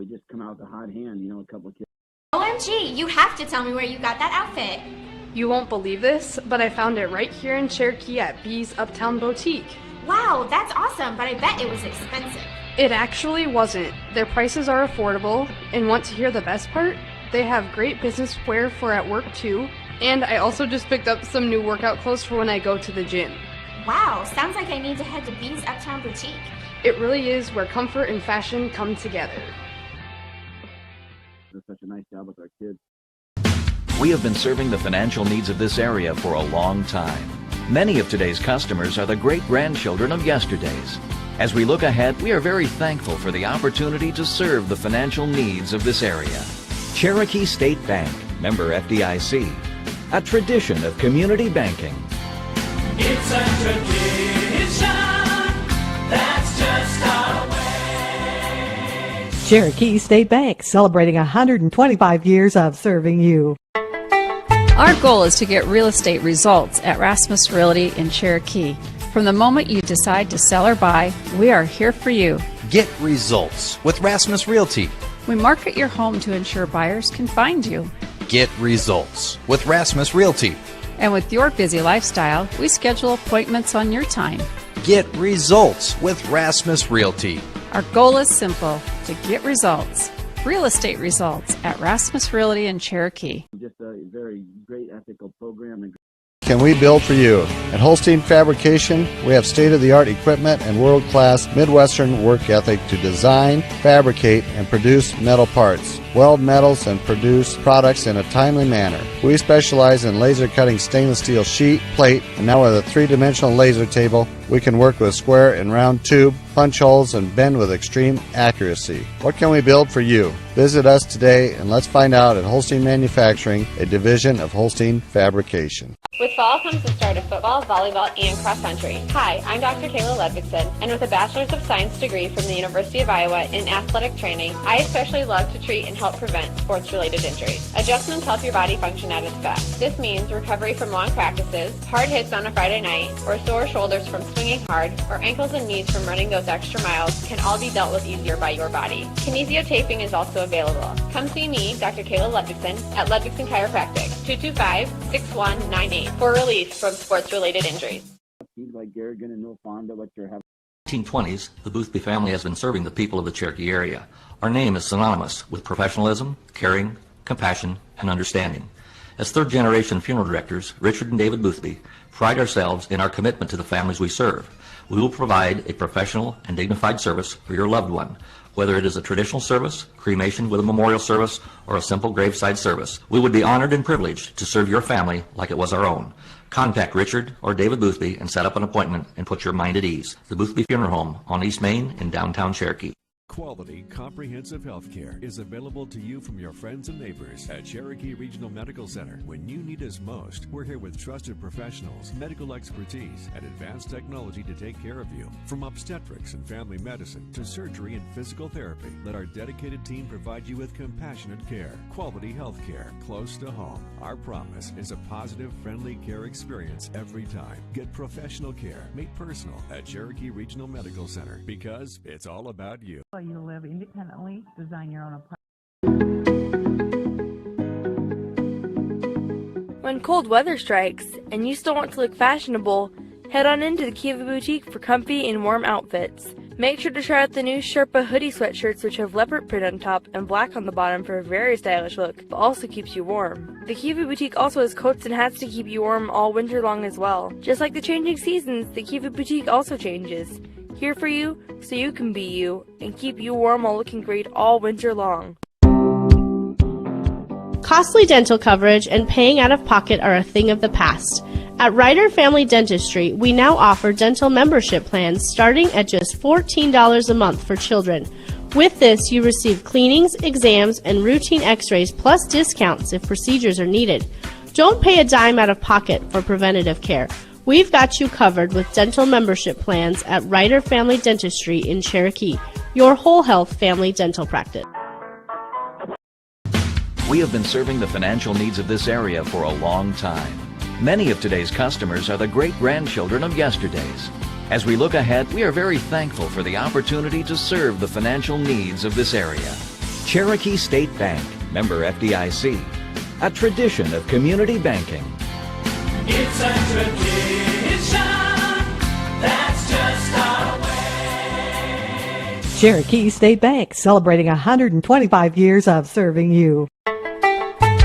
we just come out with a hot hand, you know, a couple of kids. OMG, you have to tell me where you got that outfit. You won't believe this, but I found it right here in Cherokee at B's Uptown Boutique. Wow, that's awesome, but I bet it was expensive. It actually wasn't. Their prices are affordable, and want to hear the best part? They have great business wear for at work too, and I also just picked up some new workout clothes for when I go to the gym. Wow, sounds like I need to head to B's Uptown Boutique. It really is where comfort and fashion come together. Does such a nice job with our kids. We have been serving the financial needs of this area for a long time. Many of today's customers are the great-grandchildren of yesterday's. As we look ahead, we are very thankful for the opportunity to serve the financial needs of this area. Cherokee State Bank, member FDIC, a tradition of community banking. It's a tradition, that's just our way. Cherokee State Bank, celebrating 125 years of serving you. Our goal is to get real estate results at Rasmus Realty in Cherokee. From the moment you decide to sell or buy, we are here for you. Get results with Rasmus Realty. We market your home to ensure buyers can find you. Get results with Rasmus Realty. And with your busy lifestyle, we schedule appointments on your time. Get results with Rasmus Realty. Our goal is simple, to get results. Real estate results at Rasmus Realty in Cherokee. Just a very great ethical program. And can we build for you? At Holstein Fabrication, we have state-of-the-art equipment and world-class Midwestern work ethic to design, fabricate, and produce metal parts, weld metals, and produce products in a timely manner. We specialize in laser cutting stainless steel sheet, plate, and now with a three-dimensional laser table, we can work with square and round tube, punch holes, and bend with extreme accuracy. What can we build for you? Visit us today and let's find out at Holstein Manufacturing, a division of Holstein Fabrication. With fall comes the start of football, volleyball, and cross country. Hi, I'm Dr. Kayla Ludvigson, and with a Bachelor's of Science degree from the University of Iowa in athletic training, I especially love to treat and help prevent sports-related injuries. Adjustments help your body function at its best. This means recovery from long practices, hard hits on a Friday night, or sore shoulders from swinging hard, or ankles and knees from running those extra miles can all be dealt with easier by your body. Kinesiotaping is also available. Come see me, Dr. Kayla Ludvigson, at Ludvigson Chiropractic, 225-6198, for relief from sports-related injuries. Like Garrigan and Newfoundland, what you're having. 1920s, the Boothby family has been serving the people of the Cherokee area. Our name is synonymous with professionalism, caring, compassion, and understanding. As third-generation funeral directors, Richard and David Boothby pride ourselves in our commitment to the families we serve. We will provide a professional and dignified service for your loved one, whether it is a traditional service, cremation with a memorial service, or a simple graveside service. We would be honored and privileged to serve your family like it was our own. Contact Richard or David Boothby and set up an appointment and put your mind at ease. The Boothby Funeral Home on East Main in downtown Cherokee. Quality, comprehensive health care is available to you from your friends and neighbors at Cherokee Regional Medical Center. When you need us most, we're here with trusted professionals, medical expertise, and advanced technology to take care of you. From obstetrics and family medicine to surgery and physical therapy, let our dedicated team provide you with compassionate care. Quality health care close to home. Our promise is a positive, friendly care experience every time. Get professional care made personal at Cherokee Regional Medical Center because it's all about you. You live independently, design your own apartment. When cold weather strikes and you still want to look fashionable, head on into the Kiva Boutique for comfy and warm outfits. Make sure to try out the new Sherpa hoodie sweatshirts, which have leopard print on top and black on the bottom for a very stylish look, but also keeps you warm. The Kiva Boutique also has coats and hats to keep you warm all winter long as well. Just like the changing seasons, the Kiva Boutique also changes. Here for you, so you can be you, and keep you warm while looking great all winter long. Costly dental coverage and paying out of pocket are a thing of the past. At Ryder Family Dentistry, we now offer dental membership plans starting at just $14 a month for children. With this, you receive cleanings, exams, and routine x-rays plus discounts if procedures are needed. Don't pay a dime out of pocket for preventative care. We've got you covered with dental membership plans at Ryder Family Dentistry in Cherokee, your whole health family dental practice. We have been serving the financial needs of this area for a long time. Many of today's customers are the great-grandchildren of yesterday's. As we look ahead, we are very thankful for the opportunity to serve the financial needs of this area. Cherokee State Bank, member FDIC, a tradition of community banking. It's a tradition that's just our way. Cherokee State Bank, celebrating 125 years of serving you.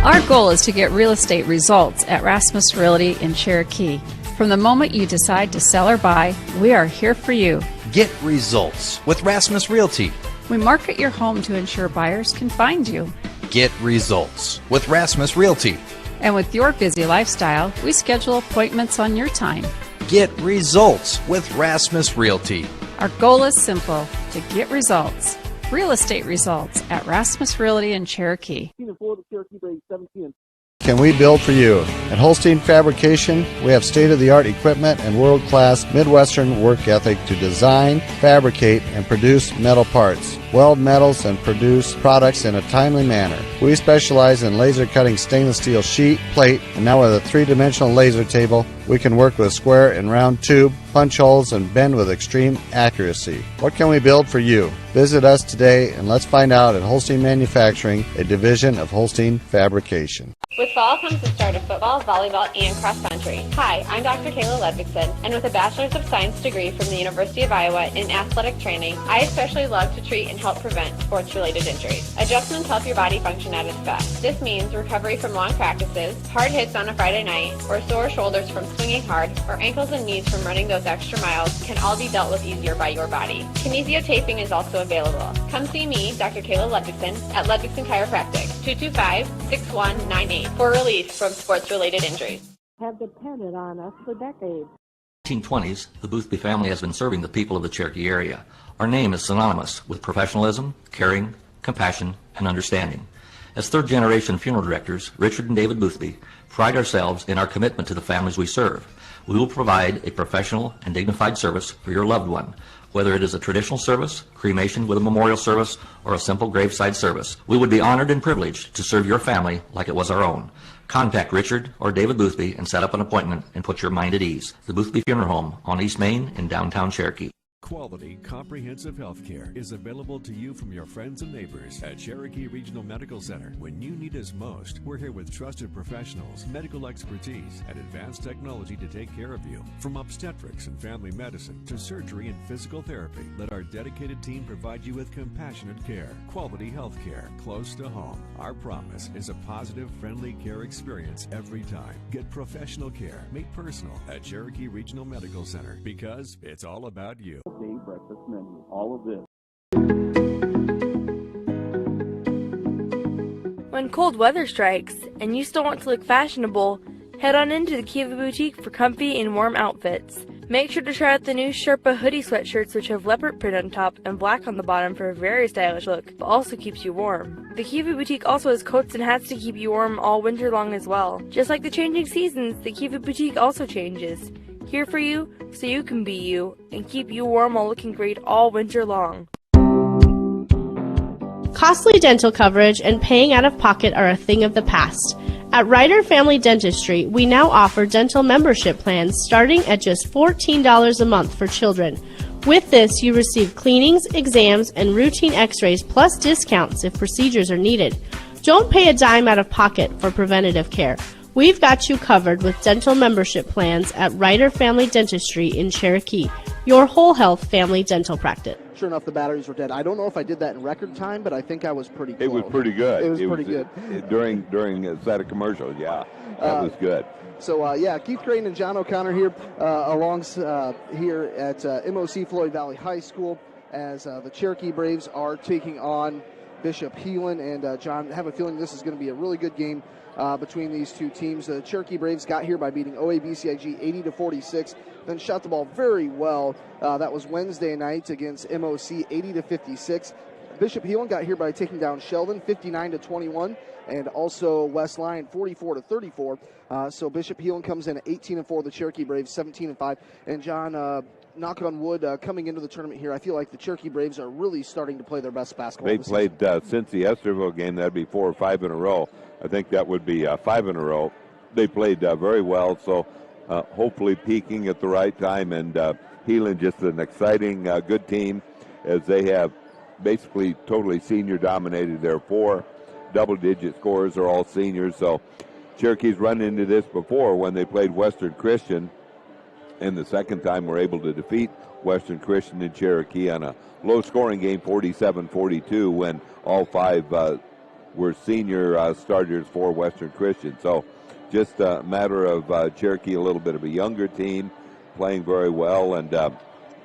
Our goal is to get real estate results at Rasmus Realty in Cherokee. From the moment you decide to sell or buy, we are here for you. Get results with Rasmus Realty. We market your home to ensure buyers can find you. Get results with Rasmus Realty. And with your busy lifestyle, we schedule appointments on your time. Get results with Rasmus Realty. Our goal is simple, to get results. Real estate results at Rasmus Realty in Cherokee. Can we build for you? At Holstein Fabrication, we have state-of-the-art equipment and world-class Midwestern work ethic to design, fabricate, and produce metal parts, weld metals, and produce products in a timely manner. We specialize in laser cutting stainless steel sheet, plate, and now with a three-dimensional laser table, we can work with square and round tube, punch holes, and bend with extreme accuracy. What can we build for you? Visit us today and let's find out at Holstein Manufacturing, a division of Holstein Fabrication. With fall comes the start of football, volleyball, and cross country. Hi, I'm Dr. Kayla Ludvigson, and with a Bachelor's of Science degree from the University of Iowa in athletic training, I especially love to treat and help prevent sports-related injuries. Adjustments help your body function at its best. This means recovery from long practices, hard hits on a Friday night, or sore shoulders from swinging hard, or ankles and knees from running those extra miles can all be dealt with easier by your body. Kinesio taping is also available. Come see me, Dr. Kayla Ludvigson, at Ludvigson Chiropractic, 225-6198, for relief from sports-related injuries. Have depended on us for decades. 1920s, the Boothby family has been serving the people of the Cherokee area. Our name is synonymous with professionalism, caring, compassion, and understanding. As third-generation funeral directors, Richard and David Boothby pride ourselves in our commitment to the families we serve. We will provide a professional and dignified service for your loved one, whether it is a traditional service, cremation with a memorial service, or a simple graveside service. We would be honored and privileged to serve your family like it was our own. Contact Richard or David Boothby and set up an appointment and put your mind at ease. The Boothby Funeral Home on East Main in downtown Cherokee. Quality, comprehensive health care is available to you from your friends and neighbors at Cherokee Regional Medical Center. When you need us most, we're here with trusted professionals, medical expertise, and advanced technology to take care of you. From obstetrics and family medicine to surgery and physical therapy, let our dedicated team provide you with compassionate care. Quality health care close to home. Our promise is a positive, friendly care experience every time. Get professional care made personal at Cherokee Regional Medical Center because it's all about you. Breakfast menu, all of this. When cold weather strikes and you still want to look fashionable, head on into the Kiva Boutique for comfy and warm outfits. Make sure to try out the new Sherpa hoodie sweatshirts, which have leopard print on top and black on the bottom for a very stylish look, but also keeps you warm. The Kiva Boutique also has coats and hats to keep you warm all winter long as well. Just like the changing seasons, the Kiva Boutique also changes. Here for you, so you can be you, and keep you warm while looking great all winter long. Costly dental coverage and paying out of pocket are a thing of the past. At Ryder Family Dentistry, we now offer dental membership plans starting at just $14 a month for children. With this, you receive cleanings, exams, and routine x-rays plus discounts if procedures are needed. Don't pay a dime out of pocket for preventative care. We've got you covered with dental membership plans at Ryder Family Dentistry in Cherokee, your whole health family dental practice. Sure enough, the batteries were dead. I don't know if I did that in record time, but I think I was pretty close. It was pretty good. It was pretty good. During a set of commercials, yeah. That was good. So, Keith Creighton and John O'Connor here here at MOC Floyd Valley High School as the Cherokee Braves are taking on Bishop Heelan. And, John, I have a feeling this is going to be a really good game between these two teams. The Cherokee Braves got here by beating OABCIG 80-46, then shot the ball very well. That was Wednesday night against MOC 80-56. Bishop Heelan got here by taking down Sheldon 59-21, and also West Lyon 44-34. So Bishop Heelan comes in at 18-4. The Cherokee Braves 17-5. And John, knock on wood, coming into the tournament here, I feel like the Cherokee Braves are really starting to play their best basketball. They played since the Esterville game. That'd be 4 or 5 in a row. I think that would be 5 in a row. They played very well, so hopefully peaking at the right time. And Heelan just an exciting, good team as they have basically totally senior dominated. There are 4 double-digit scorers are all seniors. So Cherokee's run into this before when they played Western Christian, and the second time we're able to defeat Western Christian and Cherokee on a low-scoring game, 47-42, when all 5 were senior starters for Western Christian. So just a matter of Cherokee, a little bit of a younger team, playing very well, and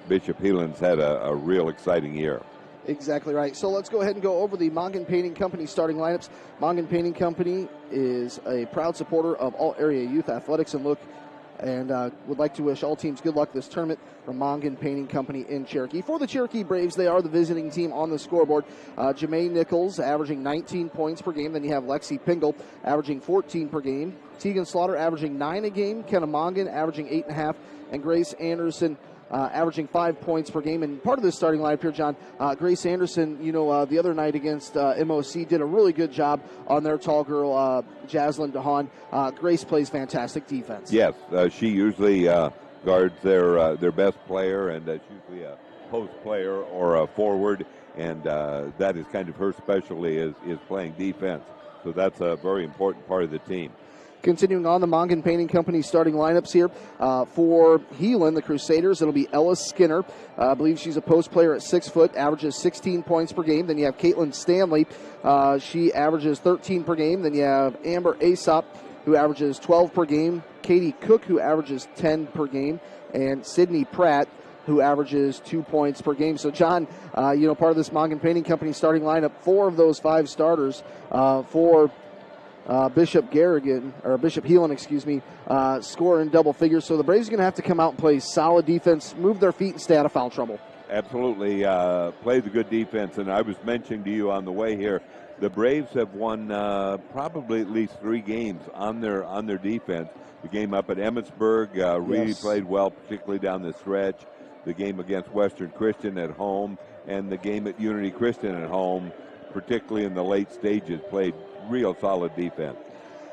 Bishop Heelan's had a real exciting year. Exactly right. So let's go ahead and go over the Mongan Painting Company starting lineups. Mongan Painting Company is a proud supporter of all area youth athletics and would like to wish all teams good luck this tournament from Mongan Painting Company in Cherokee. For the Cherokee Braves, they are the visiting team on the scoreboard. Jamae Nichols averaging 19 points per game. Then you have Lexi Pingle averaging 14 per game. Tegan Slaughter averaging 9 a game. Kenna Mongan averaging 8.5. And Grace Anderson averaging 5 points per game. And part of this starting lineup here, John, Grace Anderson, the other night against MOC did a really good job on their tall girl, Jaslyn DeHaan. Grace plays fantastic defense. Yes, she usually guards their best player, and she's usually a post player or a forward, and that is kind of her specialty is playing defense. So that's a very important part of the team. Continuing on, the Mongan Painting Company starting lineups here. For Heelan, the Crusaders, it'll be Ella Skinner. I believe she's a post player at 6 foot, averages 16 points per game. Then you have Caitlin Stanley. She averages 13 per game. Then you have Amber Aesop, who averages 12 per game. Katie Cook, who averages 10 per game. And Sydney Pratt, who averages 2 points per game. So, John, part of this Mongan Painting Company starting lineup, 4 of those 5 starters for Bishop Heelan, score in double figures. So the Braves are going to have to come out and play solid defense, move their feet, and stay out of foul trouble. Absolutely, play the good defense. And I was mentioning to you on the way here, the Braves have won probably at least 3 games on their defense. The game up at Emmetsburg really played well, particularly down the stretch. The game against Western Christian at home, and the game at Unity Christian at home, particularly in the late stages, played real solid defense.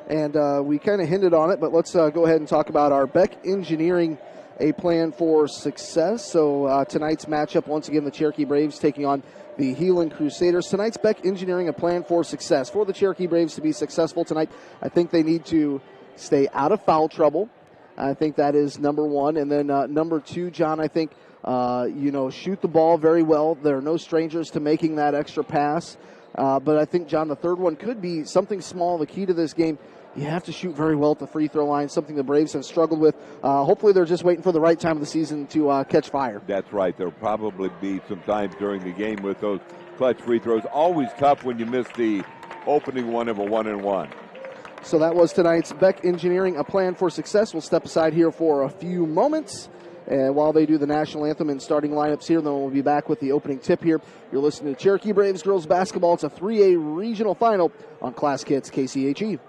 And we kind of hinted on it, but let's go ahead and talk about our Beck Engineering, a plan for success. So tonight's matchup, once again, the Cherokee Braves taking on the Heelan Crusaders. Tonight's Beck Engineering, a plan for success. For the Cherokee Braves to be successful tonight, I think they need to stay out of foul trouble. I think that is number 1. And then number 2, John, I think, shoot the ball very well. There are no strangers to making that extra pass. But I think, John, the third one could be something small. The key to this game, you have to shoot very well at the free throw line, something the Braves have struggled with. Hopefully they're just waiting for the right time of the season to catch fire. That's right. There'll probably be some times during the game with those clutch free throws. Always tough when you miss the opening one of a 1-and-1. So that was tonight's Beck Engineering, a plan for success. We'll step aside here for a few moments. And while they do the national anthem and starting lineups here, then we'll be back with the opening tip here. You're listening to Cherokee Braves girls basketball. It's a 3A regional final on Class Kids KCHE.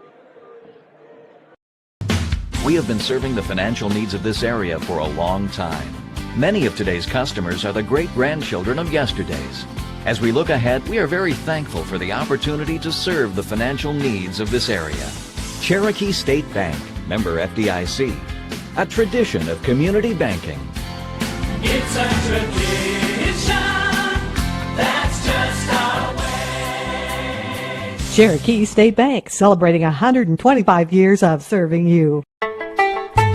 We have been serving the financial needs of this area for a long time. Many of today's customers are the great-grandchildren of yesterdays. As we look ahead, we are very thankful for the opportunity to serve the financial needs of this area. Cherokee State Bank, member FDIC. A tradition of community banking. It's a tradition that's just our way. Cherokee State Bank, celebrating 125 years of serving you.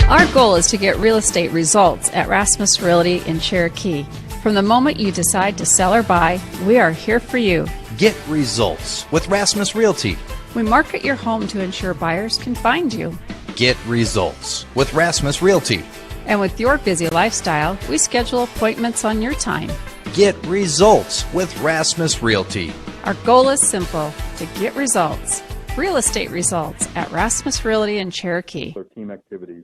Our goal is to get real estate results at Rasmus Realty in Cherokee. From the moment you decide to sell or buy, we are here for you. Get results with Rasmus Realty. We market your home to ensure buyers can find you. Get results with Rasmus Realty. And with your busy lifestyle, we schedule appointments on your time. Get results with Rasmus Realty. Our goal is simple, to get results. Real estate results at Rasmus Realty in Cherokee. Team activities.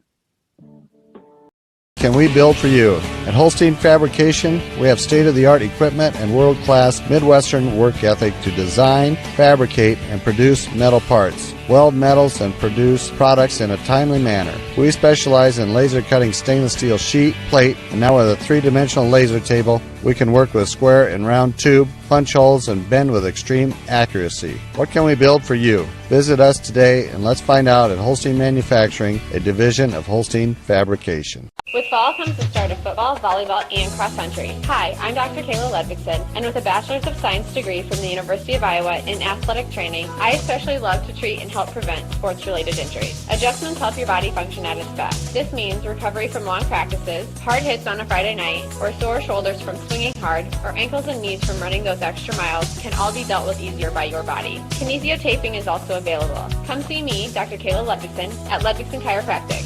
Can we build for you? At Holstein Fabrication, we have state-of-the-art equipment and world-class Midwestern work ethic to design, fabricate, and produce metal parts, weld metals, and produce products in a timely manner. We specialize in laser cutting stainless steel sheet, plate, and now with a 3-dimensional laser table, we can work with square and round tube, punch holes, and bend with extreme accuracy. What can we build for you? Visit us today and let's find out at Holstein Manufacturing, a division of Holstein Fabrication. With fall comes the start of football, volleyball, and cross country. Hi, I'm Dr. Kayla Ludvigson, and with a Bachelor's of Science degree from the University of Iowa in athletic training, I especially love to treat and help prevent sports-related injuries. Adjustments help your body function at its best. This means recovery from long practices, hard hits on a Friday night, or sore shoulders from swinging hard, or ankles and knees from running those extra miles can all be dealt with easier by your body. Kinesiotaping is also available. Come see me, Dr. Kayla Ludvigson, at Ludvigson Chiropractic,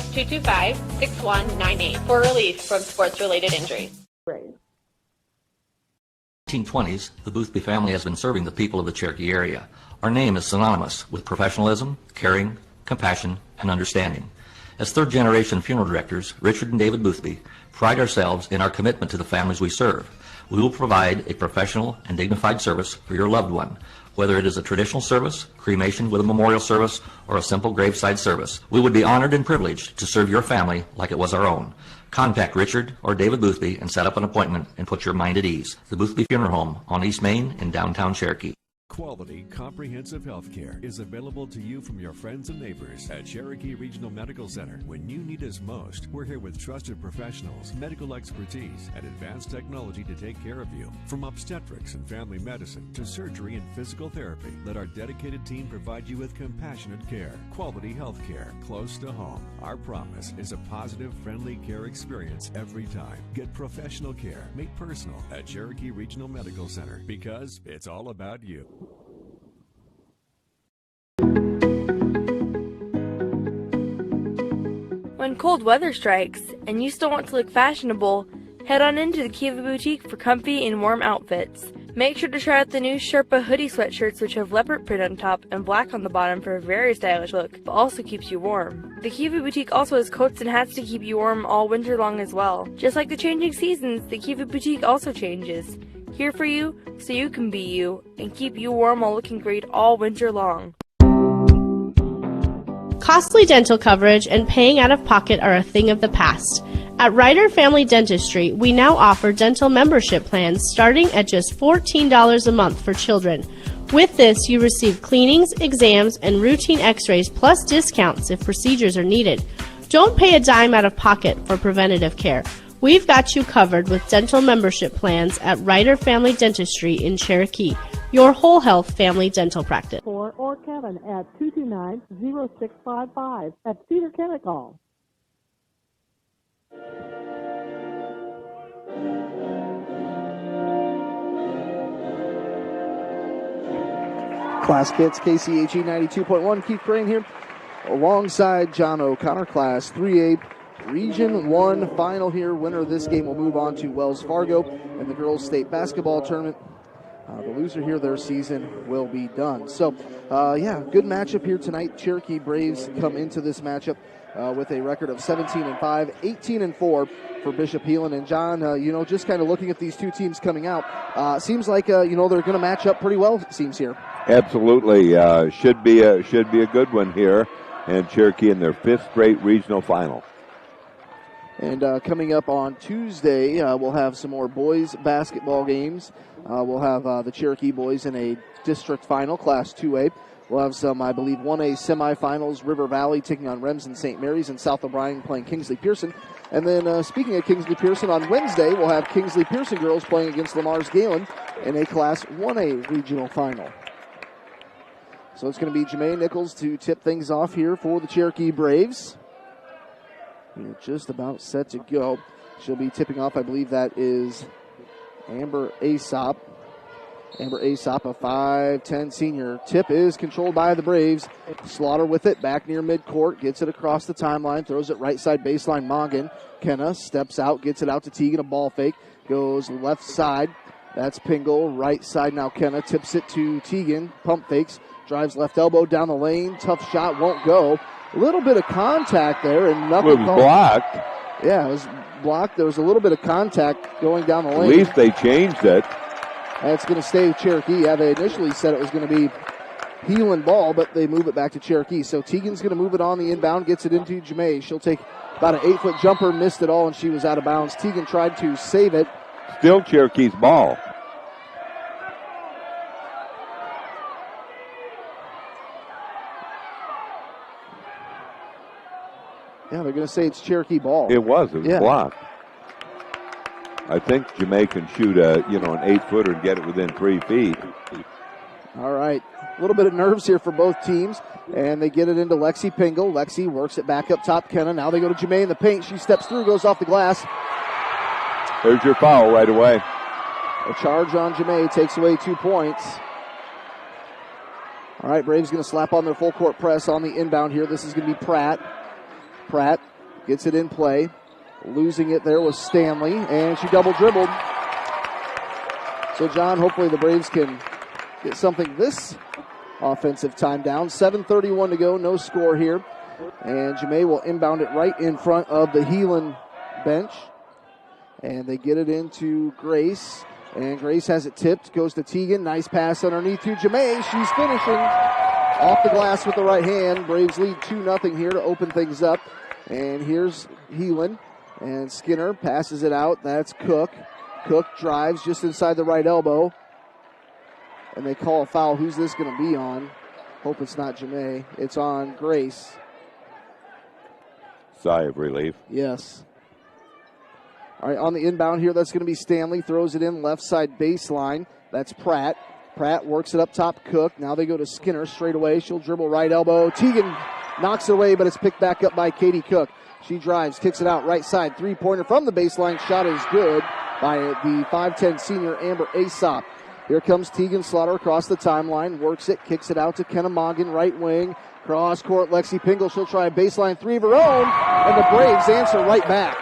225-6198. For relief from sports-related injuries. 1920s, the Boothby family has been serving the people of the Cherokee area. Our name is synonymous with professionalism, caring, compassion, and understanding. As third-generation funeral directors, Richard and David Boothby pride ourselves in our commitment to the families we serve. We will provide a professional and dignified service for your loved one, whether it is a traditional service, cremation with a memorial service, or a simple graveside service. We would be honored and privileged to serve your family like it was our own. Contact Richard or David Boothby and set up an appointment and put your mind at ease. The Boothby Funeral Home on East Main in downtown Cherokee. Quality, comprehensive health care is available to you from your friends and neighbors at Cherokee Regional Medical Center. When you need us most, we're here with trusted professionals, medical expertise, and advanced technology to take care of you. From obstetrics and family medicine to surgery and physical therapy, let our dedicated team provide you with compassionate care. Quality health care close to home. Our promise is a positive, friendly care experience every time. Get professional care made personal at Cherokee Regional Medical Center because it's all about you. When cold weather strikes and you still want to look fashionable, head on into the Kiva Boutique for comfy and warm outfits. Make sure to try out the new Sherpa hoodie sweatshirts, which have leopard print on top and black on the bottom for a very stylish look, but also keeps you warm. The Kiva Boutique also has coats and hats to keep you warm all winter long as well. Just like the changing seasons, the Kiva Boutique also changes. Here for you, so you can be you, and keep you warm while looking great all winter long. Costly dental coverage and paying out of pocket are a thing of the past. At Ryder Family Dentistry, we now offer dental membership plans starting at just $14 a month for children. With this, you receive cleanings, exams, and routine x-rays plus discounts if procedures are needed. Don't pay a dime out of pocket for preventative care. We've got you covered with dental membership plans at Ryder Family Dentistry in Cherokee, your whole health family dental practice. Or Kevin at 229-0655 at Cedar Chemical. Class Kits, KCHE 92.1. Keith Crane here alongside John O'Connor, Class 3A. Region 1 final here. Winner of this game will move on to Wells Fargo in the girls' state basketball tournament. The loser here, their season will be done. So, good matchup here tonight. Cherokee Braves come into this matchup with a record of 17-5, 18-4 for Bishop Heelan. And John, just kind of looking at these two teams coming out, seems like they're going to match up pretty well. It seems here. Absolutely, should be a good one here, and Cherokee in their 5th straight regional final. And coming up on Tuesday, we'll have some more boys basketball games. We'll have the Cherokee boys in a district final, Class 2A. We'll have some, I believe, 1A semifinals, River Valley taking on Remsen St. Mary's, and South O'Brien playing Kingsley Pearson. And then speaking of Kingsley Pearson, on Wednesday, we'll have Kingsley Pearson girls playing against Lamar's Galen in a Class 1A regional final. So it's going to be Jermaine Nichols to tip things off here for the Cherokee Braves. We're just about set to go. She'll be tipping off, I believe that is Amber Aesop. Amber Aesop, a 5'10 senior. Tip is controlled by the Braves. Slaughter with it, back near midcourt, gets it across the timeline, throws it right side baseline. Mongan. Kenna steps out, gets it out to Teagan, a ball fake, goes left side. That's Pingle, right side now Kenna, tips it to Teagan, pump fakes, drives left elbow down the lane, tough shot, won't go. A little bit of contact there, and nothing. It was blocked. Yeah, it was blocked. There was a little bit of contact going down the lane. At least they changed it. That's going to stay with Cherokee. Yeah, they initially said it was going to be Heelan ball, but they move it back to Cherokee. So Teagan's going to move it on the inbound, gets it into Jamae. She'll take about an 8-foot jumper, missed it all, and she was out of bounds. Teagan tried to save it. Still Cherokee's ball. Yeah, they're going to say it's Cherokee ball. It was blocked. I think Jamae can shoot an 8-footer and get it within 3 feet. All right. A little bit of nerves here for both teams, and they get it into Lexi Pingle. Lexi works it back up top, Kenna. Now they go to Jamae in the paint. She steps through, goes off the glass. There's your foul right away. A charge on Jamae takes away 2 points. All right, Braves going to slap on their full court press on the inbound here. This is going to be Pratt. Pratt gets it in play. Losing it there was Stanley, and she double dribbled. So, John, hopefully the Braves can get something this offensive time down. 7:31 to go, no score here. And Jamae will inbound it right in front of the Heelan bench. And they get it into Grace. And Grace has it tipped, goes to Teagan. Nice pass underneath to Jamae. She's finishing off the glass with the right hand. Braves lead 2-0 here to open things up. And here's Heelan. And Skinner passes it out. That's Cook. Cook drives just inside the right elbow. And they call a foul. Who's this going to be on? Hope it's not Jamae. It's on Grace. Sigh of relief. Yes. All right, on the inbound here, that's going to be Stanley. Throws it in left side baseline. That's Pratt. Pratt works it up top, Cook. Now they go to Skinner straight away. She'll dribble right elbow. Teagan knocks it away, but it's picked back up by Katie Cook. She drives, kicks it out right side. Three-pointer from the baseline. Shot is good by the 5'10 senior Amber Aesop. Here comes Teagan Slaughter across the timeline. Works it, kicks it out to Kenna Mongan, right wing. Cross court, Lexi Pingle. She'll try a baseline three of her own, and the Braves answer right back.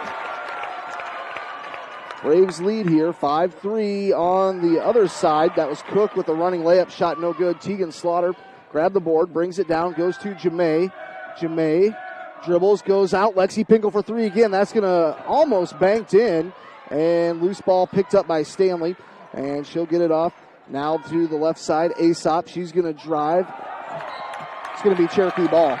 Braves lead here, 5-3 on the other side. That was Cook with a running layup shot, no good. Teagan Slaughter grabbed the board, brings it down, goes to Jamae. Jamae dribbles, goes out. Lexi Pingle for three again. That's going to almost banked in. And loose ball picked up by Stanley. And she'll get it off now to the left side. Aesop, she's going to drive. It's going to be Cherokee ball.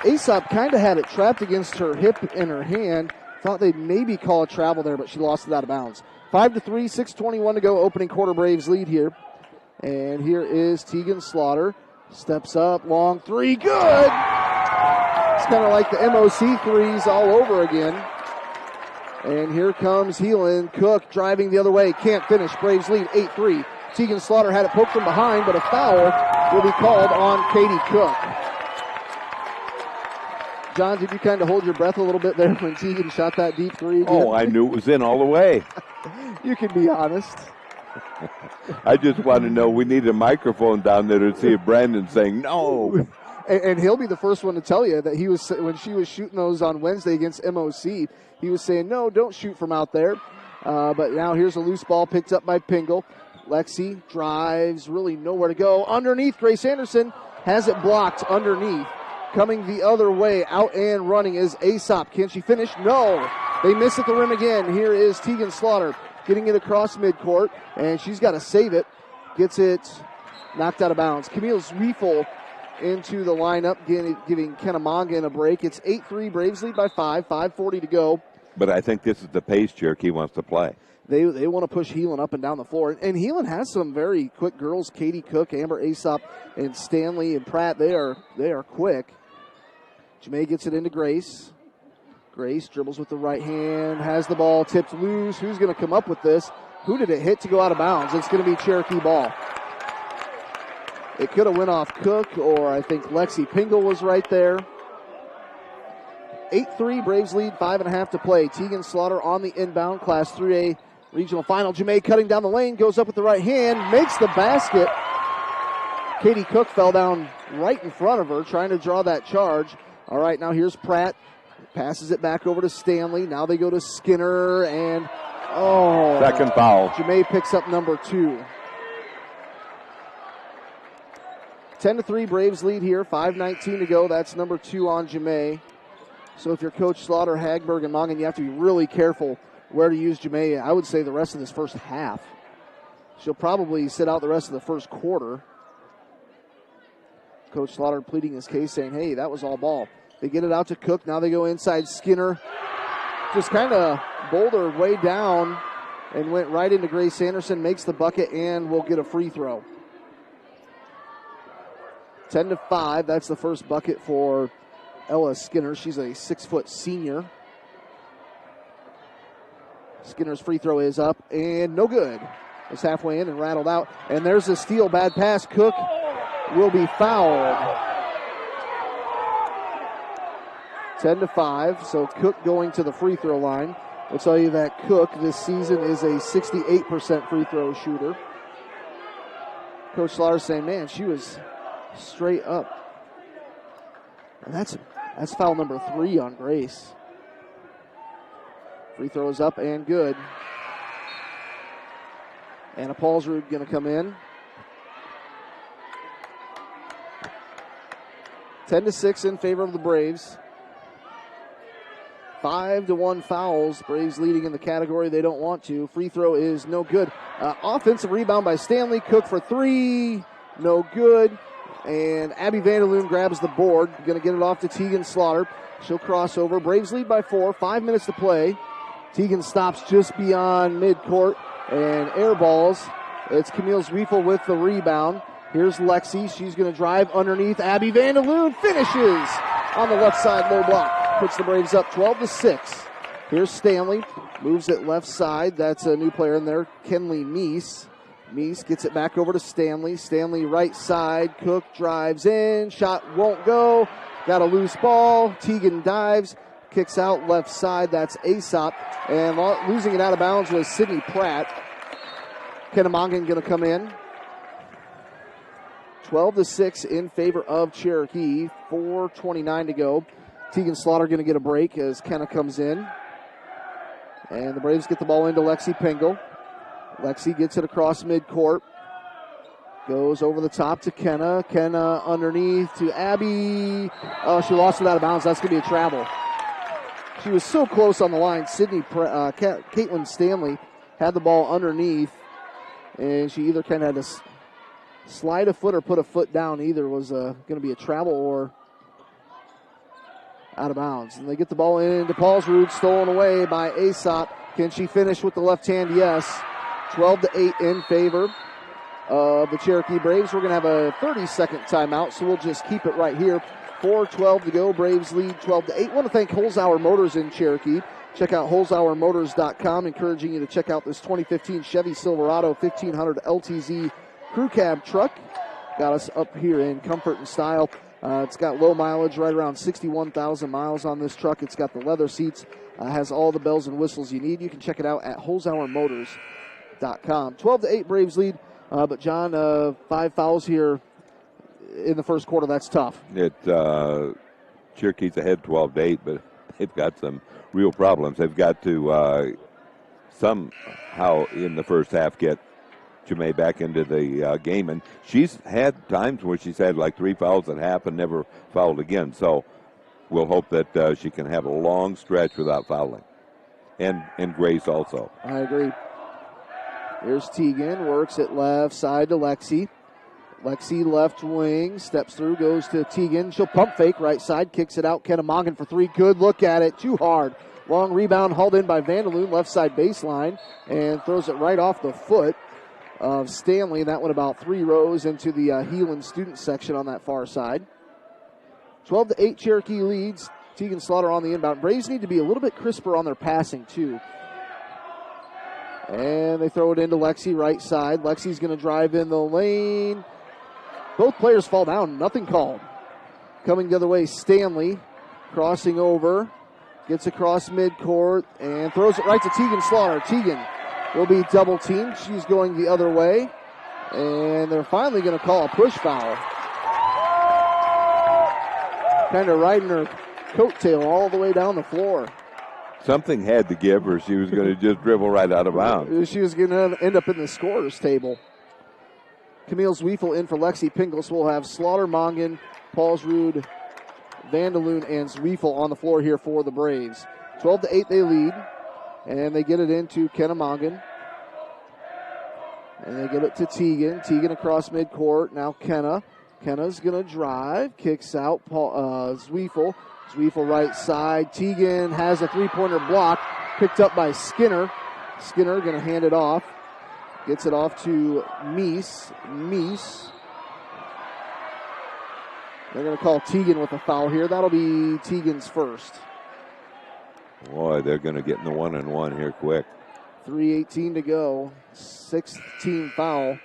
Aesop kind of had it trapped against her hip and her hand. Thought they'd maybe call a travel there, but she lost it out of bounds. 5-3, 6:21 to go. Opening quarter, Braves lead here. And here is Teagan Slaughter. Steps up, long three, good! It's kind of like the MOC threes all over again. And here comes Heelan. Cook driving the other way. Can't finish. Braves lead 8-3. Teagan Slaughter had it poked from behind, but a foul will be called on Katie Cook. John, did you kind of hold your breath a little bit there when Teagan shot that deep three again? Oh, I knew it was in all the way. You can be honest. I just want to know, we need a microphone down there to see if Brandon's saying no. And he'll be the first one to tell you that he was, when she was shooting those on Wednesday against MOC, he was saying, no, don't shoot from out there. But now here's a loose ball picked up by Pingle. Lexi drives, really nowhere to go. Underneath, Grace Anderson has it blocked underneath. Coming the other way, out and running is Aesop. Can she finish? No. They miss at the rim again. Here is Teagan Slaughter getting it across midcourt, and she's got to save it. Gets it knocked out of bounds. Camille Zwiefel into the lineup, giving Kenna Mongan a break. It's 8-3, Braves lead by 5, 5:40 to go. But I think this is the pace Cherokee wants to play. They want to push Heelan up and down the floor. And Heelan has some very quick girls. Katie Cook, Amber Aesop, and Stanley and Pratt. They are quick. Jamae gets it into Grace. Grace dribbles with the right hand, has the ball tipped loose. Who's going to come up with this? Who did it hit to go out of bounds? It's going to be Cherokee ball. It could have went off Cook, or I think Lexi Pingle was right there. 8-3, Braves lead, 5.5 to play. Teagan Slaughter on the inbound, Class 3A regional final. Jamae cutting down the lane, goes up with the right hand, makes the basket. Katie Cook fell down right in front of her, trying to draw that charge. All right, now here's Pratt. Passes it back over to Stanley. Now they go to Skinner, and second foul. Jamae picks up number 2. 10-3, Braves lead here. 5:19 to go. That's number 2 on Jamae. So if you're Coach Slaughter, Hagberg, and Mongan, you have to be really careful where to use Jamae. I would say the rest of this first half. She'll probably sit out the rest of the first quarter. Coach Slaughter pleading his case, saying, hey, that was all ball. They get it out to Cook. Now they go inside. Skinner just kind of bowled her way down and went right into Grace Anderson, makes the bucket, and will get a free throw. 10-5, that's the first bucket for Ella Skinner. She's a 6-foot senior. Skinner's free throw is up and no good. It's halfway in and rattled out. And there's a steal. Bad pass. Cook will be fouled. 10-5. So Cook going to the free throw line. I'll tell you that Cook this season is a 68% free throw shooter. Coach Slaughter saying, man, she was straight up. And that's foul number 3 on Grace. Free throw is up and good. Anna Paulsrud going to come in. 10-6 in favor of the Braves. 5-1 fouls. Braves leading in the category they don't want to. Free throw is no good. Offensive rebound by Stanley. Cook for 3. No good. And Abby Vanderloon grabs the board. Going to get it off to Tegan Slaughter. She'll cross over. Braves lead by 4. 5 minutes to play. Tegan stops just beyond midcourt and air balls. It's Camille Zwiefel with the rebound. Here's Lexi. She's going to drive underneath. Abby Vanderloon finishes on the left side low block. Puts the Braves up 12-6. Here's Stanley. Moves it left side. That's a new player in there, Kenley Meese. Meese gets it back over to Stanley. Stanley right side. Cook drives in. Shot won't go. Got a loose ball. Tegan dives. Kicks out left side. That's Aesop. And losing it out of bounds was Sydney Pratt. Kennemongan going to come in. 12-6 in favor of Cherokee. 4:29 to go. Tegan Slaughter going to get a break as Kenna comes in. And the Braves get the ball into Lexi Pingle. Lexi gets it across midcourt. Goes over the top to Kenna. Kenna underneath to Abby. Oh, she lost it out of bounds. That's going to be a travel. She was so close on the line. Caitlin Stanley had the ball underneath. And she either kind of had to slide a foot or put a foot down. Either was going to be a travel or out of bounds. And they get the ball into Paulsrud, stolen away by Aesop. Can she finish with the left hand? Yes. 12-8 in favor of the Cherokee Braves. We're going to have a 30-second timeout, so we'll just keep it right here. 4:12 to go. Braves lead 12-8. Want to thank Holzhauer Motors in Cherokee. Check out holzhauermotors.com. Encouraging you to check out this 2015 Chevy Silverado 1500 LTZ crew cab truck. Got us up here in comfort and style. It's got low mileage, right around 61,000 miles on this truck. It's got the leather seats. Has all the bells and whistles you need. You can check it out at holzhauermotors.com. 12-8 Braves lead. But John, 5 fouls here in the first quarter. That's tough. Cherokee's ahead 12-8, but they've got some real problems. They've got to somehow in the first half get Jamae back into the game, and she's had times where she's had like 3 fouls at half and never fouled again. So we'll hope that she can have a long stretch without fouling, and Grace also. I agree. Here's Tegan, works it left side to Lexi. Lexi left wing, steps through, goes to Tegan. She'll pump fake right side, kicks it out. Kennemongan for 3. Good look at it, too hard. Long rebound hauled in by Vanderloon, left side baseline, and throws it right off the foot of Stanley. That went about 3 rows into the Heelan student section on that far side. 12-8 Cherokee leads. Tegan Slaughter on the inbound. Braves need to be a little bit crisper on their passing, too. And they throw it into Lexi, right side. Lexi's going to drive in the lane. Both players fall down. Nothing called. Coming the other way, Stanley crossing over. Gets across midcourt and throws it right to Tegan Slaughter. Tegan will be double teamed. She's going the other way. And they're finally going to call a push foul. Kind of riding her coattail all the way down the floor. Something had to give her. She was going to just dribble right out of bounds. She was going to end up in the scorer's table. Camille Zwiefel in for Lexi Pingles. We'll have Slaughter, Mongan, Paulsrud, Vanderloon, and Zwiefel on the floor here for the Braves. 12-8 they lead. And they get it into Kennemongan. And they get it to Tegan. Tegan across midcourt. Now Kenna. Kenna's going to drive. Kicks out Zwiefel. Zwiefel right side. Tegan has a 3-pointer block. Picked up by Skinner. Skinner going to hand it off. Gets it off to Meese. Meese They're going to call Teagan with a foul here. That'll be Teagan's first. Boy, they're going to get in the 1-on-1 here quick. 3:18 to go. 6th team foul.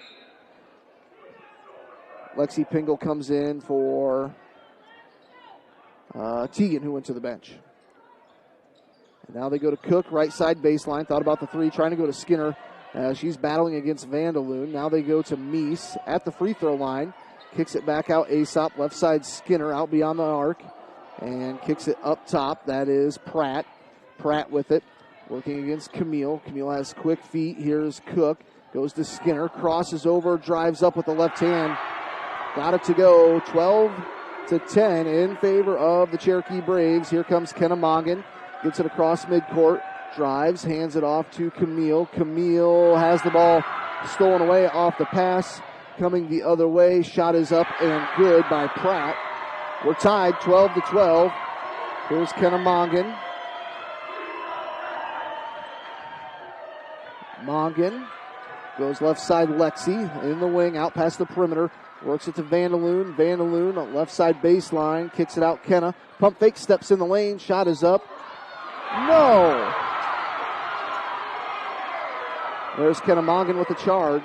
Lexi Pingle comes in for Teagan, who went to the bench. And now they go to Cook, right side baseline. Thought about the three, trying to go to Skinner. She's battling against Vandaloon. Now they go to Meese at the free throw line. Kicks it back out, Aesop. Left side Skinner out beyond the arc. And kicks it up top. That is Pratt. Pratt with it. Working against Camille. Camille has quick feet. Here's Cook. Goes to Skinner. Crosses over. Drives up with the left hand. Got it to go. 12-10 in favor of the Cherokee Braves. Here comes Kenna Mongan. Gets it across midcourt. Drives. Hands it off to Camille. Camille has the ball stolen away off the pass. Coming the other way. Shot is up and good by Pratt. We're tied 12-12. Here's Kenna Mongan. Mongan goes left side Lexi in the wing, out past the perimeter. Works it to Vandaloon. Vandaloon on left side baseline. Kicks it out Kenna. Pump fake, steps in the lane. Shot is up. No! There's Kenna Mongan with the charge.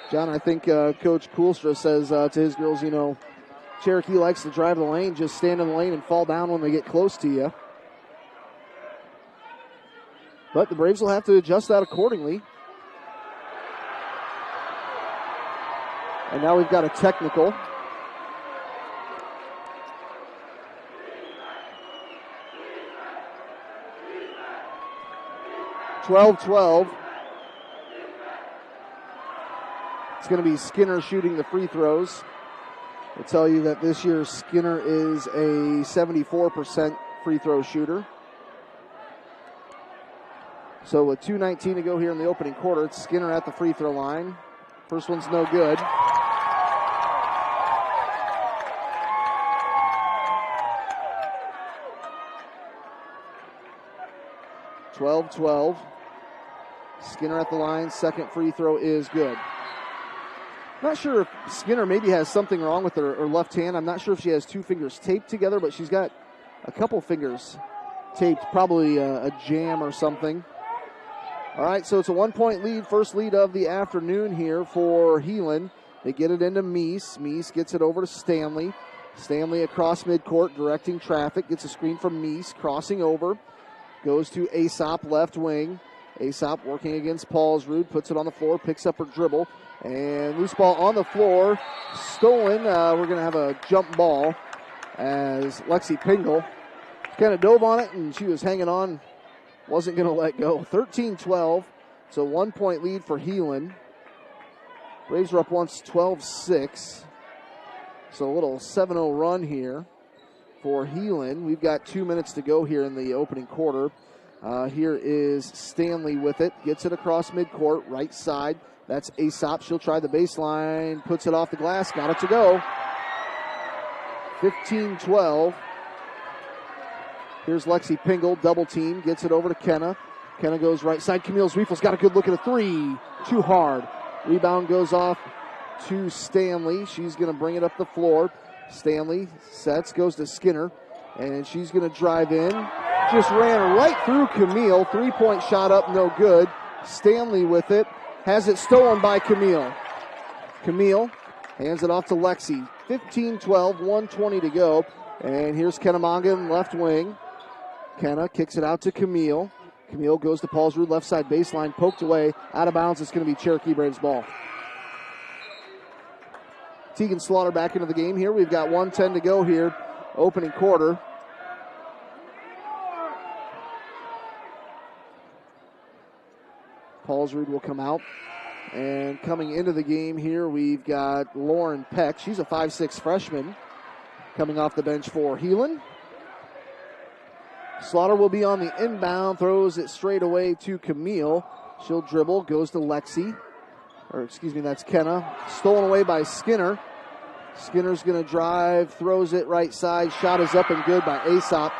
John, I think Coach Koolstra says to his girls, you know, Cherokee likes to drive the lane, just stand in the lane and fall down when they get close to you. But the Braves will have to adjust that accordingly. And now we've got a technical. (12-12). It's going to be Skinner shooting the free throws. I'll tell you that this year Skinner is a 74% free throw shooter. So with 2:19 to go here in the opening quarter, it's Skinner at the free throw line. First one's no good. (12-12). Skinner at the line. Second free throw is good. Not sure if Skinner maybe has something wrong with her left hand. I'm not sure if she has two fingers taped together, but she's got a couple fingers taped, probably a jam or something. All right, so it's a 1-point lead, first lead of the afternoon here for Heelan. They get it into Meese. Meese gets it over to Stanley. Stanley across midcourt, directing traffic, gets a screen from Meese, crossing over. Goes to Aesop, left wing. Aesop working against Paulsrud, puts it on the floor, picks up her dribble. And loose ball on the floor, stolen. We're going to have a jump ball as Lexi Pingle kind of dove on it, and she was hanging on, wasn't going to let go. 13-12, so 1-point lead for Heelan. Braves are up once 12-6, so a little 7-0 run here for Heelan. We've got 2 minutes to go here in the opening quarter. Here is Stanley with it, gets it across midcourt, right side. That's Aesop. She'll try the baseline, puts it off the glass, got it to go. 15-12. Here's Lexi Pingle, double team, gets it over to Kenna. Kenna goes right side. Camille Zwiefel's got a good look at a three. Too hard. Rebound goes off to Stanley. She's going to bring it up the floor. Stanley sets, goes to Skinner, and she's going to drive in. Just ran right through Camille. 3-point shot up, no good. Stanley with it. Has it stolen by Camille. Camille hands it off to Lexi. 15-12, 1:20 to go. And here's Kenna Mongan, left wing. Kenna kicks it out to Camille. Camille goes to Paulsrud, left side baseline, poked away. Out of bounds, it's going to be Cherokee Braves ball. Tegan Slaughter back into the game here. We've got 1:10 to go here, opening quarter. Paulsrud will come out. And coming into the game here, we've got Lauren Peck. She's a 5'6" freshman coming off the bench for Heelan. Slaughter will be on the inbound, throws it straight away to Camille. She'll dribble, goes to Lexi. That's Kenna. Stolen away by Skinner. Skinner's going to drive, throws it right side. Shot is up and good by Aesop.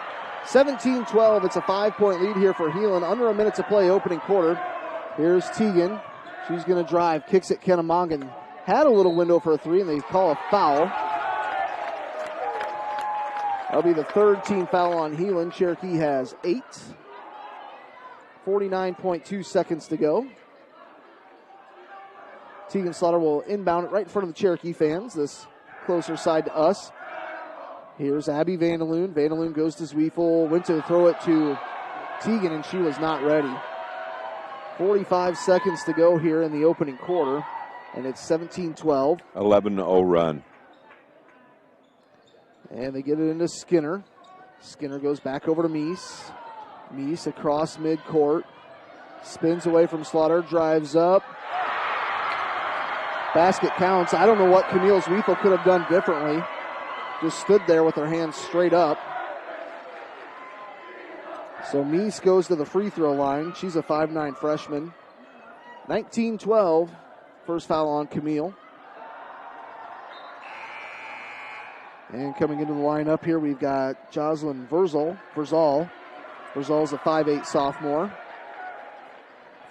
17-12. It's a 5-point lead here for Heelan. Under a minute to play, opening quarter. Here's Teagan. She's going to drive, kicks it. Kennemongan had a little window for a three, and they call a foul. That'll be the third team foul on Heelan. Cherokee has 8. 49.2 seconds to go. Tegan Slaughter will inbound it right in front of the Cherokee fans, this closer side to us. Here's Abby Vandaloon. Vandaloon goes to Zwiefel, went to throw it to Tegan, and she was not ready. 45 seconds to go here in the opening quarter, and it's 17-12. 11-0 run. And they get it into Skinner. Skinner goes back over to Meese. Meese across midcourt. Spins away from Slaughter, drives up. Basket counts. I don't know what Camille Zwiefel could have done differently. Just stood there with her hands straight up. So Meese goes to the free throw line. She's a 5'9 freshman. 19-12. First foul on Camille. And coming into the lineup here, we've got Jocelyn Verzal. Verzal's a 5'8 sophomore.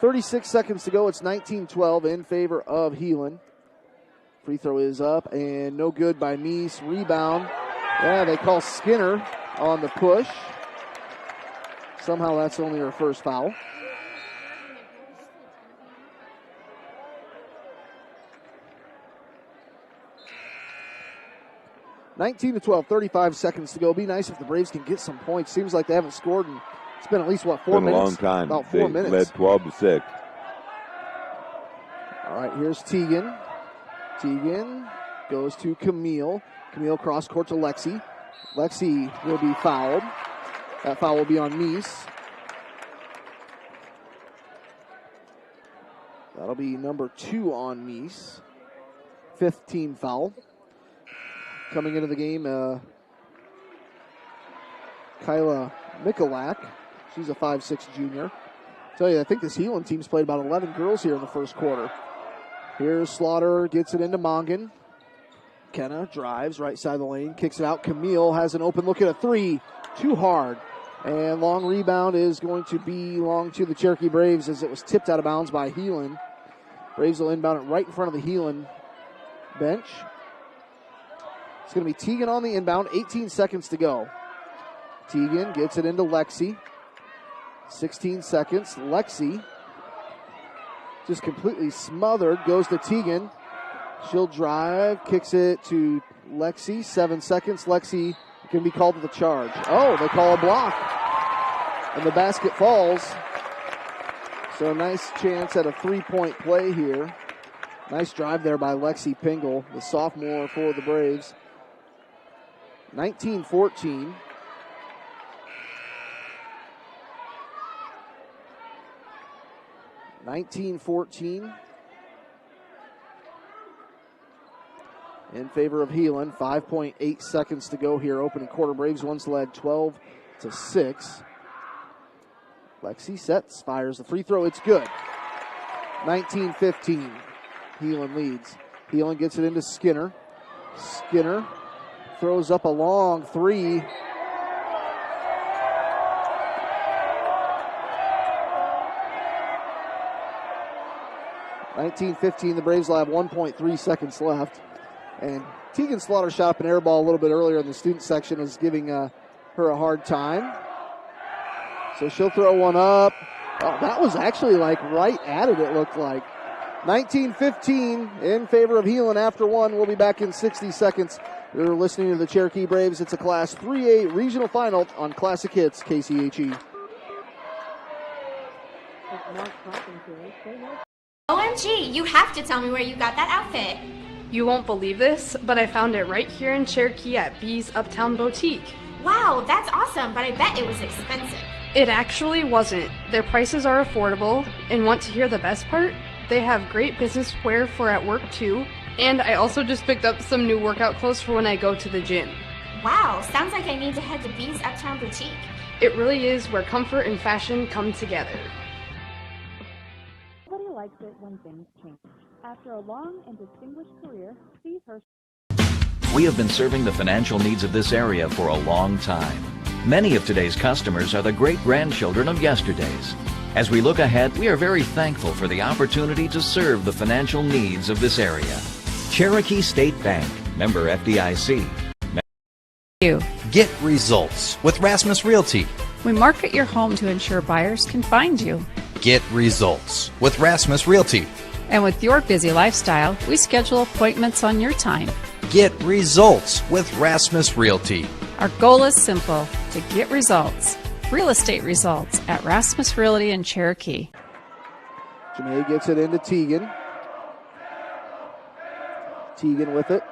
36 seconds to go. It's 19-12 in favor of Heelan. Free throw is up and no good by Meese. Rebound. Yeah, they call Skinner on the push. Somehow that's only her first foul. (19-12), 35 seconds to go. Be nice if the Braves can get some points. Seems like they haven't scored in, it's been at least, 4 minutes? Been a long time. About 4 minutes. Led 12-6. All right, here's Tegan. Tegan goes to Camille. Camille cross court to Lexi. Lexi will be fouled. That foul will be on Meese. That'll be number 2 on Meese. 5th team foul. Coming into the game, Kyla Mikulak. She's a 5'6 junior. Tell you, I think this Heelan team's played about 11 girls here in the first quarter. Here's Slaughter, gets it into Mongan. Kenna drives right side of the lane, kicks it out. Camille has an open look at a three. Too hard. And long rebound is going to belong to the Cherokee Braves as it was tipped out of bounds by Heelan. Braves will inbound it right in front of the Heelan bench. It's going to be Tegan on the inbound. 18 seconds to go. Tegan gets it into Lexi. 16 seconds. Lexi just completely smothered. Goes to Tegan. She'll drive. Kicks it to Lexi. 7 seconds. Lexi can be called to the charge. Oh, they call a block. And the basket falls. So a nice chance at a three-point play here. Nice drive there by Lexi Pingle, the sophomore for the Braves. 19-14. In favor of Heelan. 5.8 seconds to go here. Opening quarter. Braves once led 12-6. Lexi sets, fires the free throw. It's good. 19-15. Heelan leads. Heelan gets it into Skinner. Skinner throws up a long three. (19-15). The Braves will have 1.3 seconds left. And Tegan Slaughter shot up an air ball a little bit earlier in the student section, is giving her a hard time. So she'll throw one up. Oh, that was actually like right at it looked like. 19-15 in favor of Heelan after one. We'll be back in 60 seconds. You're listening to the Cherokee Braves. It's a Class 3A regional final on Classic Hits, KCHE. OMG, you have to tell me where you got that outfit. You won't believe this, but I found it right here in Cherokee at B's Uptown Boutique. Wow, that's awesome, but I bet it was expensive. It actually wasn't. Their prices are affordable, and want to hear the best part? They have great business wear for at work too, and I also just picked up some new workout clothes for when I go to the gym. Wow, sounds like I need to head to B's Uptown Boutique. It really is where comfort and fashion come together. Nobody likes it when things change. After a long and distinguished career, Steve Hirsch. We have been serving the financial needs of this area for a long time. Many of today's customers are the great-grandchildren of yesterday's. As we look ahead, we are very thankful for the opportunity to serve the financial needs of this area. Cherokee State Bank, member FDIC. Get results with Rasmus Realty. We market your home to ensure buyers can find you. Get results with Rasmus Realty. And with your busy lifestyle, we schedule appointments on your time. Get results with Rasmus Realty. Our goal is simple, to get results. Real estate results at Rasmus Realty in Cherokee. Jemay gets it into Teagan. Teagan with it.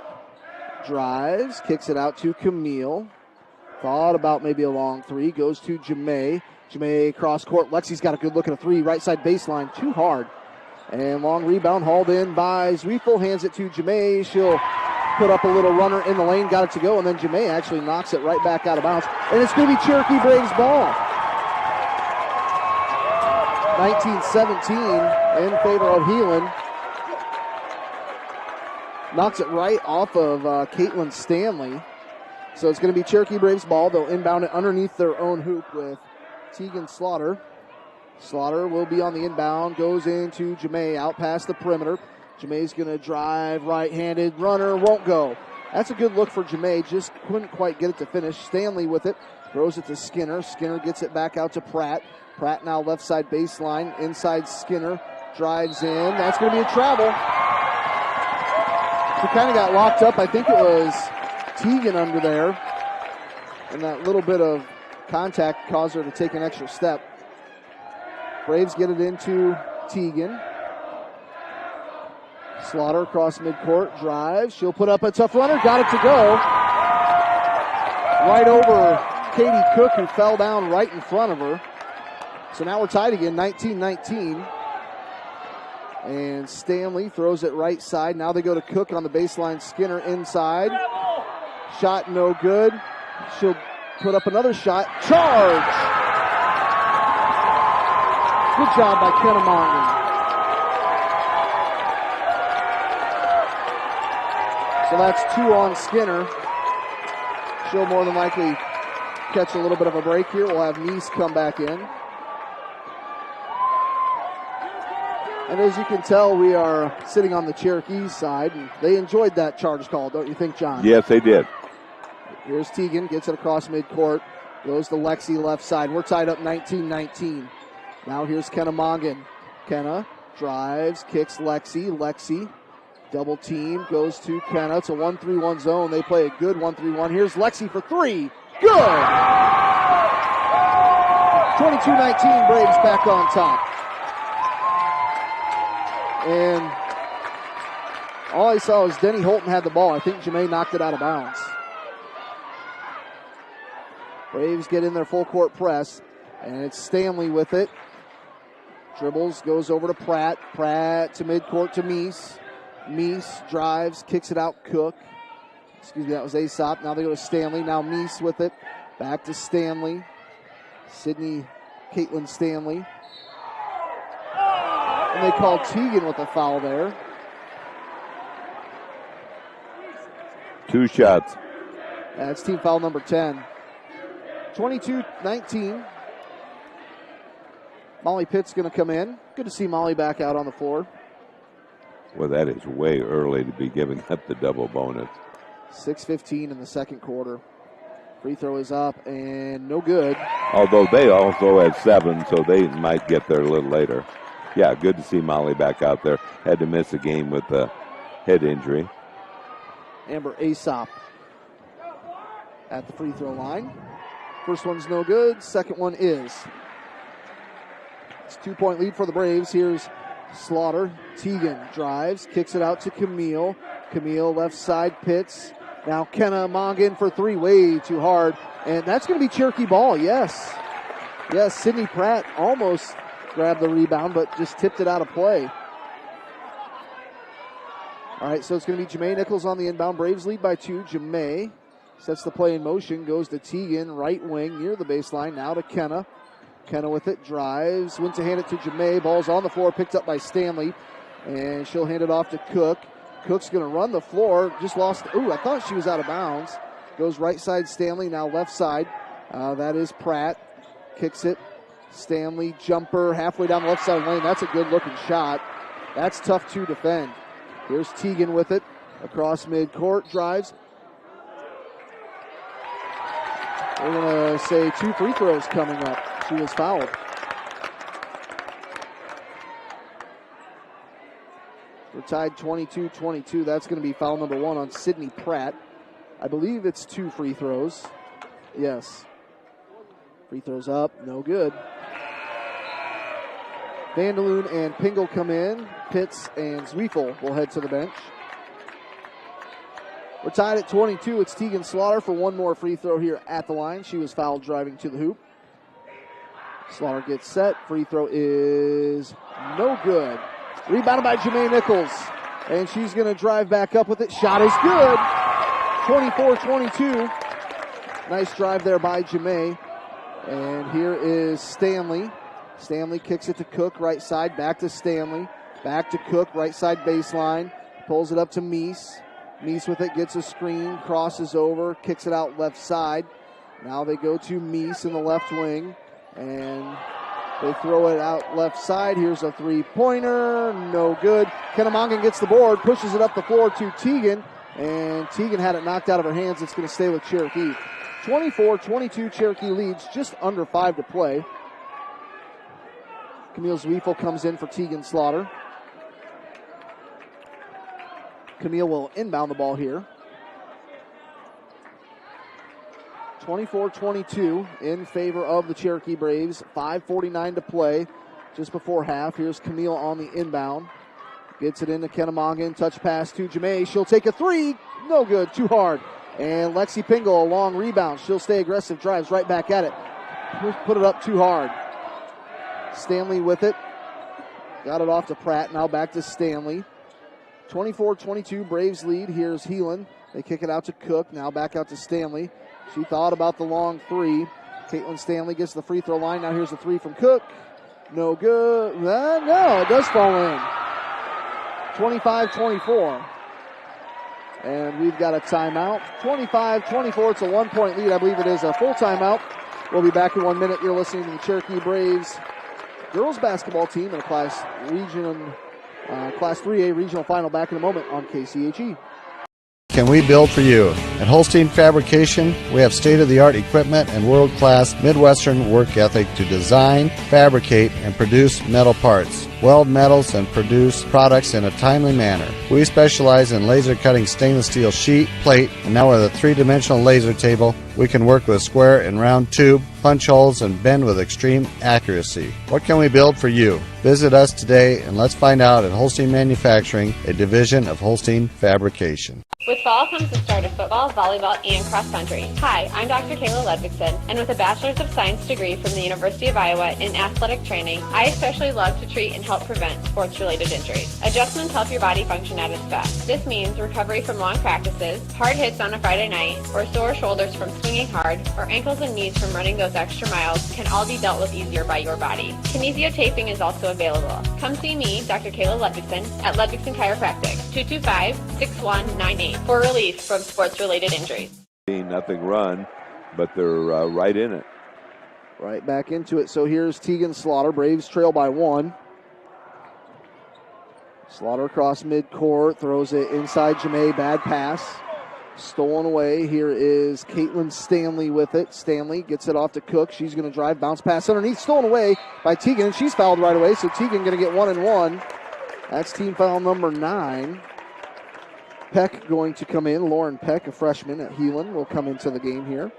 Drives, kicks it out to Camille. Thought about maybe a long three. Goes to Jemay. Jemay cross court. Lexi's got a good look at a three. Right side baseline. Too hard. And long rebound hauled in by Zweifel. Hands it to Jemay. She'll put up a little runner in the lane. Got it to go. And then Jemay actually knocks it right back out of bounds. And it's going to be Cherokee Braves ball. 19-17 in favor of Heelan. Knocks it right off of Caitlin Stanley. So it's going to be Cherokee Braves ball. They'll inbound it underneath their own hoop with Teagan Slaughter. Slaughter will be on the inbound. Goes into Jemay out past the perimeter. Jemay's going to drive right-handed. Runner won't go. That's a good look for Jemay. Just couldn't quite get it to finish. Stanley with it. Throws it to Skinner. Skinner gets it back out to Pratt. Pratt now left side baseline. Inside Skinner. Drives in. That's going to be a travel. She kind of got locked up. I think it was Teagan under there. And that little bit of contact caused her to take an extra step. Braves get it into Teagan. Slaughter across midcourt. Drives. She'll put up a tough runner. Got it to go. Right over Katie Cook, who fell down right in front of her. So now we're tied again, 19-19. And Stanley throws it right side. Now they go to Cook on the baseline. Skinner inside. Shot no good. She'll put up another shot. Charge! Good job by Kenna Mongan. So that's 2 on Skinner. She'll more than likely catch a little bit of a break here. We'll have Neese come back in. And as you can tell, we are sitting on the Cherokee side, and they enjoyed that charge call, don't you think, John? Yes, they did. Here's Teagan, gets it across midcourt, goes to Lexi left side. We're tied up 19-19. Now here's Kenna Mongan. Kenna drives, kicks Lexi. Lexi, double team, goes to Kenna. It's a 1-3-1 zone. They play a good 1-3-1. Here's Lexi for three. Good! 22-19, Braves back on top. And all I saw was Denny Holton had the ball. I think Jemay knocked it out of bounds. Braves get in their full court press, and it's Stanley with it. Dribbles, goes over to Pratt. Pratt to midcourt to Meese. Meese drives, kicks it out. Cook. Excuse me, that was Aesop. Now they go to Stanley. Now Meese with it. Back to Stanley. Sydney, Caitlin Stanley. And they called Teagan with a foul there. 2 shots. That's team foul number 10. 22-19. Molly Pitt's going to come in. Good to see Molly back out on the floor. Well, that is way early to be giving up the double bonus. 6:15 in the second quarter. Free throw is up and no good. Although they also had 7, so they might get there a little later. Yeah, good to see Molly back out there. Had to miss a game with a head injury. Amber Aesop at the free throw line. First one's no good. Second one is. It's a 2-point lead for the Braves. Here's Slaughter. Teagan drives, kicks it out to Camille. Camille left side, Pitts. Now Kenna Mongan for three, way too hard. And that's going to be Cherokee ball, yes. Yes, Sydney Pratt almost grabbed the rebound, but just tipped it out of play. All right, so it's going to be Jemay Nichols on the inbound. Braves lead by 2. Jemay sets the play in motion, goes to Teagan, right wing, near the baseline. Now to Kenna. Kenna with it, drives, went to hand it to Jemay. Ball's on the floor, picked up by Stanley. And she'll hand it off to Cook. Cook's going to run the floor, just lost. Ooh, I thought she was out of bounds. Goes right side Stanley, now left side. That is Pratt. Kicks it. Stanley jumper halfway down the left side lane. That's a good looking shot. That's tough to defend. Here's Teagan with it. Across midcourt, drives. We're going to say 2 free throws coming up. She was fouled. We're tied 22-22. That's going to be foul number 1 on Sydney Pratt. I believe it's 2 free throws. Yes. Free throws up, no good. Vanderloon and Pingle come in. Pitts and Zwiefel will head to the bench. We're tied at 22. It's Tegan Slaughter for one more free throw here at the line. She was fouled driving to the hoop. Slaughter gets set. Free throw is no good. Rebounded by Jamae Nichols. And she's going to drive back up with it. Shot is good. 24-22. Nice drive there by Jamae. And here is Stanley. Stanley kicks it to Cook, right side. Back to Stanley. Back to Cook, right side baseline. Pulls it up to Meese. Meese with it, gets a screen, crosses over, kicks it out left side. Now they go to Meese in the left wing. And they throw it out left side. Here's a three-pointer. No good. Kennemongan gets the board, pushes it up the floor to Teagan. And Teagan had it knocked out of her hands. It's going to stay with Cherokee. 24-22 Cherokee leads, just under 5 to play. Camille Zwiefel comes in for Tegan Slaughter. Camille will inbound the ball here. 24-22 in favor of the Cherokee Braves. 5:49 to play just before half. Here's Camille on the inbound. Gets it into Kennemongan. Touch pass to Jamae. She'll take a three. No good. Too hard. And Lexi Pingle, a long rebound. She'll stay aggressive. Drives right back at it. Put it up too hard. Stanley with it. Got it off to Pratt. Now back to Stanley. 24-22 Braves lead. Here's Heelan. They kick it out to Cook. Now back out to Stanley. She thought about the long three. Caitlin Stanley gets the free throw line. Now here's the three from Cook. No good. No, it does fall in. 25-24. And we've got a timeout. 25-24. It's a 1-point lead. I believe it is a full timeout. We'll be back in 1 minute. You're listening to the Cherokee Braves girls basketball team in a Class 3A regional final back in a moment on KCHE. Can we build for you? At Holstein Fabrication, we have state-of-the-art equipment and world-class Midwestern work ethic to design, fabricate, and produce metal parts, weld metals, and produce products in a timely manner. We specialize in laser cutting stainless steel sheet, plate, and now with a 3-dimensional laser table, we can work with square and round tube, punch holes, and bend with extreme accuracy. What can we build for you? Visit us today and let's find out at Holstein Manufacturing, a division of Holstein Fabrication. With fall comes the start of football, volleyball, and cross country. Hi, I'm Dr. Kayla Ludvigson, and with a Bachelor's of Science degree from the University of Iowa in athletic training, I especially love to treat and help prevent sports-related injuries. Adjustments help your body function at its best. This means recovery from long practices, hard hits on a Friday night, or sore shoulders from swinging hard, or ankles and knees from running those extra miles can all be dealt with easier by your body. Kinesiotaping is also available. Come see me, Dr. Kayla Ludvigson, at Ludvigson Chiropractic, 225-6198. For relief from sports-related injuries. Nothing run, but they're right in it. Right back into it. So here's Tegan Slaughter. Braves trail by 1. Slaughter across midcourt, throws it inside Jamae. Bad pass. Stolen away. Here is Caitlin Stanley with it. Stanley gets it off to Cook. She's going to drive, bounce pass underneath. Stolen away by Tegan, and she's fouled right away. So Tegan going to get 1 and 1. That's team foul number 9. Peck going to come in. Lauren Peck, a freshman at Heelan, will come into the game here.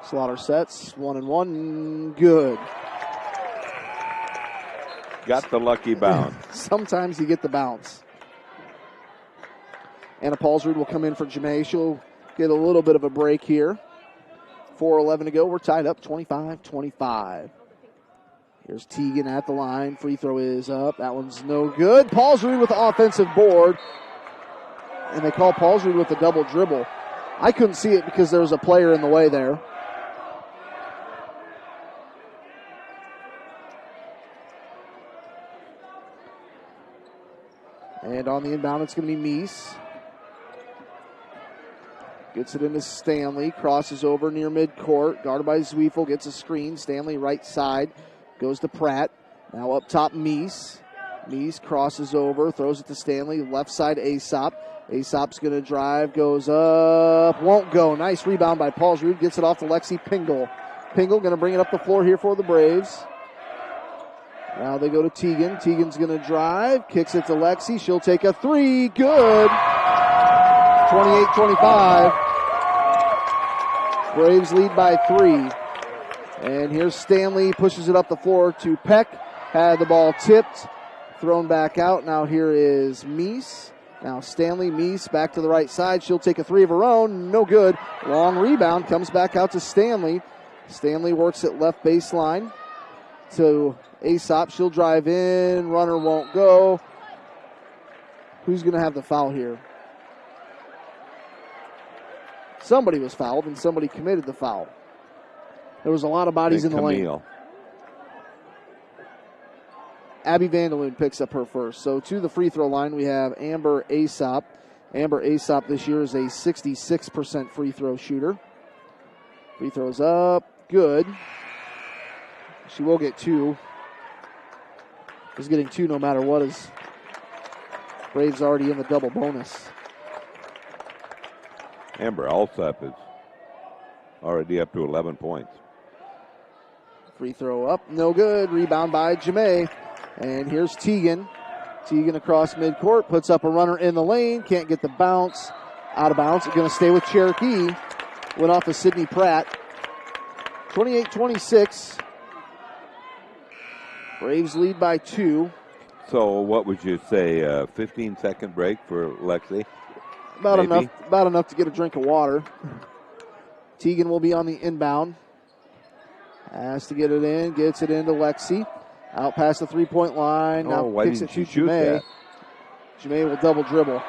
Slaughter sets. 1 and 1. Good. Got the lucky bounce. Sometimes you get the bounce. Anna Paulsrud will come in for Jamae. She'll get a little bit of a break here. 4:11 to go. We're tied up 25-25. Here's Tegan at the line. Free throw is up. That one's no good. Paulsrud with the offensive board. And they call Paulsrud with the double dribble. I couldn't see it because there was a player in the way there. And on the inbound, it's going to be Meese. Gets it into Stanley. Crosses over near midcourt. Guarded by Zwiefel. Gets a screen. Stanley right side. Goes to Pratt. Now up top, Meese. Meese crosses over. Throws it to Stanley. Left side, Aesop. Aesop's going to drive. Goes up. Won't go. Nice rebound by Paulsrud. Gets it off to Lexi Pingle. Pingle going to bring it up the floor here for the Braves. Now they go to Teagan. Teagan's going to drive. Kicks it to Lexi. She'll take a three. Good. 28-25. Braves lead by 3. And here's Stanley. Pushes it up the floor to Peck. Had the ball tipped. Thrown back out. Now here is Meese. Now Stanley, Meese back to the right side. She'll take a three of her own. No good. Long rebound. Comes back out to Stanley. Stanley works at left baseline to Aesop. She'll drive in. Runner won't go. Who's going to have the foul here? Somebody was fouled, and somebody committed the foul. There was a lot of bodies in the lane. Abby Vanderloon picks up her first. So to the free throw line, we have Amber Aesop. Amber Aesop this year is a 66% free throw shooter. Free throws up. Good. She will get 2. She's getting 2 no matter what, as Braves already in the double bonus. Amber Alsop is already up to 11 points. Free throw up. No good. Rebound by Jamae. And here's Teagan. Teagan across midcourt. Puts up a runner in the lane. Can't get the bounce. Out of bounds. It's going to stay with Cherokee. Went off of Sydney Pratt. 28-26. Braves lead by 2. So what would you say, 15-second break for Lexi? About enough to get a drink of water. Teagan will be on the inbound. Has to get it in. Gets it into Lexi. Out past the three-point line. Now why kicks didn't it to she shoot Jamae. that? Jamae will double dribble.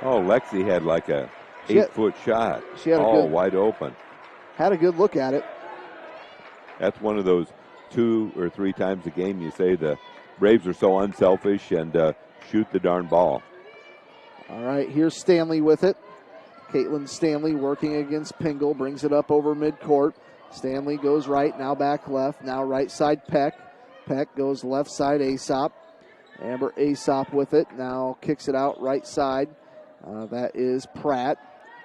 Oh, Lexi had like a 8-foot shot. She had a all good, wide open. Had a good look at it. That's one of those 2 or 3 times a game you say the Braves are so unselfish and shoot the darn ball. All right, here's Stanley with it. Caitlin Stanley working against Pingle. Brings it up over midcourt. Stanley goes right, now back left. Now right side Peck. Peck goes left side Aesop. Amber Aesop with it. Now kicks it out right side. That is Pratt.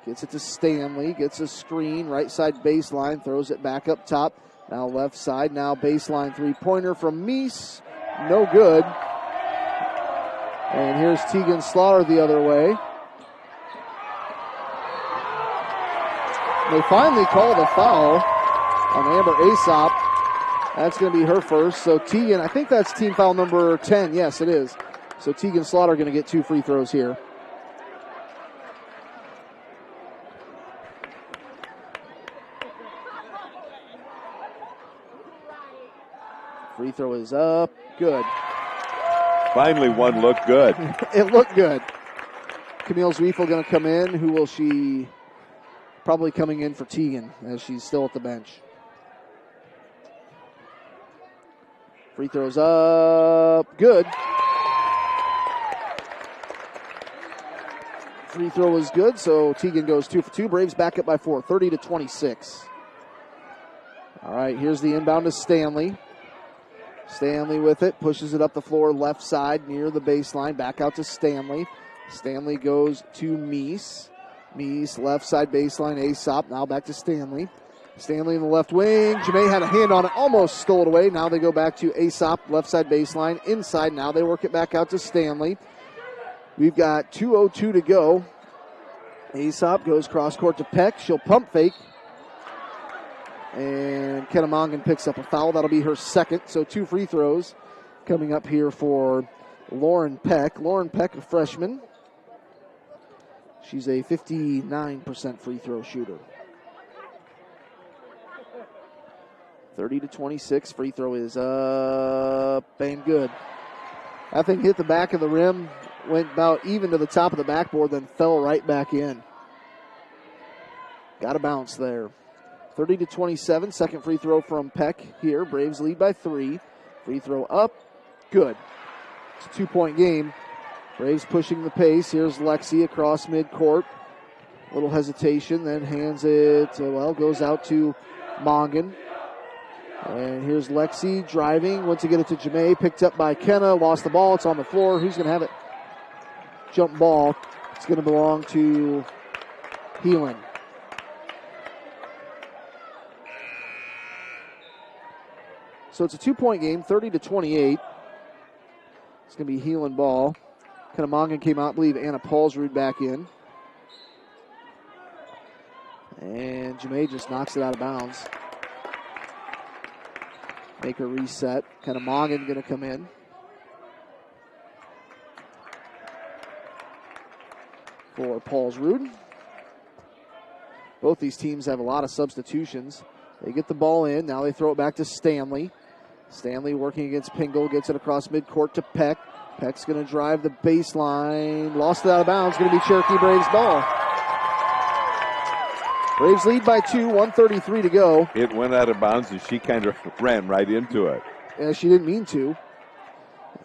Gets it to Stanley. Gets a screen. Right side baseline. Throws it back up top. Now left side. Now baseline three-pointer from Meese. No good. And here's Teagan Slaughter the other way. They finally call the foul on Amber Aesop. That's going to be her first. So Teagan, I think that's team foul number 10. Yes, it is. So Teagan Slaughter going to get 2 free throws here. Free throw is up. Good. Finally one looked good. It looked good. Camille Zwiefel going to come in. Who will she? Probably coming in for Teagan as she's still at the bench. Free throws up. Good. Free throw was good, so Teagan goes 2 for 2. Braves back up by 4, 30-26. All right, here's the inbound to Stanley. Stanley with it, pushes it up the floor left side near the baseline. Back out to Stanley. Stanley goes to Meese. Meese left side baseline, Aesop. Now back to Stanley. Stanley in the left wing. Jamae had a hand on it, almost stole it away. Now they go back to Aesop, left side baseline, inside. Now they work it back out to Stanley. We've got 2:02 to go. Aesop goes cross court to Peck. She'll pump fake. And Kennemongan picks up a foul. That'll be her second. So 2 free throws coming up here for Lauren Peck. Lauren Peck, a freshman. She's a 59% free throw shooter. 30-26. Free throw is up and good. That thing hit the back of the rim, went about even to the top of the backboard, then fell right back in. Got a bounce there. 30-27. Second free throw from Peck here. Braves lead by 3. Free throw up. Good. It's a 2-point game. Braves pushing the pace. Here's Lexi across midcourt. Little hesitation, then hands it, goes out to Mongan. And here's Lexi driving, went to get it to Jamae, picked up by Kenna, lost the ball, it's on the floor. Who's going to have it? Jump ball. It's going to belong to Heelan. So it's a 2-point game, 30-28. It's going to be Heelan ball. Kenna Mongan came out, I believe Anna Paulsrud back in. And Jamae just knocks it out of bounds. Make a reset. Kenna Mongan going to come in. For Paulsrud. Both these teams have a lot of substitutions. They get the ball in. Now they throw it back to Stanley. Stanley working against Pingle. Gets it across midcourt to Peck. Peck's going to drive the baseline. Lost it out of bounds. Going to be Cherokee Braves ball. Braves lead by 2, 1:33 to go. It went out of bounds, and she kind of ran right into it. Yeah, she didn't mean to.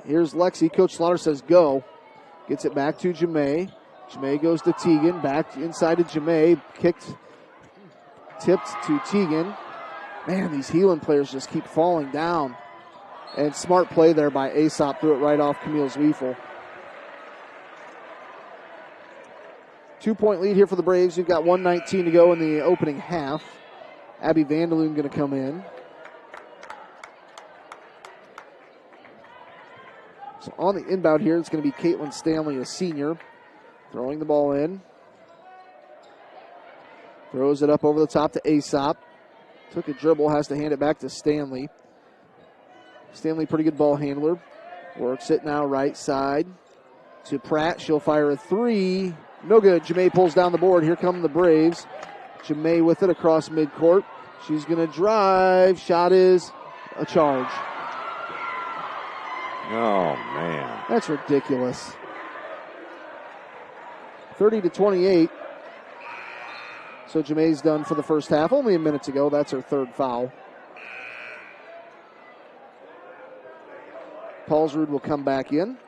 Here's Lexi. Coach Slaughter says go. Gets it back to Jamae. Jamae goes to Teagan. Back inside to Jamae. Tipped to Teagan. Man, these Heelan players just keep falling down. And smart play there by Aesop. Threw it right off Camille Zwiefel. 2-point lead here for the Braves. We've got 1:19 to go in the opening half. Abby Vanderloon going to come in. So on the inbound here, it's going to be Caitlin Stanley, a senior, throwing the ball in. Throws it up over the top to Aesop. Took a dribble, has to hand it back to Stanley. Stanley, pretty good ball handler. Works it now right side to Pratt. She'll fire a three. No good. Jamae pulls down the board. Here come the Braves. Jamae with it across midcourt. She's going to drive. Shot is a charge. Oh, man. That's ridiculous. 30-28. So Jamae's done for the first half. Only a minute to go. That's her third foul. Paulsrud will come back in.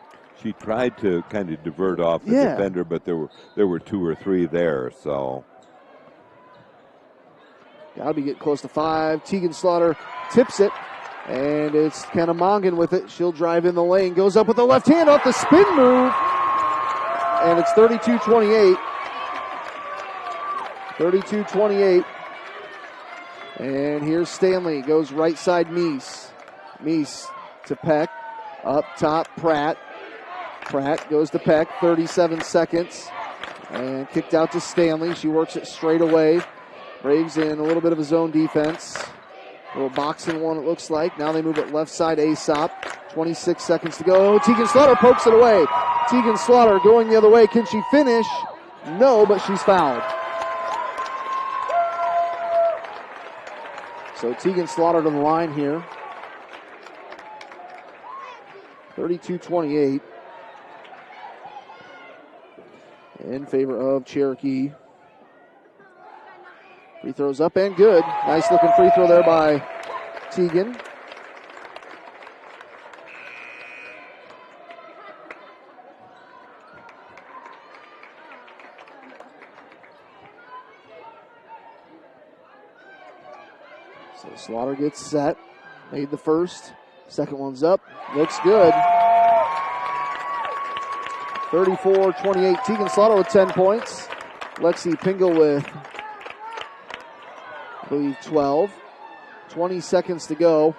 She tried to kind of divert off the defender, but there were 2 or 3 there, so. Got to be getting close to 5. Teagan Slaughter tips it, and it's Kenna Mongan with it. She'll drive in the lane, goes up with the left hand off the spin move, and it's 32-28. 32-28. And here's Stanley, goes right side Meese. Meese to Peck. Up top, Pratt. Pratt goes to Peck, 37 seconds. And kicked out to Stanley. She works it straight away. Braves in a little bit of a zone defense. A little boxing one, it looks like. Now they move it left side, Aesop. 26 seconds to go. Teagan Slaughter pokes it away. Teagan Slaughter going the other way. Can she finish? No, but she's fouled. So Teagan Slaughter to the line here. 32-28 in favor of Cherokee. Free throws up and good. Nice looking free throw there by Teagan. So Slaughter gets set. Made the first. Second one's up. Looks good. 34-28. Teagan Slaughter with 10 points. Lexi Pingle with, I believe, 12. 20 seconds to go.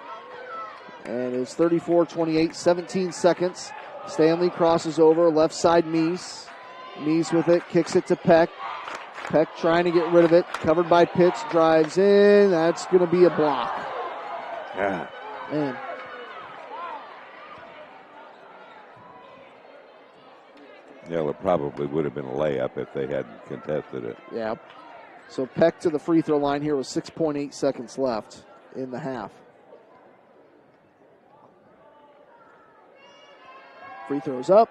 And it's 34-28. 17 seconds. Stanley crosses over. Left side Meese. Meese with it. Kicks it to Peck. Peck trying to get rid of it. Covered by Pitts. Drives in. That's going to be a block. Yeah. Man. Yeah, well, it probably would have been a layup if they hadn't contested it. Yeah. So Peck to the free throw line here with 6.8 seconds left in the half. Free throws up.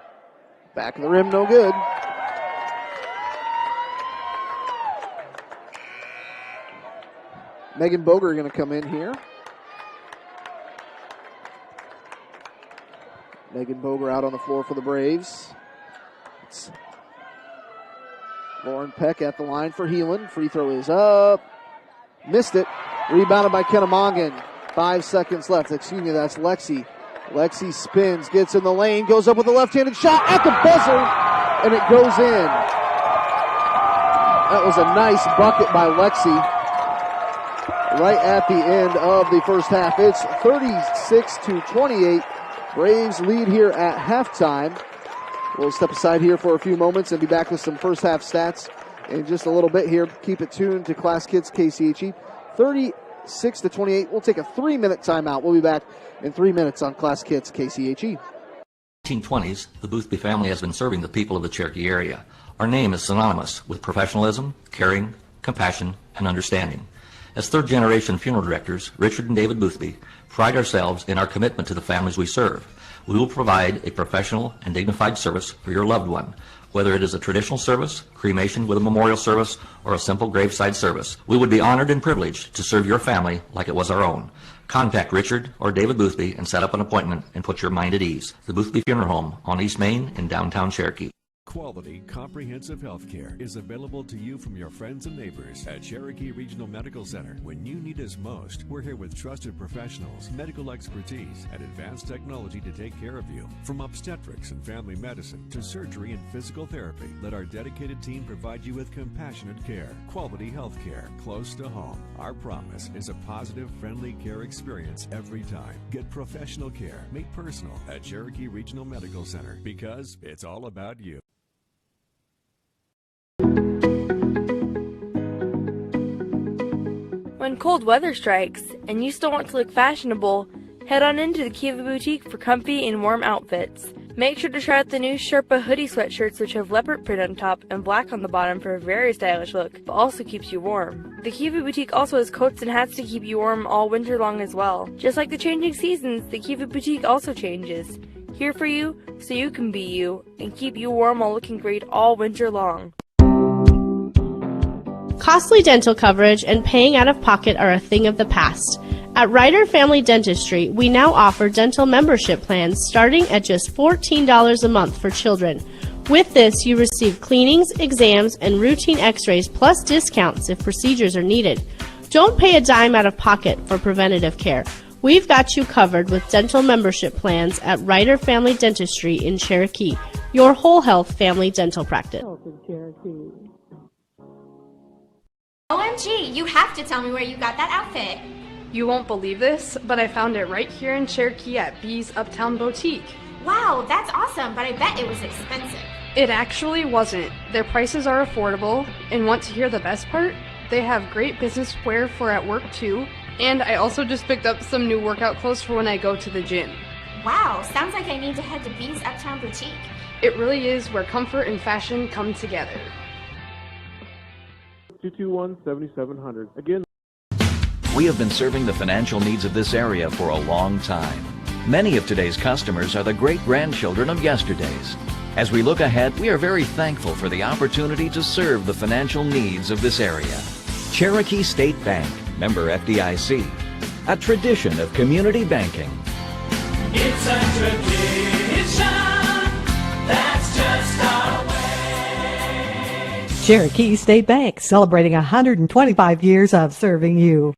Back of the rim, no good. Megan Boger going to come in here. Megan Boger out on the floor for the Braves. minutes. Lauren Peck at the line for Heelan. Free throw is up. Missed it. Rebounded by Kennemongan. 5 seconds left. Excuse me, that's Lexi. Lexi spins, gets in the lane, goes up with a left-handed shot at the buzzer, and it goes in. That was a nice bucket by Lexi right at the end of the first half. It's 36-28. Braves lead here at halftime. We'll step aside here for a few moments and be back with some first half stats in just a little bit here. Keep it tuned to Class Kids KCHE. 36-28. We'll take a 3-minute timeout. We'll be back in 3 minutes on Class Kids KCHE. 1920s, the Boothby family has been serving the people of the Cherokee area. Our name is synonymous with professionalism, caring, compassion, and understanding. As third-generation funeral directors, Richard and David Boothby pride ourselves in our commitment to the families we serve. We will provide a professional and dignified service for your loved one, whether it is a traditional service, cremation with a memorial service, or a simple graveside service. We would be honored and privileged to serve your family like it was our own. Contact Richard or David Boothby and set up an appointment and put your mind at ease. The Boothby Funeral Home on East Main in downtown Cherokee. Quality, comprehensive health care is available to you from your friends and neighbors at Cherokee Regional Medical Center. When you need us most, we're here with trusted professionals, medical expertise, and advanced technology to take care of you. From obstetrics and family medicine to surgery and physical therapy, let our dedicated team provide you with compassionate care. Quality health care close to home. Our promise is a positive, friendly care experience every time. Get professional care made personal at Cherokee Regional Medical Center because it's all about you. When cold weather strikes and you still want to look fashionable, head on into the Kiva Boutique for comfy and warm outfits. Make sure to try out the new Sherpa hoodie sweatshirts, which have leopard print on top and black on the bottom for a very stylish look, but also keeps you warm. The Kiva Boutique also has coats and hats to keep you warm all winter long as well. Just like the changing seasons, the Kiva Boutique also changes. Here for you, so you can be you, and keep you warm while looking great all winter long. Costly dental coverage and paying out of pocket are a thing of the past. At Ryder Family Dentistry, we now offer dental membership plans starting at just $14 a month for children. With this, you receive cleanings, exams, and routine x-rays plus discounts if procedures are needed. Don't pay a dime out of pocket for preventative care. We've got you covered with dental membership plans at Ryder Family Dentistry in Cherokee, your whole health family dental practice. OMG, you have to tell me where you got that outfit. You won't believe this, but I found it right here in Cherokee at B's Uptown Boutique. Wow, that's awesome, but I bet it was expensive. It actually wasn't. Their prices are affordable, and want to hear the best part? They have great business wear for at work too, and I also just picked up some new workout clothes for when I go to the gym. Wow, sounds like I need to head to B's Uptown Boutique. It really is where comfort and fashion come together. 221-7700. Again, we have been serving the financial needs of this area for a long time. Many of today's customers are the great-grandchildren of yesterday's. As we look ahead, we are very thankful for the opportunity to serve the financial needs of this area. Cherokee State Bank, member FDIC, a tradition of community banking. It's a tradition that's just our way. Cherokee State Bank, celebrating 125 years of serving you.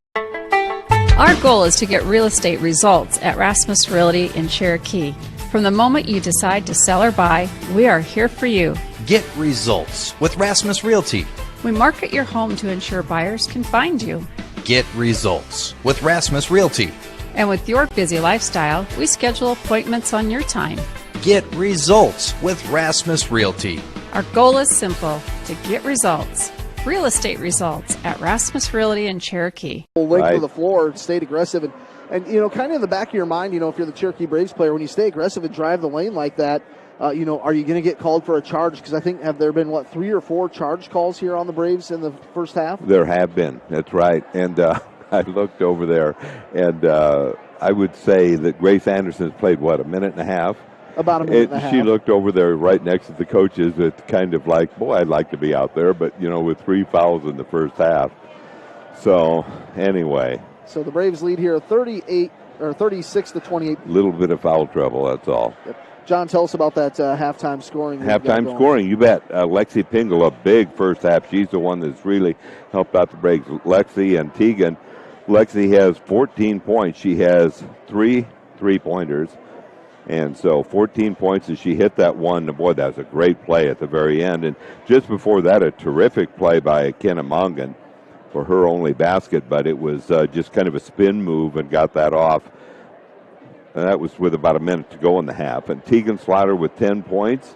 Our goal is to get real estate results at Rasmus Realty in Cherokee. From the moment you decide to sell or buy, we are here for you. Get results with Rasmus Realty. We market your home to ensure buyers can find you. Get results with Rasmus Realty. And with your busy lifestyle, we schedule appointments on your time. Get results with Rasmus Realty. Our goal is simple, to get results. Real estate results at Rasmus Realty in Cherokee. Length of the floor, stayed aggressive, and you know, kind of in the back of your mind, you know, if you're the Cherokee Braves player, when you stay aggressive and drive the lane like that, you know, are you going to get called for a charge? Because I think, have there been, 3 or 4 charge calls here on the Braves in the first half? There have been, that's right. And I looked over there, and I would say that Grace Anderson's played, a minute and a half? About a minute and a half. She looked over there right next to the coaches. It's kind of like, boy, I'd like to be out there, but, you know, with 3 fouls in the first half. So, anyway. So the Braves lead here 36-28. A little bit of foul trouble, that's all. Yep. John, tell us about that halftime scoring. Halftime scoring, you bet. Lexi Pingle, a big first half. She's the one that's really helped out the Braves. Lexi and Tegan. Lexi has 14 points. She has 3 3-pointers. And so 14 points as she hit that one. Boy, that was a great play at the very end. And just before that, a terrific play by Kenna Mongan for her only basket, but it was just kind of a spin move and got that off. And that was with about a minute to go in the half. And Tegan Slaughter with 10 points,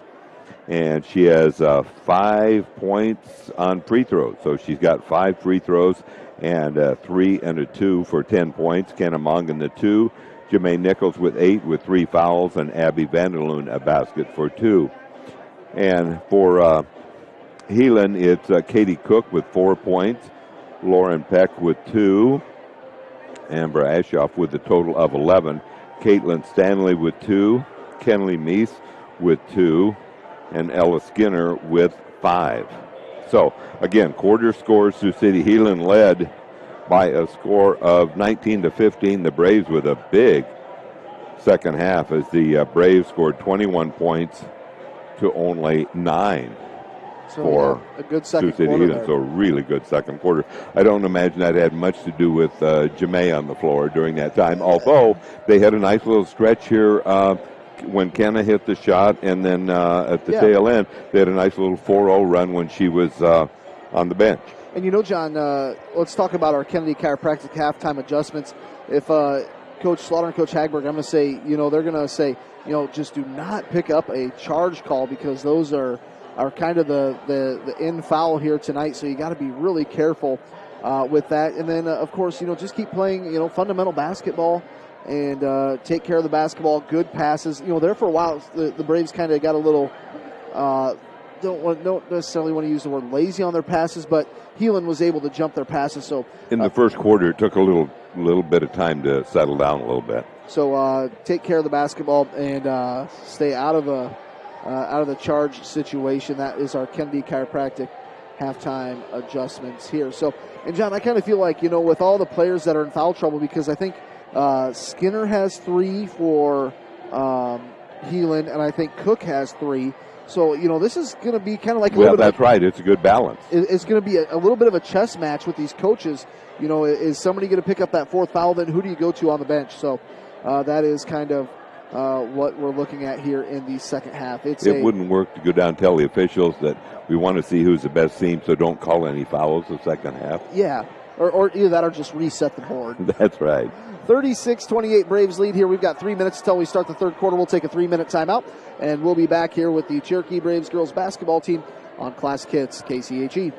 and she has 5 points on free throws. So she's got 5 free throws and 3 and a 2 for 10 points. Kenna Mongan the 2. Jermaine Nichols with 8 with 3 fouls, and Abby Vanderloon a basket for 2. And for Heelan, it's Katie Cook with 4 points, Lauren Peck with 2, Amber Ashoff with a total of 11, Caitlin Stanley with 2, Kenley Meese with 2, and Ella Skinner with 5. So, again, quarter scores, Sioux City. Heelan led by a score of 19-15. The Braves with a big second half as the Braves scored 21 points to only 9 for a good second Sioux City quarter. Heelan. So a really good second quarter. I don't imagine that had much to do with Jamae on the floor during that time, although they had a nice little stretch here when Kenna hit the shot, and then at the tail end, they had a nice little 4-0 run when she was on the bench. And you know, John, let's talk about our Kennedy Chiropractic halftime adjustments. If Coach Slaughter and Coach Hagberg, I'm going to say, they're going to say, just do not pick up a charge call, because those are kind of the in foul here tonight. So you got to be really careful with that. And then, of course, just keep playing, fundamental basketball and take care of the basketball. Good passes. There for a while, the Braves kind of got a little. Don't necessarily want to use the word lazy on their passes, but Heelan was able to jump their passes. So in the first quarter, it took a little bit of time to settle down a little bit. So take care of the basketball and stay out of the charge situation. That is our Kennedy Chiropractic halftime adjustments here. So, and John, I kind of feel like, with all the players that are in foul trouble, because I think Skinner has 3 for Heelan, and I think Cook has 3. So, this is going to be kind of like a little bit. That's right. It's a good balance. It's going to be a little bit of a chess match with these coaches. Is somebody going to pick up that 4th foul? Then who do you go to on the bench? So that is kind of what we're looking at here in the second half. It wouldn't work to go down and tell the officials that we want to see who's the best team, so don't call any fouls the second half. Yeah, or either that or just reset the board. That's right. 36-28 Braves lead here. We've got 3 minutes until we start the third quarter. We'll take a 3-minute timeout, and we'll be back here with the Cherokee Braves girls basketball team on Classic Hits KCHE.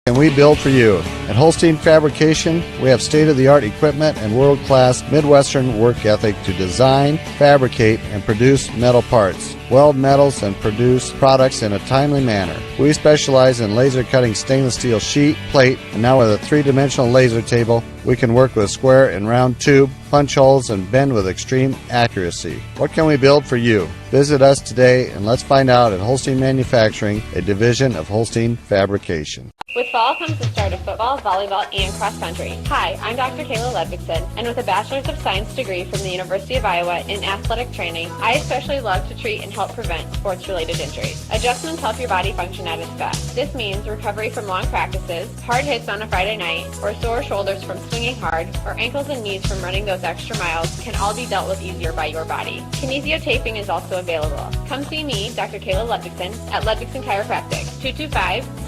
And we build for you. At Holstein Fabrication, we have state-of-the-art equipment and world-class Midwestern work ethic to design, fabricate, and produce metal parts, weld metals, and produce products in a timely manner. We specialize in laser cutting stainless steel sheet, plate, and now with a 3-dimensional laser table, we can work with square and round tube, punch holes, and bend with extreme accuracy. What can we build for you? Visit us today and let's find out at Holstein Manufacturing, a division of Holstein Fabrication. With fall comes the start of football, volleyball, and cross country. Hi, I'm Dr. Kayla Ludvigson, and with a Bachelor's of Science degree from the University of Iowa in athletic training, I especially love to treat and help prevent sports-related injuries. Adjustments help your body function at its best. This means recovery from long practices, hard hits on a Friday night, or sore shoulders from swinging hard, or ankles and knees from running those extra miles can all be dealt with easier by your body. Kinesiotaping is also available. Come see me, Dr. Kayla Ludvigson, at Ludvigson Chiropractic,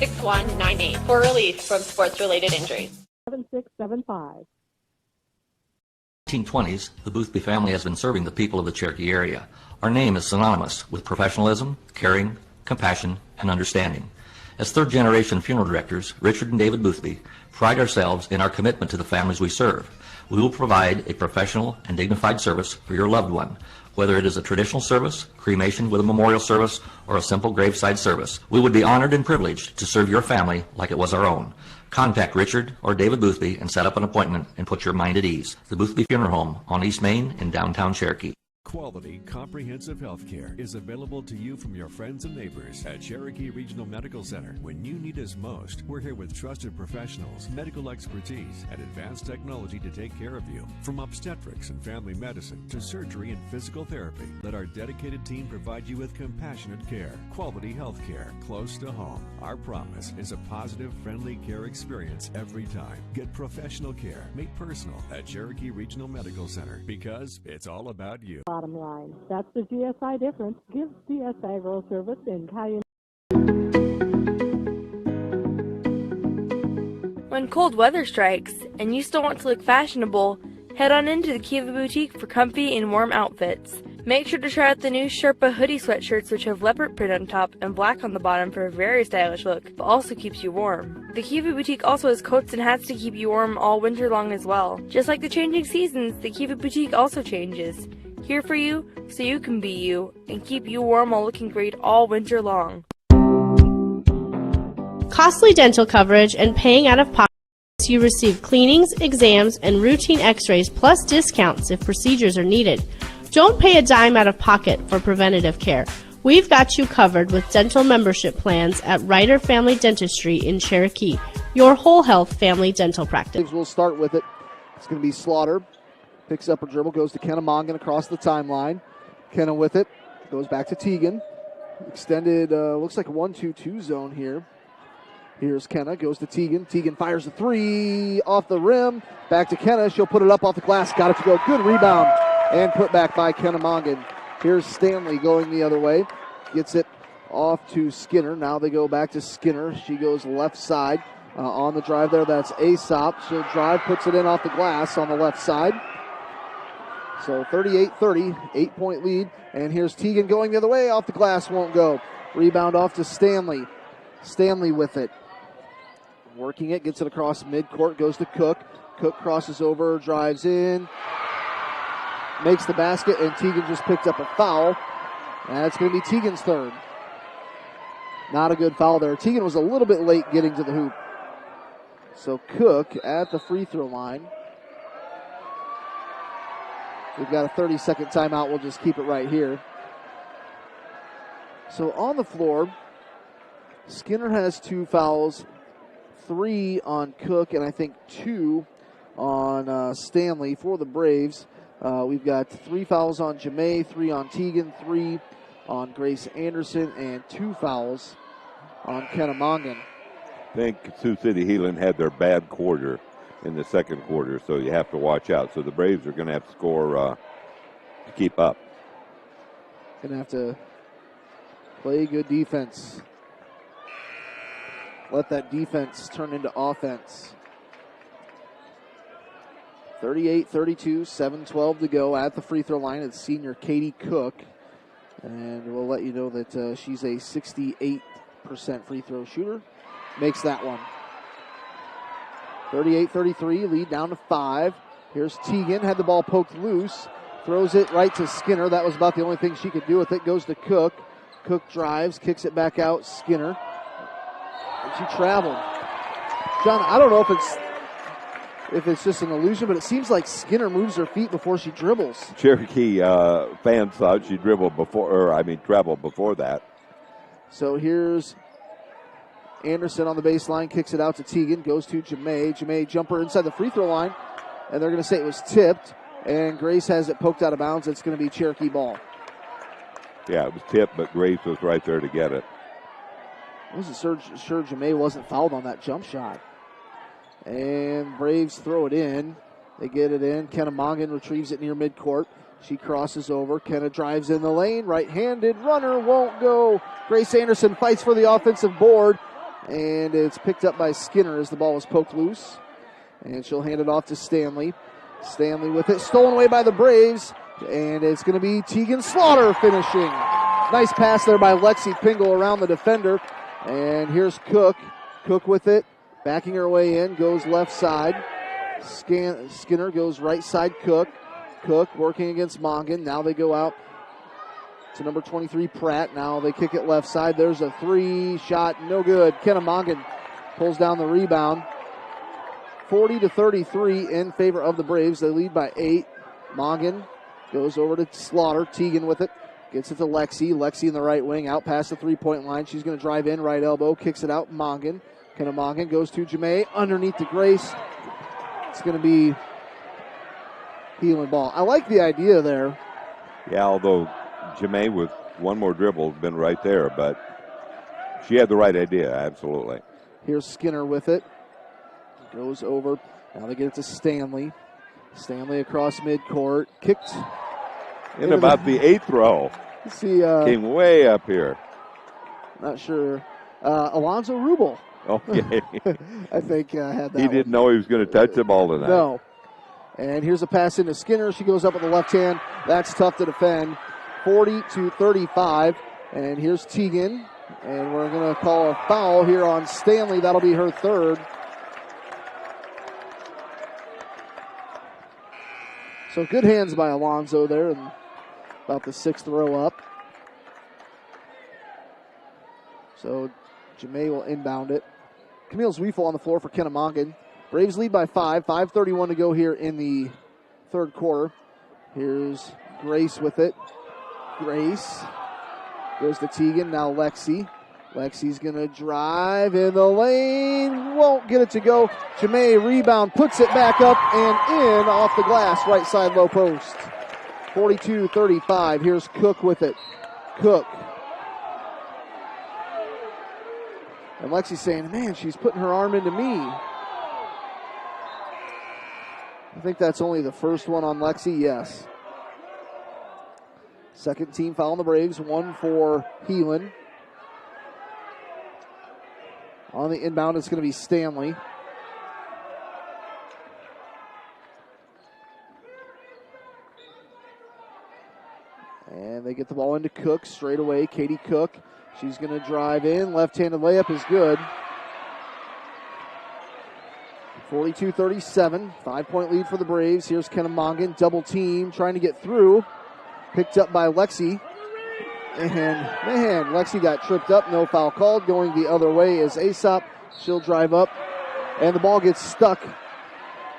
225-6198. For relief from sports-related injuries. 7675. 1920s, the Boothby family has been serving the people of the Cherokee area. Our name is synonymous with professionalism, caring, compassion, and understanding. As third-generation funeral directors, Richard and David Boothby pride ourselves in our commitment to the families we serve. We will provide a professional and dignified service for your loved one, whether it is a traditional service, cremation with a memorial service, or a simple graveside service. We would be honored and privileged to serve your family like it was our own. Contact Richard or David Boothby and set up an appointment and put your mind at ease. The Boothby Funeral Home on East Main in downtown Cherokee. Quality, comprehensive health care is available to you from your friends and neighbors at Cherokee Regional Medical Center. When you need us most, we're here with trusted professionals, medical expertise, and advanced technology to take care of you. From obstetrics and family medicine to surgery and physical therapy, let our dedicated team provide you with compassionate care. Quality health care close to home. Our promise is a positive, friendly care experience every time. Get professional care made personal at Cherokee Regional Medical Center because it's all about you. Bottom line. That's the GSI difference. Give CS Agro Service in Cayenne. When cold weather strikes and you still want to look fashionable, head on into the Kiva Boutique for comfy and warm outfits. Make sure to try out the new Sherpa hoodie sweatshirts, which have leopard print on top and black on the bottom for a very stylish look, but also keeps you warm. The Kiva Boutique also has coats and hats to keep you warm all winter long as well. Just like the changing seasons, the Kiva Boutique also changes. Here for you, so you can be you, and keep you warm while looking great all winter long. Costly dental coverage and paying out of pocket. You receive cleanings, exams, and routine x-rays plus discounts if procedures are needed. Don't pay a dime out of pocket for preventative care. We've got you covered with dental membership plans at Ryder Family Dentistry in Cherokee, your whole health family dental practice. We'll start with it. It's going to be Slaughter. Picks up a dribble, goes to Kenna Mongan across the timeline. Kenna with it, goes back to Teagan. Extended, looks like a 1-2-2 zone here. Here's Kenna, goes to Teagan. Teagan fires a three off the rim. Back to Kenna, she'll put it up off the glass. Got it to go. Good rebound and put back by Kenna Mongan. Here's Stanley going the other way. Gets it off to Skinner. Now they go back to Skinner. She goes left side. On the drive there, that's Aesop. She'll drive, puts it in off the glass on the left side. So 38-30, 8-point lead. And here's Teagan going the other way. Off the glass, won't go. Rebound off to Stanley. Stanley with it. Working it, gets it across midcourt, goes to Cook. Cook crosses over, drives in. Makes the basket, and Teagan just picked up a foul. And it's going to be Teagan's third. Not a good foul there. Teagan was a little bit late getting to the hoop. So Cook at the free throw line. We've got a 30-second timeout. We'll just keep it right here. So on the floor, Skinner has 2 fouls, 3 on Cook, and I think 2 on Stanley for the Braves. We've got 3 fouls on Jamae, 3 on Teagan, 3 on Grace Anderson, and 2 fouls on Kenna Mongan. I think Sioux City Heelan had their bad quarter in the second quarter, so you have to watch out. So the Braves are going to have to score to keep up. Going to have to play good defense. Let that defense turn into offense. 38-32, 7:12 to go at the free throw line. It's senior Katie Cook. And we'll let you know that she's a 68% free throw shooter. Makes that one. 38-33, lead down to 5. Here's Teagan, had the ball poked loose. Throws it right to Skinner. That was about the only thing she could do with it. Goes to Cook. Cook drives, kicks it back out. Skinner. And she traveled. John, I don't know if it's just an illusion, but it seems like Skinner moves her feet before she dribbles. Cherokee fans thought she traveled before that. So here's Anderson on the baseline, kicks it out to Teagan, goes to Jamae. Jamae jumper inside the free throw line, and they're going to say it was tipped, and Grace has it poked out of bounds. It's going to be Cherokee ball. Yeah, it was tipped, but Grace was right there to get it. I wasn't sure Jamae wasn't fouled on that jump shot. And Braves throw it in. They get it in. Kenna Mongan retrieves it near midcourt. She crosses over. Kenna drives in the lane. Right-handed runner won't go. Grace Anderson fights for the offensive board. And it's picked up by Skinner as the ball was poked loose. And she'll hand it off to Stanley. Stanley with it. Stolen away by the Braves. And it's going to be Teagan Slaughter finishing. Nice pass there by Lexi Pingle around the defender. And here's Cook. Cook with it. Backing her way in. Goes left side. Skinner goes right side. Cook. Cook working against Mongan. Now they go out to number 23, Pratt. Now they kick it left side. There's a 3 shot. No good. Kenna Mongan pulls down the rebound. 40-33 in favor of the Braves. They lead by 8. Mongan Goes over to Slaughter. Teagan with it. Gets it to Lexi. Lexi in the right wing. Out past the three-point line. She's going to drive in. Right elbow. Kicks it out. Mongan. Kenna Mongan goes to Jamae. Underneath to Grace. It's going to be Heelan ball. I like the idea there. Yeah, although Jamae with one more dribble has been right there, but she had the right idea, absolutely. Here's Skinner with it. Goes over. Now they get it to Stanley. Stanley across midcourt. Kicked. In about the 8th row. Let's see. Came way up here. Not sure. Alonzo Rubel. Okay. I think had that. He didn't know he was going to touch the ball tonight. No. And here's a pass into Skinner. She goes up with the left hand. That's tough to defend. 40-35. And here's Teagan. And we're going to call a foul here on Stanley. That'll be her third. So good hands by Alonzo there. And about the 6th row up. So Jamae will inbound it. Camille Zwiefel on the floor for Kenna Mongan. Braves lead by 5. 5:31 to go here in the third quarter. Here's Grace with it. Grace goes to Teagan. Now Lexi. Lexi's going to drive in the lane. Won't get it to go. Jamae rebound. Puts it back up and in off the glass. Right side low post. 42-35. Here's Cook with it. Cook. And Lexi's saying, man, she's putting her arm into me. I think that's only the first one on Lexi, yes. Second team foul on the Braves, one for Heelan. On the inbound, it's going to be Stanley. And they get the ball into Cook straight away. Katie Cook. She's going to drive in. Left-handed layup is good. 42-37. 5-point lead for the Braves. Here's Kenna Mongan. Double team. Trying to get through. Picked up by Lexi. And, man, Lexi got tripped up. No foul called. Going the other way is Aesop. She'll drive up. And the ball gets stuck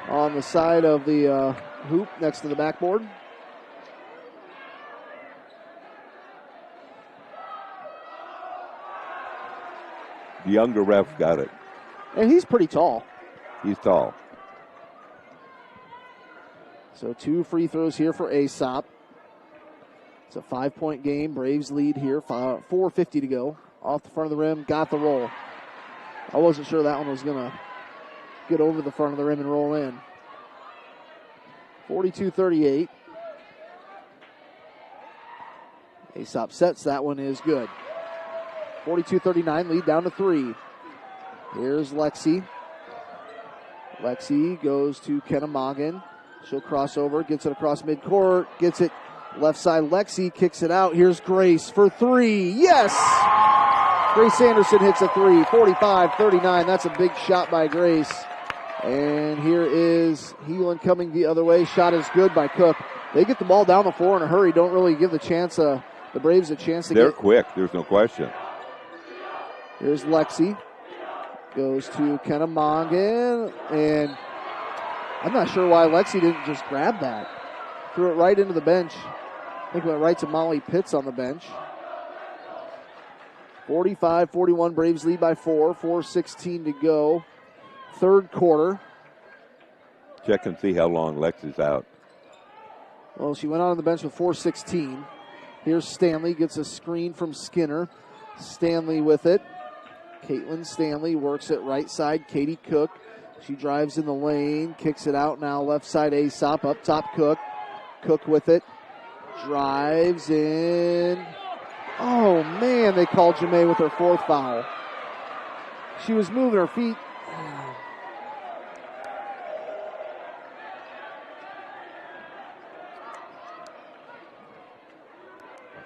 on the side of the hoop next to the backboard. The younger ref got it. And he's pretty tall. He's tall. So 2 free throws here for Aesop. It's a 5-point game. Braves lead here. 4:50 to go. Off the front of the rim. Got the roll. I wasn't sure that one was going to get over the front of the rim and roll in. 42-38. Aesop sets. That one is good. 42-39, lead down to 3. Here's Lexi. Lexi goes to Kenna Mongan. She'll cross over, gets it across midcourt, gets it left side. Lexi kicks it out. Here's Grace for 3. Yes! Grace Anderson hits a 3. 45-39. That's a big shot by Grace. And here is Heelan coming the other way. Shot is good by Cook. They get the ball down the floor in a hurry. Don't really give the Braves a chance to They're quick. There's no question. Here's Lexi. Goes to Kenna Mongan. And I'm not sure why Lexi didn't just grab that. Threw it right into the bench. I think it went right to Molly Pitts on the bench. 45-41. Braves lead by 4. 4:16 to go. Third quarter. Check and see how long Lexi's out. Well, she went on the bench with 4:16. Here's Stanley. Gets a screen from Skinner. Stanley with it. Caitlin Stanley works it right side. Katie Cook. She drives in the lane. Kicks it out now. Left side Aesop. Up top Cook. Cook with it. Drives in. Oh, man, they called Jamae with her 4th foul. She was moving her feet.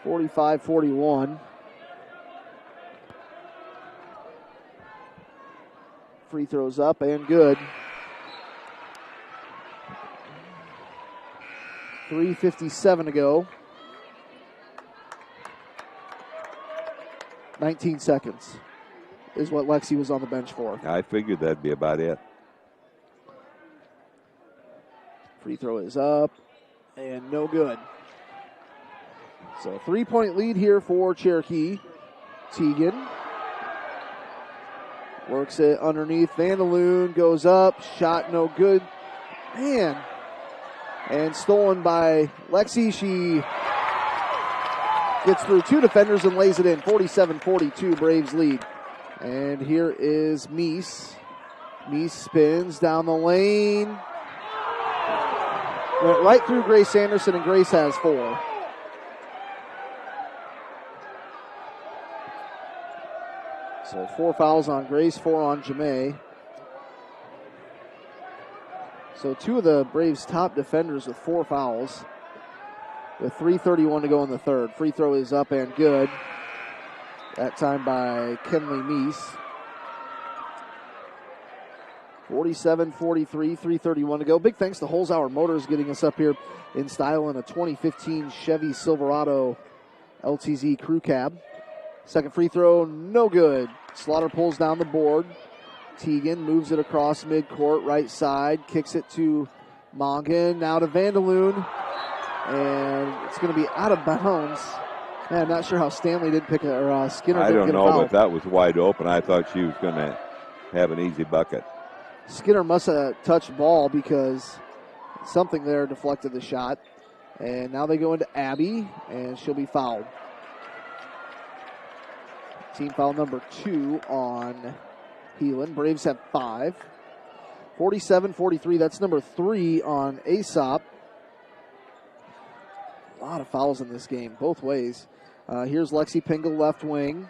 (45-41). Free throws up and good. 3:57 to go. 19 seconds is what Lexi was on the bench for. I figured that'd be about it. Free throw is up and no good. So 3-point lead here for Cherokee. Teagan works it underneath. Vandaloon goes up. Shot no good. Man. And stolen by Lexi. She gets through two defenders and lays it in. 47-42, Braves lead. And here is Meese. Meese spins down the lane. Went right through Grace Anderson, and Grace has 4. So 4 fouls on Grace, 4 on Jamae. So 2 of the Braves' top defenders with 4 fouls. With 3:31 to go in the third. Free throw is up and good. That time by Kenley Meese. 47-43, 3:31 to go. Big thanks to Holzhauer Motors getting us up here in style in a 2015 Chevy Silverado LTZ crew cab. Second free throw, no good. Slaughter pulls down the board. Teagan moves it across midcourt, right side, kicks it to Mongan. Now to Vandaloon. And it's going to be out of bounds. Man, I'm not sure how Stanley didn't pick it, or Skinner didn't get a foul. I don't know, but that was wide open. I thought she was going to have an easy bucket. Skinner must have touched ball because something there deflected the shot. And now they go into Abby, and she'll be fouled. Team foul number 2 on Heelan. Braves have 5. 47-43, that's number 3 on Aesop. A lot of fouls in this game, both ways. Here's Lexi Pingle, left wing.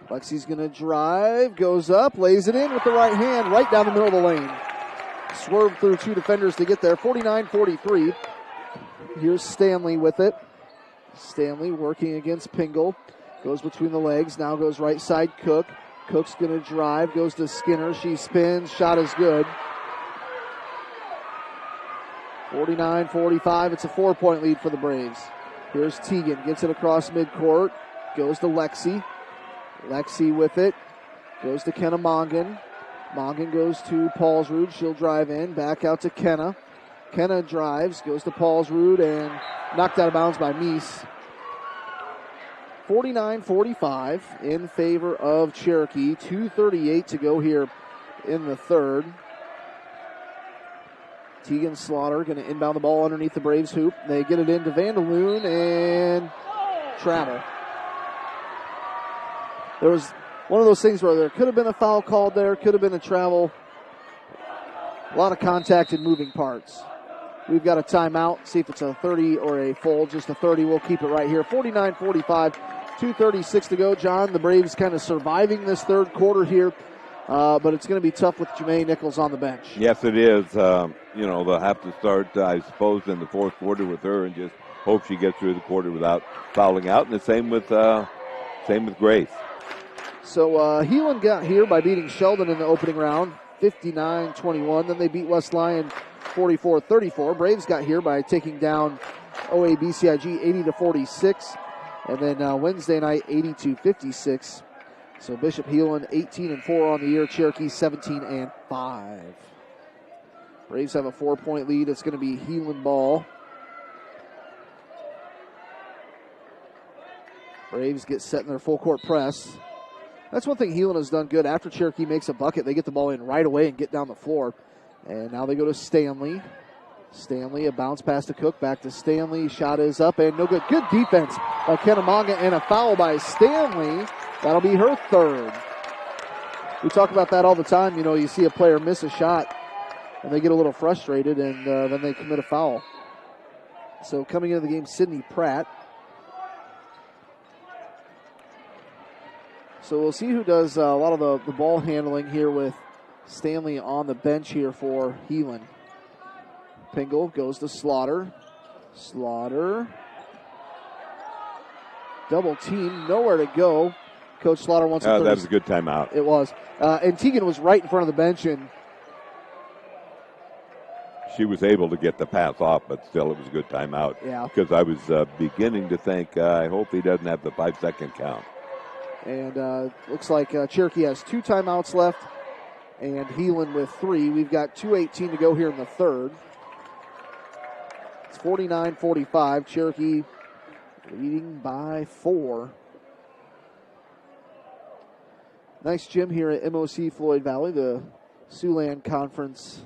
Lexi's going to drive, goes up, lays it in with the right hand, right down the middle of the lane. Swerved through 2 defenders to get there, 49-43. Here's Stanley with it. Stanley working against Pingle. Goes between the legs, now goes right side Cook. Cook's going to drive, goes to Skinner. She spins, shot is good. 49-45, it's a 4-point lead for the Braves. Here's Teagan, gets it across midcourt, goes to Lexi. Lexi with it, goes to Kenna Mongan. Mongan goes to Paulsrud, she'll drive in, back out to Kenna. Kenna drives, goes to Paulsrud, and knocked out of bounds by Meese. 49-45 in favor of Cherokee. 2:38 to go here in the third. Teagan Slaughter going to inbound the ball underneath the Braves hoop. They get it into Vandaloon and travel. There was one of those things where there could have been a foul called there, could have been a travel. A lot of contact and moving parts. We've got a timeout. See if it's a 30 or a full. Just a 30. We'll keep it right here. 49-45, 2:36 to go. John, the Braves kind of surviving this third quarter here. But it's going to be tough with Jamae Nichols on the bench. Yes, it is. They'll have to start, I suppose, in the fourth quarter with her and just hope she gets through the quarter without fouling out. And the same with Grace. So Heelan got here by beating Sheldon in the opening round, 59-21. Then they beat West Lyon 44-34. Braves got here by taking down OABCIG 80-46. And then Wednesday night, 80-56. So Bishop Heelan 18-4 on the year. Cherokee 17-5. Braves have a 4-point lead. It's going to be Heelan ball. Braves get set in their full court press. That's one thing Heelan has done good. After Cherokee makes a bucket, they get the ball in right away and get down the floor. And now they go to Stanley. Stanley, a bounce pass to Cook, back to Stanley. Shot is up and no good. Good defense by Kenamaga and a foul by Stanley. That'll be her third. We talk about that all the time. You know, you see a player miss a shot and they get a little frustrated and then they commit a foul. So coming into the game, Sydney Pratt. So we'll see who does a lot of the ball handling here with Stanley on the bench here for Heelan. Pingle goes to Slaughter. Slaughter. Double team, nowhere to go. Coach Slaughter wants to. That was a good timeout. It was. And Teagan was right in front of the bench, and she was able to get the pass off, but still it was a good timeout. Yeah. Because I was beginning to think, I hope he doesn't have the 5-second count. And looks like Cherokee has 2 timeouts left, and Heelan with 3. We've got 2:18 to go here in the third. It's 49-45. Cherokee leading by 4. Nice gym here at MOC Floyd Valley, the Siouxland Conference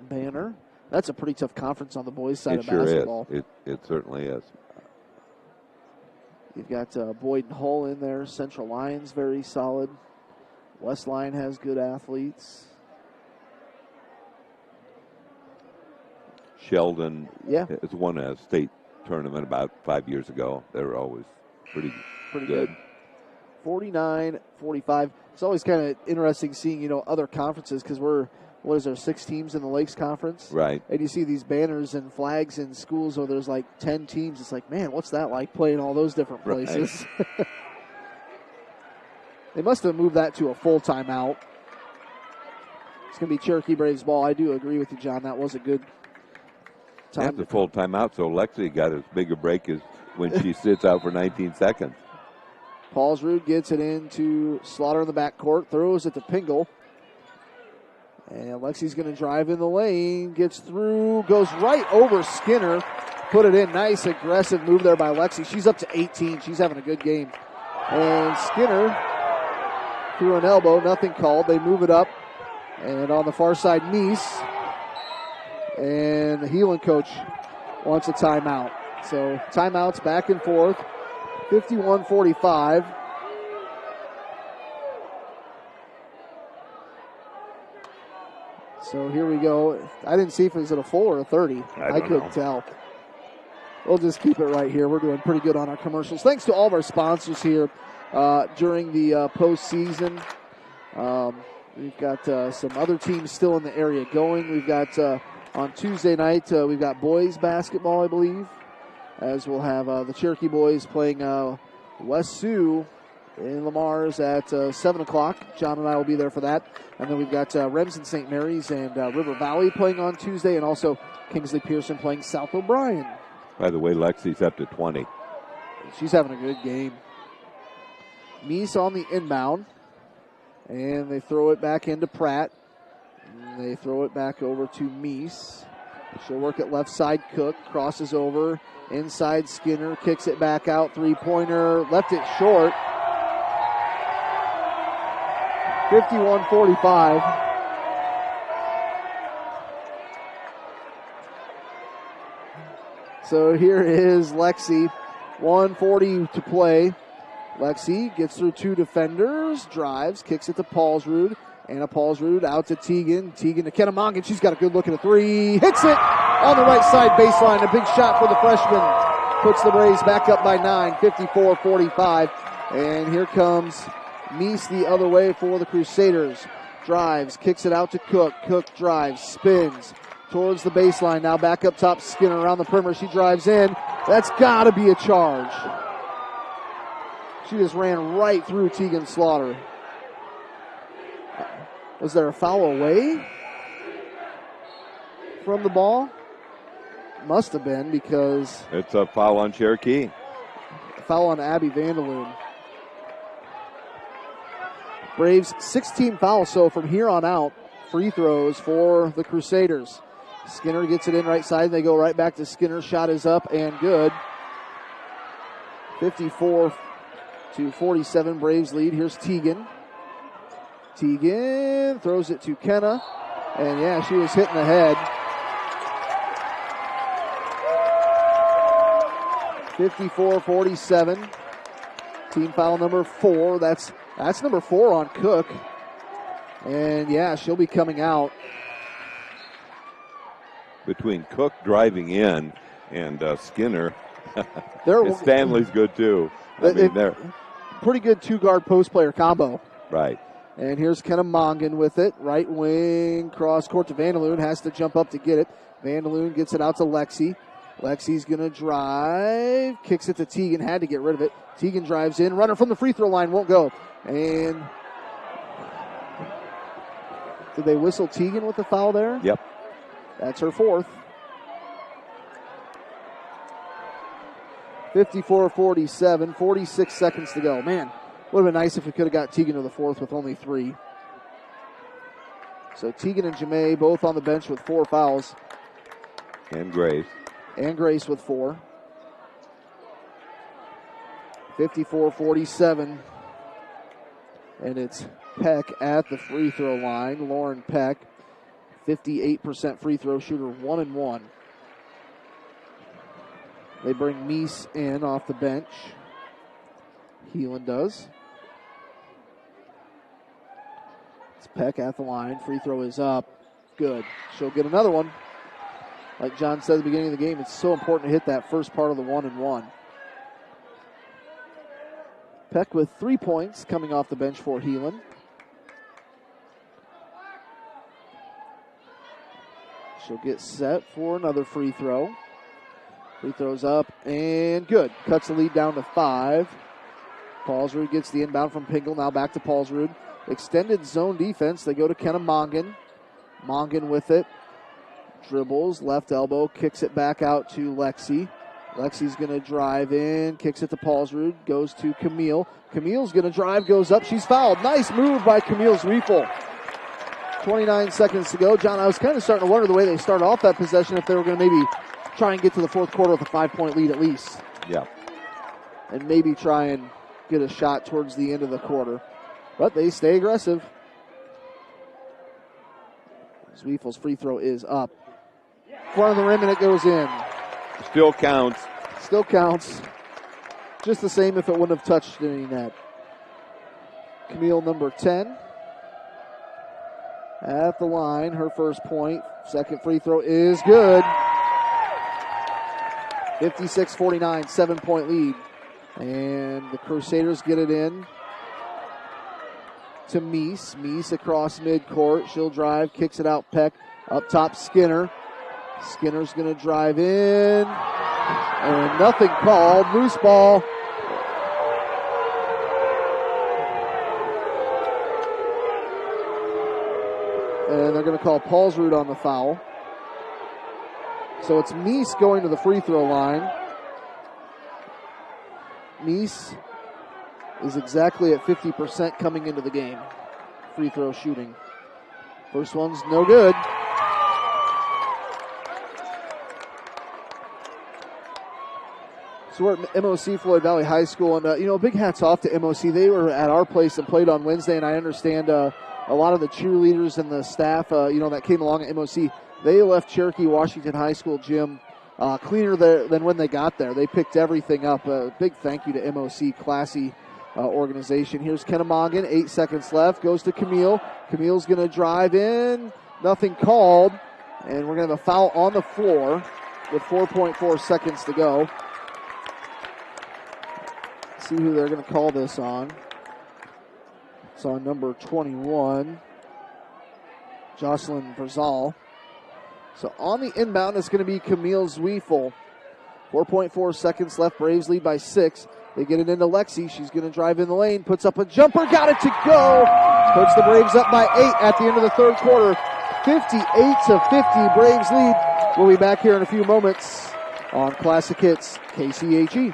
banner. That's a pretty tough conference on the boys' side of basketball. It certainly is. You've got Boyd and Hull in there. Central Lyons very solid. West Lyon has good athletes. Sheldon has won a state tournament about 5 years ago. They were always pretty good. 49-45. It's always kind of interesting seeing, other conferences because what is there, 6 teams in the Lakes Conference? Right. And you see these banners and flags in schools where there's like 10 teams. It's like, man, what's that like playing all those different places? Right. They must have moved that to a full timeout. It's going to be Cherokee Braves ball. I do agree with you, John. That was a good time. That's a full timeout, so Lexi got as big a break as when she sits out for 19 seconds. Paulsrud gets it into Slaughter in the backcourt, throws it to Pingle. And Lexi's going to drive in the lane, gets through, goes right over Skinner, put it in. Nice aggressive move there by Lexi. She's up to 18. She's having a good game. And Skinner through an elbow, nothing called. They move it up. And on the far side, Neese. And the Heelan coach wants a timeout. So timeouts back and forth. 51-45. So here we go. I didn't see if it was at a full or a 30. I couldn't tell. We'll just keep it right here. We're doing pretty good on our commercials. Thanks to all of our sponsors here during the postseason. We've got some other teams still in the area going. We've got on Tuesday night, we've got boys basketball, I believe, as we'll have the Cherokee boys playing West Sioux in Lamar's at 7 o'clock. John and I will be there for that. And then we've got Remsen St. Mary's and River Valley playing on Tuesday, and also Kingsley Pearson playing South O'Brien. By the way, Lexi's up to 20. She's having a good game. Meese on the inbound. And they throw it back into Pratt. And they throw it back over to Meese. She'll work it left side. Cook crosses over. Inside Skinner. Kicks it back out. Three-pointer. Left it short. 51-45. So here is Lexi. 1:40 to play. Lexi gets through 2 defenders, drives, kicks it to Paulsrud. Anna Paulsrud out to Teagan. Teagan to Kennemongan. She's got a good look at a 3. Hits it on the right side baseline. A big shot for the freshman. Puts the Braves back up by 9, 54-45. And here comes Meese the other way for the Crusaders. Drives, kicks it out to Cook. Cook drives, spins towards the baseline. Now back up top, Skinner around the perimeter. She drives in. That's got to be a charge. She just ran right through Tegan Slaughter. Was there a foul away from the ball? Must have been, because it's a foul on Cherokee. A foul on Abby Vandaloon. Braves 16 fouls, so from here on out, free throws for the Crusaders. Skinner gets it in right side. They go right back to Skinner. Shot is up and good. 54-47, Braves lead. Here's Teagan. Teagan throws it to Kenna. And yeah, she was hitting the head. 54-47. Team foul number 4. That's number 4 on Cook. And yeah, she'll be coming out. Between Cook driving in and Skinner, Stanley's good too. They're pretty good 2-guard post player combo. Right. And here's Kennemongan with it. Right wing, cross court to Vandaloon. Has to jump up to get it. Vandaloon gets it out to Lexi. Lexi's going to drive. Kicks it to Teagan. Had to get rid of it. Teagan drives in. Runner from the free throw line won't go. And did they whistle Teagan with the foul there? Yep. That's her 4th. 54-47, 46 seconds to go. Man, would have been nice if we could have got Teagan to the 4th with only 3. So Teagan and Jamae both on the bench with 4 fouls. And Grace. And Grace with 4. 54-47. And it's Peck at the free throw line. Lauren Peck, 58% free throw shooter, 1-1. They bring Meese in off the bench. Heelan does. It's Peck at the line. Free throw is up. Good. She'll get another one. Like John said at the beginning of the game, it's so important to hit that first part of the 1-1. Peck with 3 points coming off the bench for Heelan. She'll get set for another free throw. Free throws up and good. Cuts the lead down to 5. Paulsrud gets the inbound from Pingle. Now back to Paulsrud. Extended zone defense. They go to Kenna Mongan. Mongan with it. Dribbles, left elbow, kicks it back out to Lexi. Lexi's going to drive in, kicks it to Paulsrud, goes to Camille. Camille's going to drive, goes up. She's fouled. Nice move by Camille Zwiefel. 29 seconds to go. John, I was kind of starting to wonder the way they started off that possession if they were going to maybe try and get to the fourth quarter with a 5-point lead at least. Yeah. And maybe try and get a shot towards the end of the quarter. But they stay aggressive. Zwiefel's free throw is up. Front of the rim and it goes in. Still counts. Still counts. Just the same if it wouldn't have touched any net. Camille, number 10. At the line, her first point. Second free throw is good. 56-49, 7-point lead. And the Crusaders get it in to Meese. Meese across midcourt. She'll drive, kicks it out. Peck up top, Skinner. Skinner's going to drive in. And nothing called. Loose ball. And they're going to call Paulsrud on the foul. So it's Meese going to the free throw line. Meese is exactly at 50% coming into the game. Free throw shooting. First one's no good. So we're at MOC Floyd Valley High School, and big hats off to MOC. They were at our place and played on Wednesday, and I understand a lot of the cheerleaders and the staff, that came along at MOC, they left Cherokee Washington High School gym cleaner than when they got there. They picked everything up. Big thank you to MOC, classy organization. Here's Kenna Mongan, 8 seconds left, goes to Camille. Camille's going to drive in, nothing called, and we're going to have a foul on the floor with 4.4 seconds to go. See who they're going to call this on. It's on number 21, Jocelyn Verzal. So on the inbound, it's going to be Camille Zwiefel. 4.4 seconds left. Braves lead by 6. They get it into Lexi. She's going to drive in the lane. Puts up a jumper. Got it to go. Puts the Braves up by 8 at the end of the third quarter. 58-50. Braves lead. We'll be back here in a few moments on Classic Hits KCHE.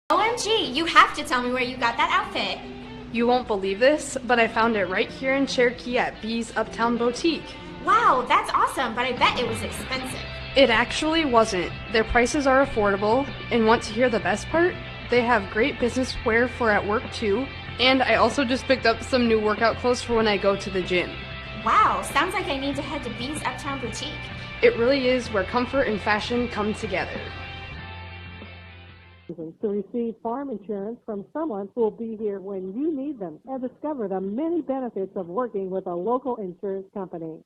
OMG, you have to tell me where you got that outfit. You won't believe this, but I found it right here in Cherokee at B's Uptown Boutique. Wow, that's awesome, but I bet it was expensive. It actually wasn't. Their prices are affordable, and want to hear the best part? They have great business wear for at work too, and I also just picked up some new workout clothes for when I go to the gym. Wow, sounds like I need to head to B's Uptown Boutique. It really is where comfort and fashion come together. To receive farm insurance from someone who will be here when you need them and discover the many benefits of working with a local insurance company.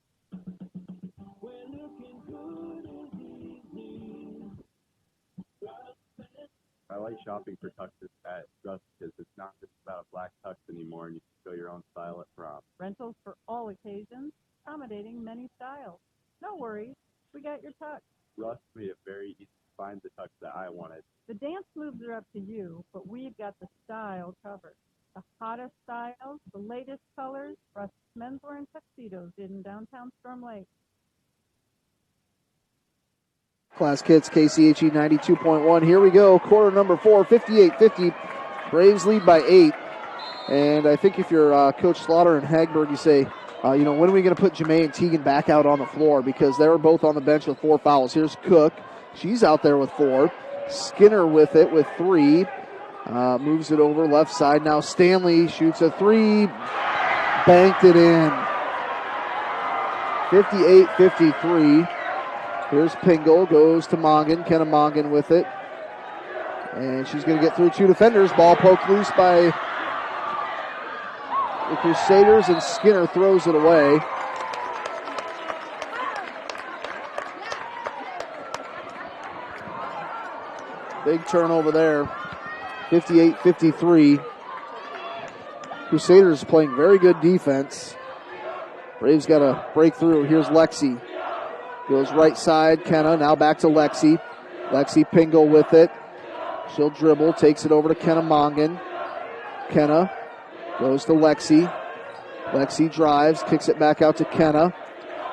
I like shopping for tuxes at Russ because it's not just about black tux anymore, and you can show your own style at prom. Rentals for all occasions, accommodating many styles. No worries, we got your tux. Russ made it very easy to find the tux that I wanted. The dance moves are up to you, but we've got the style covered. The hottest styles, the latest colors, Russ menswear and tuxedos in downtown Storm Lake. Class Kids KCHE 92.1. Here we go. Quarter number 4, 58-50. Braves lead by 8. And I think if you're Coach Slaughter and Hagberg, you say, when are we going to put Jamae and Teagan back out on the floor? Because they were both on the bench with 4 fouls. Here's Cook. She's out there with 4. Skinner with it with 3. Moves it over left side. Now Stanley shoots a three. Banked it in. 58-53. Here's Pingle. Goes to Mongan. Kenna Mongan with it. And she's going to get through two defenders. Ball poked loose by the Crusaders, and Skinner throws it away. Big turnover there. 58-53. Crusaders playing very good defense. Braves got to break through. Here's Lexi. Goes right side. Kenna now back to Lexi. Lexi Pingle with it. She'll dribble. Takes it over to Kenna Mongan. Kenna goes to Lexi. Lexi drives. Kicks it back out to Kenna.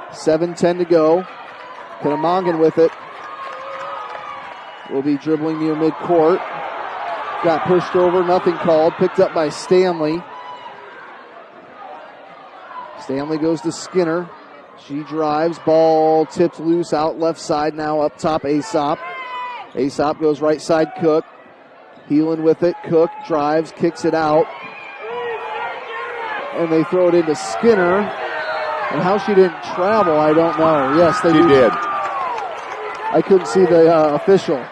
7:10 to go. Kenna Mongan with it. Will be dribbling near midcourt. Got pushed over. Nothing called. Picked up by Stanley. Stanley goes to Skinner. She drives. Ball tipped loose out left side. Now up top Aesop. Aesop goes right side Cook. Heelan with it. Cook drives. Kicks it out. And they throw it into Skinner. And how she didn't travel, I don't know. Yes, they did. I couldn't see the official.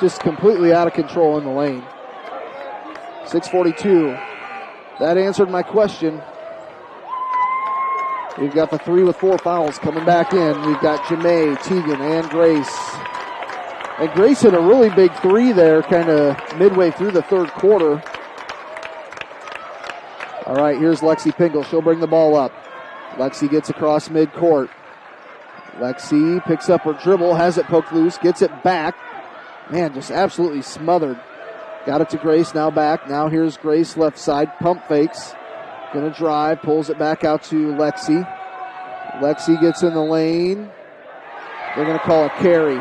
Just completely out of control in the lane. 6:42. That answered my question. We've got the 3 with 4 fouls coming back in. We've got Jamae, Tegan, and Grace. And Grace hit a really big 3 there, kind of midway through the third quarter. All right, here's Lexi Pingle. She'll bring the ball up. Lexi gets across midcourt. Lexi picks up her dribble, has it poked loose, gets it back. Man, just absolutely smothered. Got it to Grace, now back. Now here's Grace left side, pump fakes. Gonna drive, pulls it back out to Lexi. Lexi gets in the lane. They're gonna call a carry.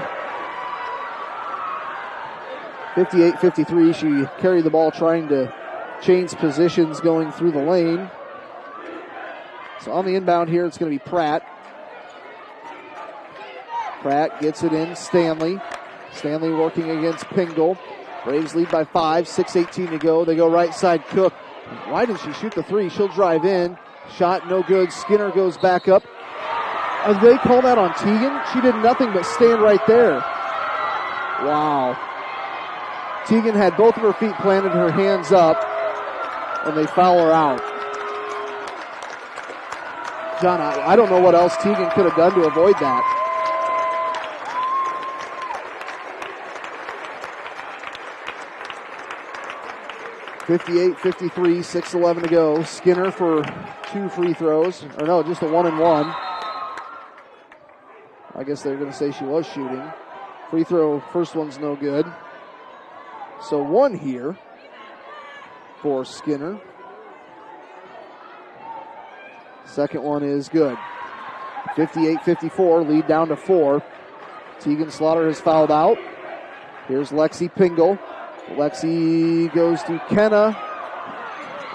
58-53, she carried the ball trying to change positions going through the lane. So on the inbound here, it's gonna be Pratt. Pratt gets it in, Stanley. Stanley working against Pingle. Braves lead by 5, 6:18 to go. They go right side, Cook. Why did she shoot the 3? She'll drive in. Shot no good. Skinner goes back up. As they call that on Tegan, she did nothing but stand right there. Wow. Tegan had both of her feet planted, her hands up, and they foul her out. John, I don't know what else Tegan could have done to avoid that. (58-53), 6:11 to go. Skinner for 2 free throws. Or no, just a 1-and-1. I guess they're going to say she was shooting. Free throw, first one's no good. So 1 here for Skinner. Second one is good. 58-54, lead down to 4. Tegan Slaughter has fouled out. Here's Lexi Pingle. Lexi goes to Kenna.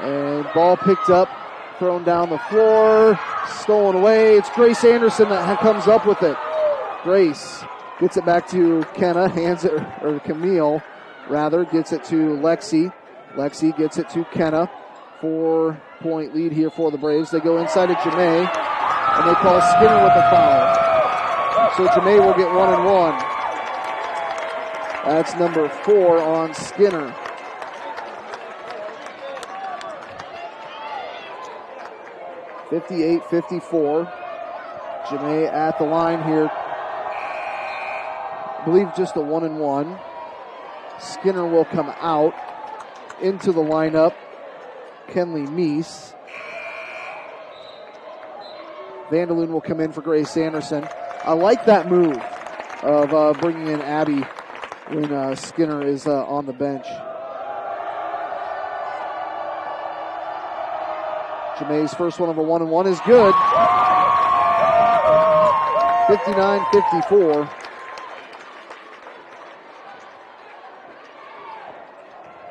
And ball picked up, thrown down the floor, stolen away. It's Grace Anderson that comes up with it. Grace gets it back to Kenna, hands it, or Camille, rather, gets it to Lexi. Lexi gets it to Kenna. 4-point lead here for the Braves. They go inside to Jamae, and they call Skinner with a foul. So Jamae will get 1-and-1. That's number 4 on Skinner. (58-54). Jamae at the line here. I believe just a 1-and-1. Skinner will come out into the lineup. Kenley Meese. Vandaloon will come in for Grace Anderson. I like that move of bringing in Abby when Skinner is on the bench. Jamae's first one of a 1-and-1 is good. 59-54.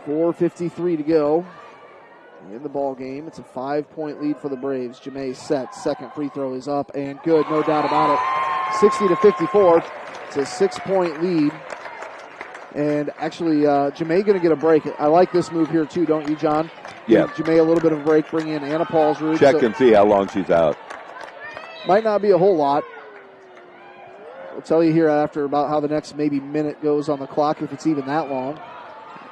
4:53 to go in the ball game. It's a 5-point lead for the Braves. Jamae set. Second free throw is up and good, no doubt about it. 60-54. It's a 6-point lead And actually, Jamae going to get a break. I like this move here too, don't you, John? Yeah. Give Jamae a little bit of a break, bring in Anna Paulsrud. Check and see how long she's out. Might not be a whole lot. I'll tell you here after about how the next maybe minute goes on the clock, if it's even that long.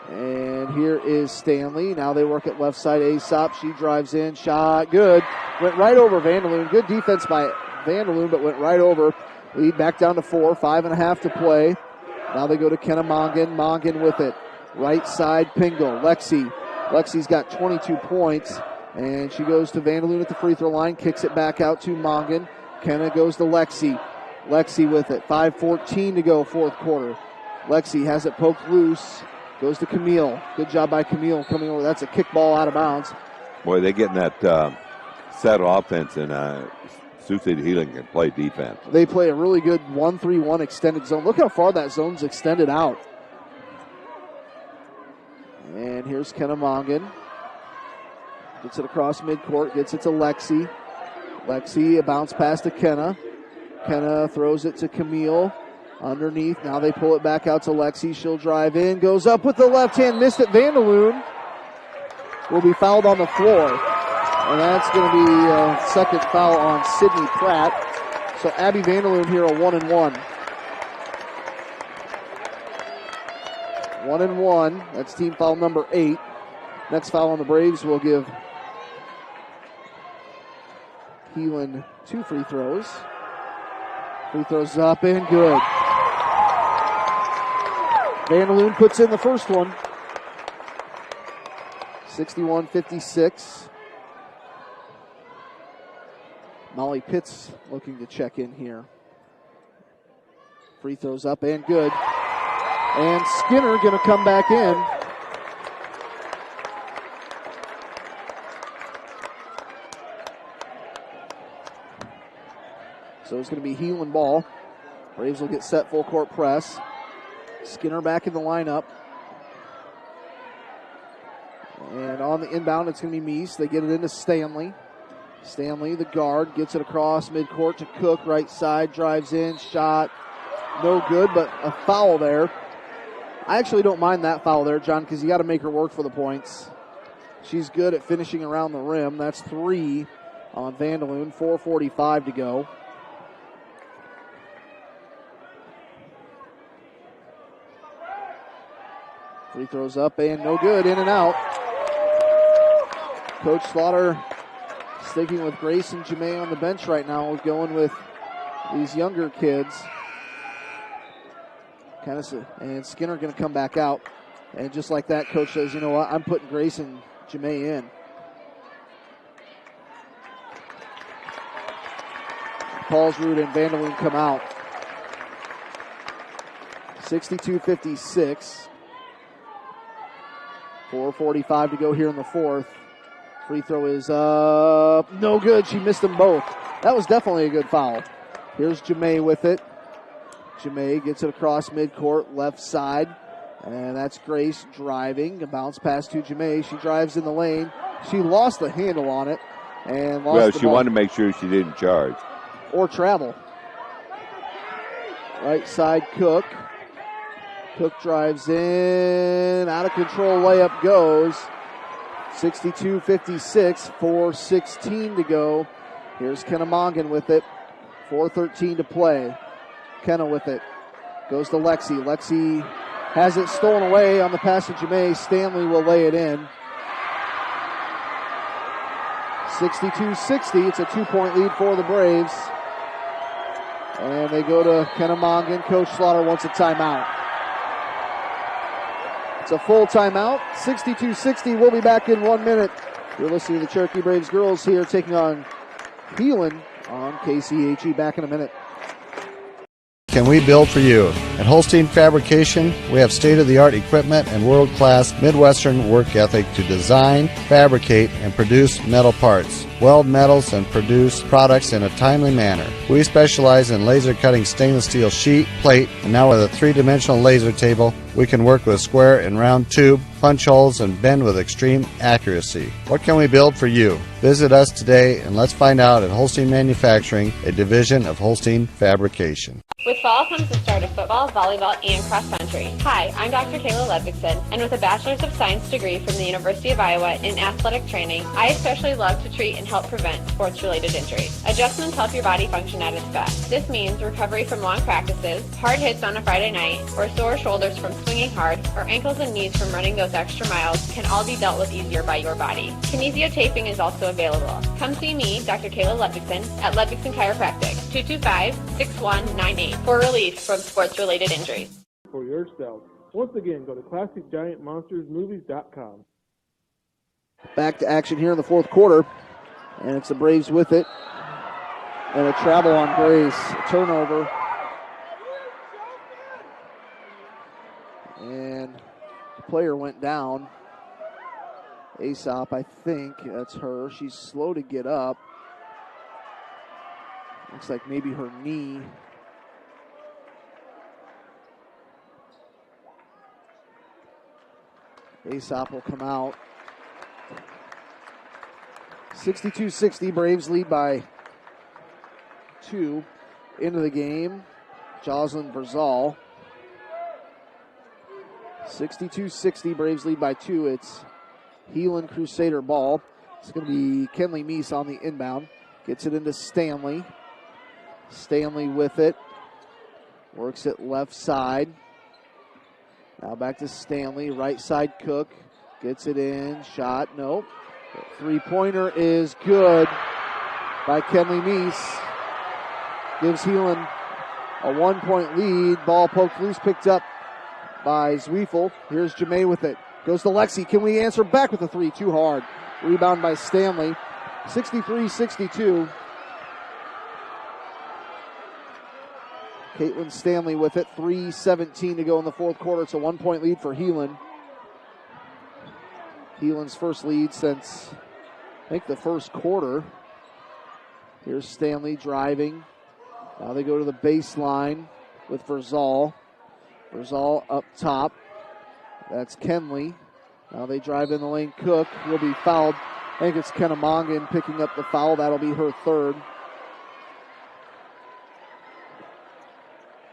And here is Stanley. Now they work at left side. Aesop, she drives in. Shot, good. Went right over Vanderloon. Good defense by Vanderloon, but went right over. Lead back down to 4. 5.5 to play. Now they go to Kenna Mongan. Mongan with it. Right side, Pingle. Lexi's got 22 points. And she goes to Vanderloon at the free throw line. Kicks it back out to Mongan. Kenna goes to Lexi. Lexi with it. 5:14 to go, fourth quarter. Lexi has it poked loose. Goes to Camille. Good job by Camille coming over. That's a kick ball out of bounds. Boy, they're getting that set offense, and Sioux City Heelan can play defense. They play a really good 1-3-1 extended zone. Look how far that zone's extended out. And here's Kenna Mongan. Gets it across midcourt. Gets it to Lexi. Lexi, a bounce pass to Kenna. Kenna throws it to Camille. Underneath. Now they pull it back out to Lexi. She'll drive in. Goes up with the left hand. Missed it. Vanderloon will be fouled on the floor. And that's going to be a second foul on Sydney Pratt. So Abby Vanderloon here a 1-and-1. 1-and-1. That's team foul number 8. Next foul on the Braves will give Heelan 2 free throws. Free throws up and good. Vanderloon puts in the first one. 61-56. Molly Pitts looking to check in here. Free throws up and good. And Skinner going to come back in. So it's going to be Heelan ball. Braves will get set full court press. Skinner back in the lineup. And on the inbound, it's going to be Meese. They get it into Stanley. Stanley, the guard, gets it across midcourt to Cook. Right side, drives in, shot. No good, but a foul there. I actually don't mind that foul there, John, because you got to make her work for the points. She's good at finishing around the rim. That's 3 on Vanderloon. 4:45 to go. Free throws up and no good, in and out. Coach Slaughter sticking with Grace and Jamae on the bench right now, going with these younger kids. And Skinner going to come back out. And just like that, Coach says, you know what, I'm putting Grace and Jamae in. Paulsrud and Vanderloon come out. 62-56. 4:45 to go here in the fourth. Free throw is up. No good. She missed them both. That was definitely a good foul. Here's Jamae with it. Jamae gets it across midcourt, left side. And that's Grace driving. A bounce pass to Jamae. She drives in the lane. She lost the handle on it. And lost the she ball. wanted to make sure she didn't charge. Or travel. Right side, Cook. Cook drives in, out of control, layup goes. 62-56, 4:16 to go. Here's Kenna Mongan with it. 4:13 to play. Kenna with it. Goes to Lexi. Lexi has it stolen away on the pass to Jamae. Stanley will lay it in. 62-60. It's a 2-point lead for the Braves. And they go to Kenna Mongan. Coach Slaughter wants a timeout. It's a full timeout. 62-60. We'll be back in 1 minute. You're listening to the Cherokee Braves girls here taking on Heelan on KCHE. Back in a minute. Can we build for you? At Holstein Fabrication, we have state-of-the-art equipment and world-class Midwestern work ethic to design, fabricate, and produce metal parts. Weld metals and produce products in a timely manner. We specialize in laser cutting stainless steel sheet, plate, and now with a 3-dimensional laser table, we can work with square and round tube, punch holes, and bend with extreme accuracy. What can we build for you? Visit us today and let's find out at Holstein Manufacturing, a division of Holstein Fabrication. With Fall comes the start of football, volleyball, and cross country. Hi, I'm Dr. Kayla Ludvigson, and with a Bachelor's of Science degree from the University of Iowa in athletic training, I especially love to treat and help prevent sports-related injuries. Adjustments help your body function at its best. This means recovery from long practices, hard hits on a Friday night, or sore shoulders from swinging hard, or ankles and knees from running those extra miles can all be dealt with easier by your body. Kinesio taping is also available. Come see me, Dr. Kayla Ludvigson, at Ludvigson Chiropractic, 225-6198, for relief from sports-related injuries. For yourself. Once again, go to ClassicGiantMonstersMovies.com. Back to action here in the fourth quarter, and it's the Braves with it. And a travel on Grace, a turnover. And the player went down. Aesop, I think that's her. She's slow to get up. Looks like maybe her knee. Aesop will come out. 62-60, Braves lead by 2 into the game. Jocelyn Verzal. 62-60, Braves lead by 2. It's Heelan Crusader ball. It's going to be Kenley Meese on the inbound. Gets it into Stanley. Stanley with it. Works it left side. Now back to Stanley. Right side Cook. Gets it in. Shot. Nope. Three-pointer is good by Kenley Meese. Gives Heelan a 1-point lead. Ball poked loose. Picked up by Zwiefel. Here's Jamae with it. Goes to Lexi. Can we answer back with a 3? Too hard. Rebound by Stanley. 63-62. Caitlin Stanley with it. 3:17 to go in the fourth quarter. It's a 1-point lead for Heelan. Heelan's first lead since, I think, the first quarter. Here's Stanley driving. Now they go to the baseline with Verzal. Verzal up top. That's Kenley. Now they drive in the lane. Cook will be fouled. I think it's Kennemongan picking up the foul. That'll be her third.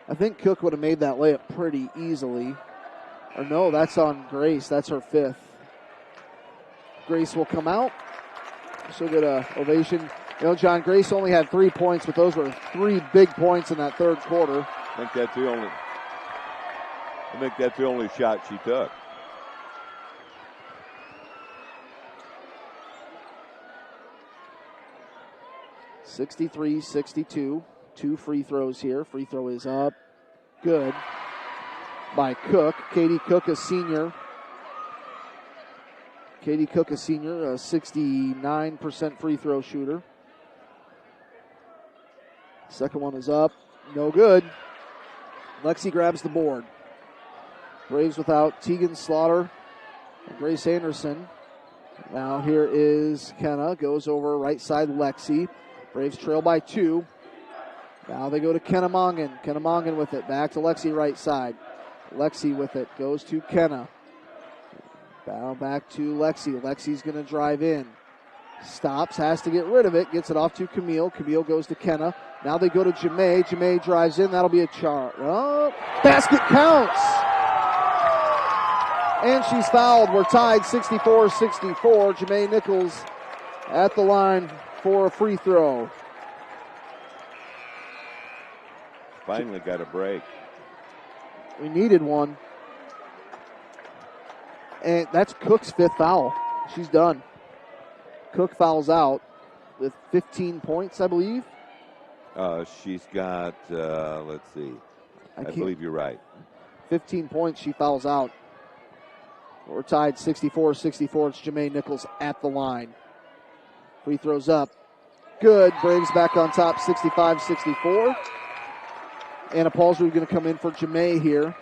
I think Cook would have made that layup pretty easily. Or no, that's on Grace. That's her fifth. Grace will come out. She'll get an ovation. You know, John, Grace only had 3 points, but those were 3 big points in that third quarter. I think that's the only shot she took. (63-62). 2 free throws here. Free throw is up. Good. By Cook. Katie Cook, a senior. Katie Cook, a senior, a 69% free throw shooter. Second one is up. No good. Lexi grabs the board. Braves without Tegan Slaughter and Grace Anderson. Now here is Kenna. Goes over right side Lexi. Braves trail by 2. Now they go to Kennemongan. Kennemongan with it. Back to Lexi right side. Lexi with it. Goes to Kenna. Now back to Lexi. Lexi's going to drive in. Stops. Has to get rid of it. Gets it off to Camille. Camille goes to Kenna. Now they go to Jamae. Jamae drives in. That'll be a Oh, basket counts. And she's fouled. We're tied 64-64. Jamae Nichols at the line for a free throw. Finally got a break. We needed one. And that's Cook's 5th foul. She's done. Cook fouls out with 15 points, I believe. She's got, let's see. I believe you're right. 15 points, she fouls out. We're tied 64-64. It's Jamae Nichols at the line. Free throws up. Good. Braves back on top, 65-64. Anna Paulsrud going to come in for Jamae here.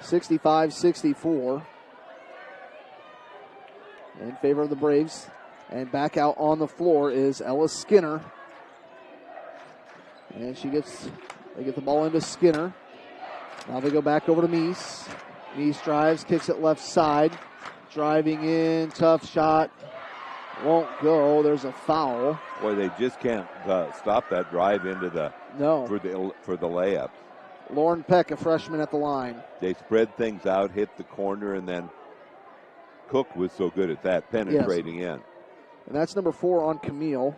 65-64. In favor of the Braves. And back out on the floor is Ella Skinner. And they get the ball into Skinner. Now they go back over to Meese. Meese drives, kicks it left side. Driving in, tough shot. Won't go. There's a foul. Boy, they just can't stop that drive into the for the layup. Lauren Peck, a freshman at the line. They spread things out, hit the corner, and then Cook was so good at that, penetrating in. And that's number 4 on Camille.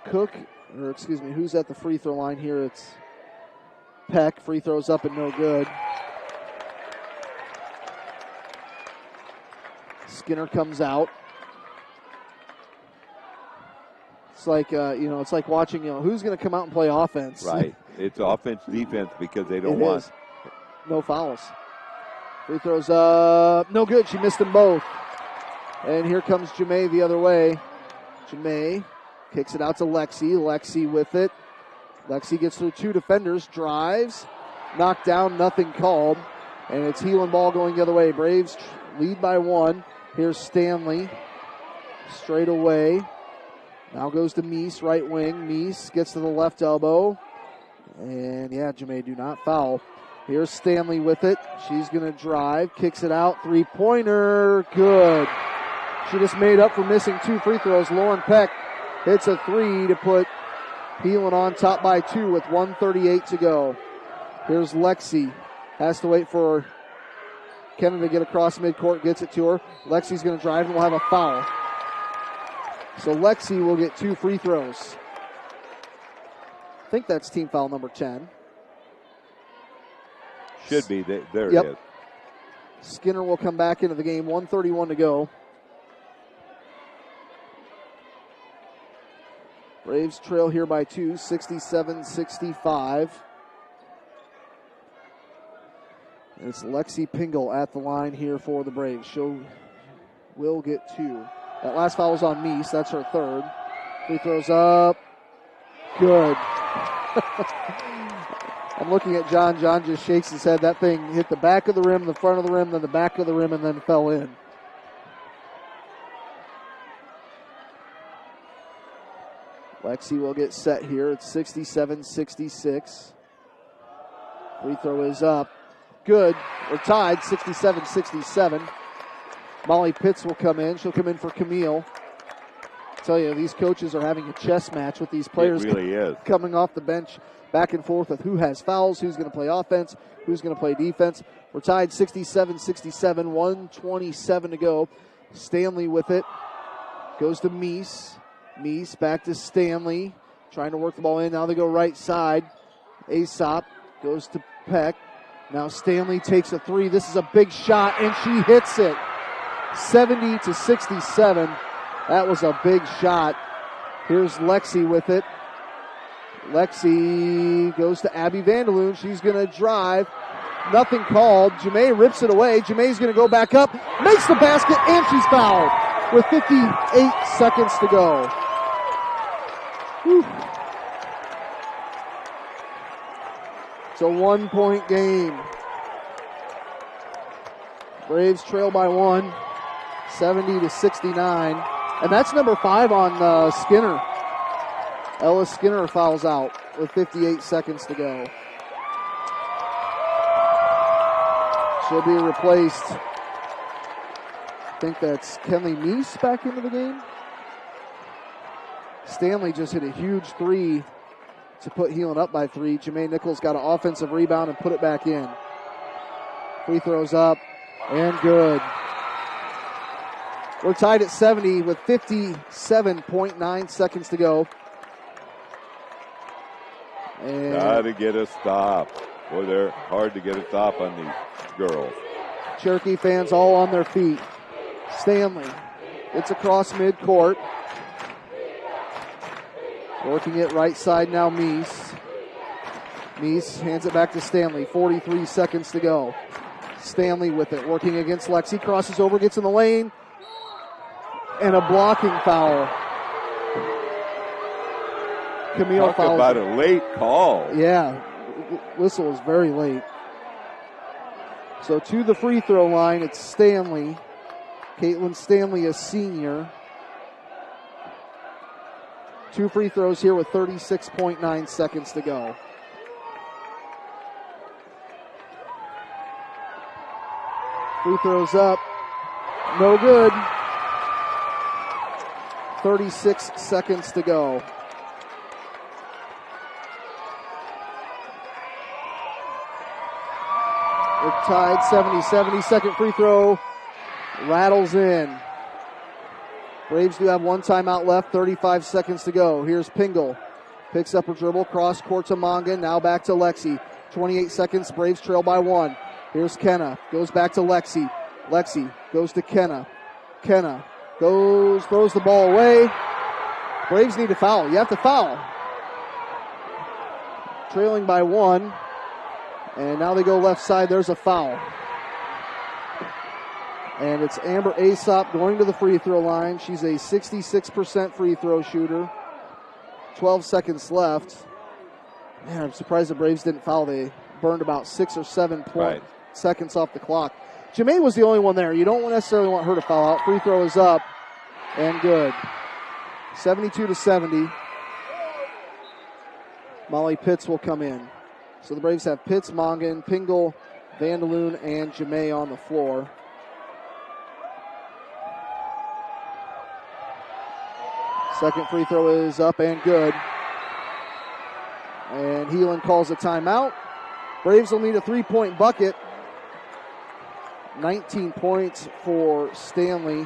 Who's at the free throw line here? It's Peck. Free throws up and no good. Skinner comes out. It's like it's like watching who's going to come out and play offense. Right. It's offense defense because they don't want. No fouls. Free throws up. No good. She missed them both. And here comes Jamae the other way. Jamae kicks it out to Lexi. Lexi with it. Lexi gets through 2 defenders. Drives. Knocked down. Nothing called. And it's Heelan ball going the other way. Braves lead by 1. Here's Stanley. Straight away. Now goes to Meese, right wing. Meese gets to the left elbow. And, Jamae do not foul. Here's Stanley with it. She's going to drive. Kicks it out. 3-pointer. Good. She just made up for missing 2 free throws. Lauren Peck hits a 3 to put Heelan on top by 2 with 1:38 to go. Here's Lexi. Has to wait for Kenna to get across midcourt. Gets it to her. Lexi's going to drive and will have a foul. So Lexi will get 2 free throws. I think that's team foul number 10. Should be. There it is. Skinner will come back into the game. 1:31 to go. Braves trail here by 2, 67-65. And it's Lexi Pingle at the line here for the Braves. She will get 2. That last foul was on Meese. That's her 3rd. Free throws up. Good. I'm looking at John. John just shakes his head. That thing hit the back of the rim, the front of the rim, then the back of the rim, and then fell in. Lexi will get set here. It's 67-66. Free throw is up. Good. We're tied, 67-67. Molly Pitts will come in. She'll come in for Camille. I tell you, these coaches are having a chess match with these players. It really is. Coming off the bench, back and forth with who has fouls, who's going to play offense, who's going to play defense. We're tied 67-67, 1:27 to go. Stanley with it. Goes to Meese. Meese back to Stanley. Trying to work the ball in. Now they go right side. Aesop goes to Peck. Now Stanley takes a 3. This is a big shot, and she hits it. 70-67. That was a big shot. Here's Lexi with it. Lexi goes to Abby Vanderloon. She's going to drive. Nothing called. Jamae rips it away. Jamae's going to go back up. Makes the basket, and she's fouled with 58 seconds to go. Whew. It's a 1-point game. Braves trail by 1, 70-69. And that's number 5 on Skinner. Ella Skinner fouls out with 58 seconds to go. She'll be replaced. I think that's Kenley Meese back into the game. Stanley just hit a huge 3 to put Heelan up by 3. Jamae Nichols got an offensive rebound and put it back in. Free throws up and good. We're tied at 70 with 57.9 seconds to go. And gotta get a stop. Boy, they're hard to get a stop on these girls. Cherokee fans all on their feet. Stanley, it's across midcourt. Working it right side now, Meese. Meese hands it back to Stanley. 43 seconds to go. Stanley with it, working against Lexi. Crosses over, gets in the lane. And a blocking foul. Camille Talk fouls. about a late call. Yeah, whistle is very late. So to the free throw line, it's Stanley. Caitlin Stanley, a senior. 2 free throws here with 36.9 seconds to go. Free throws up. No good. 36 seconds to go. They're tied 70-70. Second free throw rattles in. Braves do have one timeout left, 35 seconds to go. Here's Pingle. Picks up her dribble, cross court to Mongan, now back to Lexi. 28 seconds, Braves trail by 1. Here's Kenna, goes back to Lexi. Lexi goes to Kenna. Kenna goes, throws the ball away. Braves need to foul. You have to foul. Trailing by 1. And now they go left side. There's a foul. And it's Amber Aesop going to the free throw line. She's a 66% free throw shooter. 12 seconds left. Man, I'm surprised the Braves didn't foul. They burned about 6 or 7 seconds off the clock. Jamae was the only one there. You don't necessarily want her to foul out. Free throw is up and good. 72-70. Molly Pitts will come in. So the Braves have Pitts, Mongan, Pingle, Vandaloon, and Jamae on the floor. Second free throw is up and good. And Heelan calls a timeout. Braves will need a 3-point bucket. 19 points for Stanley.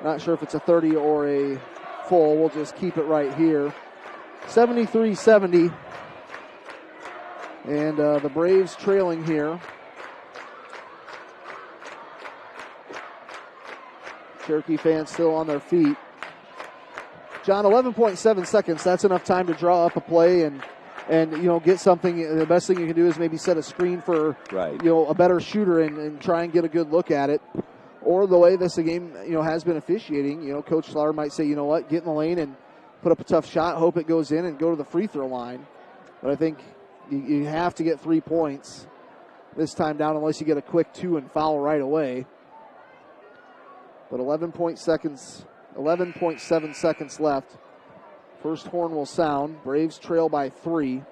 Not sure if it's a 30 or a full. We'll just keep it right here. 73-70. And the Braves trailing here. Cherokee fans still on their feet. John, 11.7 seconds. That's enough time to draw up a play and get something. The best thing you can do is maybe set a screen for a better shooter and try and get a good look at it. Or the way this game has been officiating, Coach Slaughter might say, get in the lane and put up a tough shot, hope it goes in, and go to the free throw line. But I think you have to get 3 points this time down unless you get a quick 2 and foul right away. But 11.7 seconds left. First horn will sound. Braves trail by 3.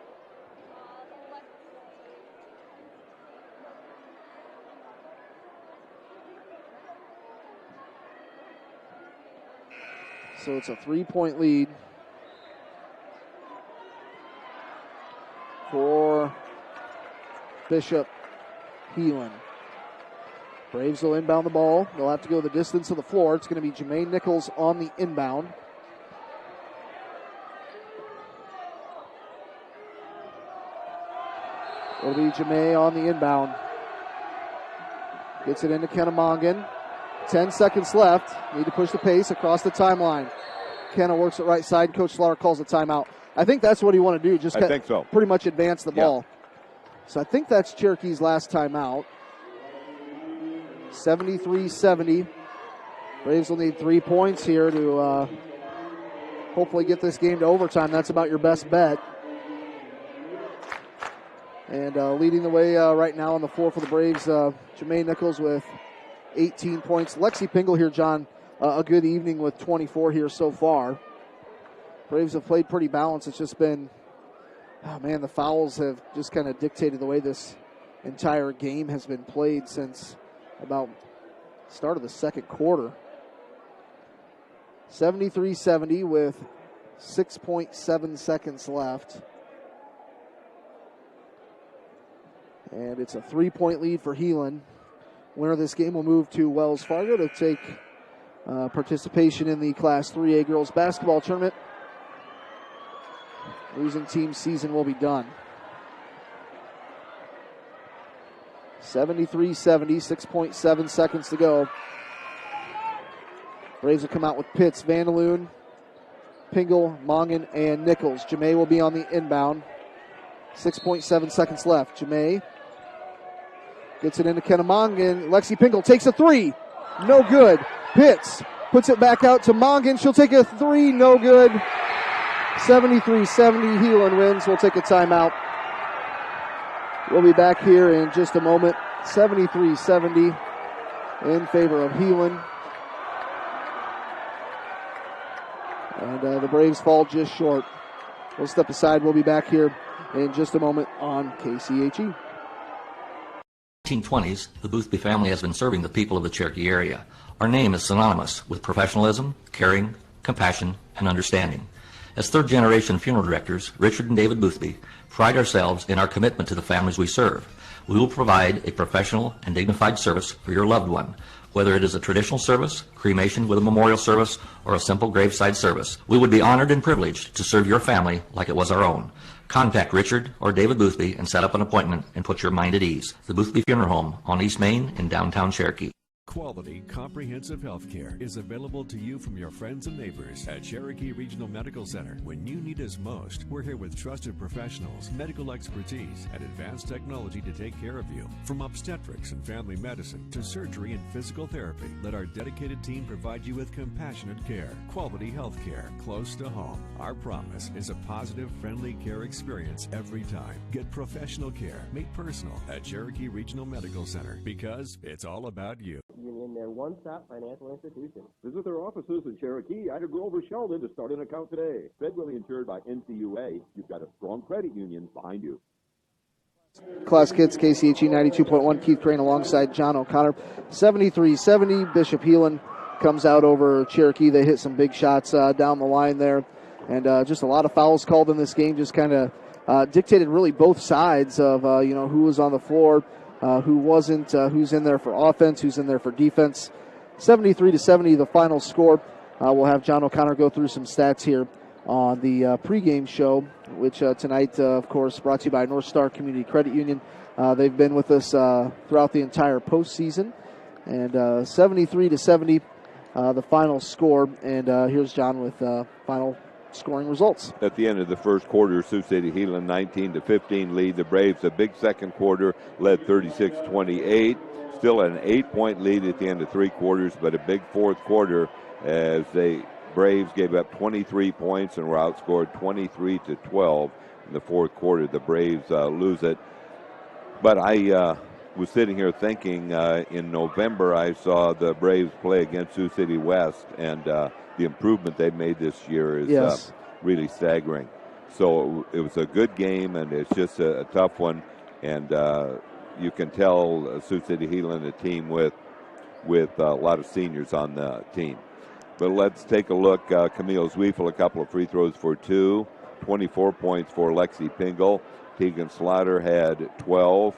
So it's a 3-point lead for Bishop Heelan. Braves will inbound the ball. They'll have to go the distance of the floor. It's going to be Jermaine Nichols on the inbound. It'll be Jamae on the inbound. Gets it into Kenna Mongan. 10 seconds left. Need to push the pace across the timeline. Kenna works it right side. Coach Slaughter calls a timeout. I think that's what he want to do. Just I think so. Pretty much advance the ball. So I think that's Cherokee's last timeout. 73-70. Braves will need 3 points here to hopefully get this game to overtime. That's about your best bet. And leading the way right now on the floor for the Braves, Jermaine Nichols with 18 points. Lexi Pingle here, John, a good evening with 24 here so far. Braves have played pretty balanced. It's just been, the fouls have just kind of dictated the way this entire game has been played since about start of the second quarter. 73-70 with 6.7 seconds left. And it's a 3-point lead for Heelan. Winner of this game will move to Wells Fargo to take participation in the Class 3A girls basketball tournament. Losing team season will be done. 73-70, 6.7 seconds to go. Braves will come out with Pitts, Vandaloon, Pingle, Mongan, and Nichols. Jamae will be on the inbound. 6.7 seconds left. Jamae gets it into Kenna Mongan. Lexi Pingle takes a 3. No good. Pitts puts it back out to Mongan. She'll take a 3. No good. 73-70. Heelan wins. We'll take a timeout. We'll be back here in just a moment. 73-70 in favor of Heelan. And the Braves fall just short. We'll step aside. We'll be back here in just a moment on KCHE. 1920s, the Boothby family has been serving the people of the Cherokee area. Our name is synonymous with professionalism, caring, compassion, and understanding. As third-generation funeral directors, Richard and David Boothby pride ourselves in our commitment to the families we serve. We will provide a professional and dignified service for your loved one, whether it is a traditional service, cremation with a memorial service, or a simple graveside service. We would be honored and privileged to serve your family like it was our own. Contact Richard or David Boothby and set up an appointment and put your mind at ease. The Boothby Funeral Home on East Main in downtown Cherokee. Quality, comprehensive health care is available to you from your friends and neighbors at Cherokee Regional Medical Center. When you need us most, we're here with trusted professionals, medical expertise, and advanced technology to take care of you. From obstetrics and family medicine to surgery and physical therapy, let our dedicated team provide you with compassionate care. Quality health care close to home. Our promise is a positive, friendly care experience every time. Get professional care made personal at Cherokee Regional Medical Center because it's all about you. Union, their one-stop financial institution. Visit their offices in Cherokee, Ida Grove, or Sheldon to start an account today. Federally insured by NCUA, you've got a strong credit union behind you. Class Kids, KCHE 92.1, Keith Crane alongside John O'Connor. 73-70, Bishop Heelan comes out over Cherokee. They hit some big shots down the line there. And just a lot of fouls called in this game, just kind of dictated really both sides of, who was on the floor. Who wasn't, who's in there for offense, who's in there for defense. 73-70, the final score. We'll have John O'Connor go through some stats here on the pregame show, which tonight, of course, brought to you by North Star Community Credit Union. They've been with us throughout the entire postseason. And 73-70, the final score. And here's John with final scoring results. At the end of the first quarter, Sioux City Heelan 19-15 lead. The Braves, a big second quarter, led 36-28. Still an 8-point lead at the end of three quarters, but a big fourth quarter as the Braves gave up 23 points and were outscored 23-12 in the fourth quarter. The Braves lose it. But I was sitting here thinking in November I saw the Braves play against Sioux City West, and the improvement they've made this year is really staggering. So it was a good game, and it's just a tough one. And you can tell Sioux City Heelan, a team with a lot of seniors on the team. But let's take a look. Camille Zwiefel, a couple of free throws for two. 24 points for Lexi Pingle. Tegan Slaughter had 12.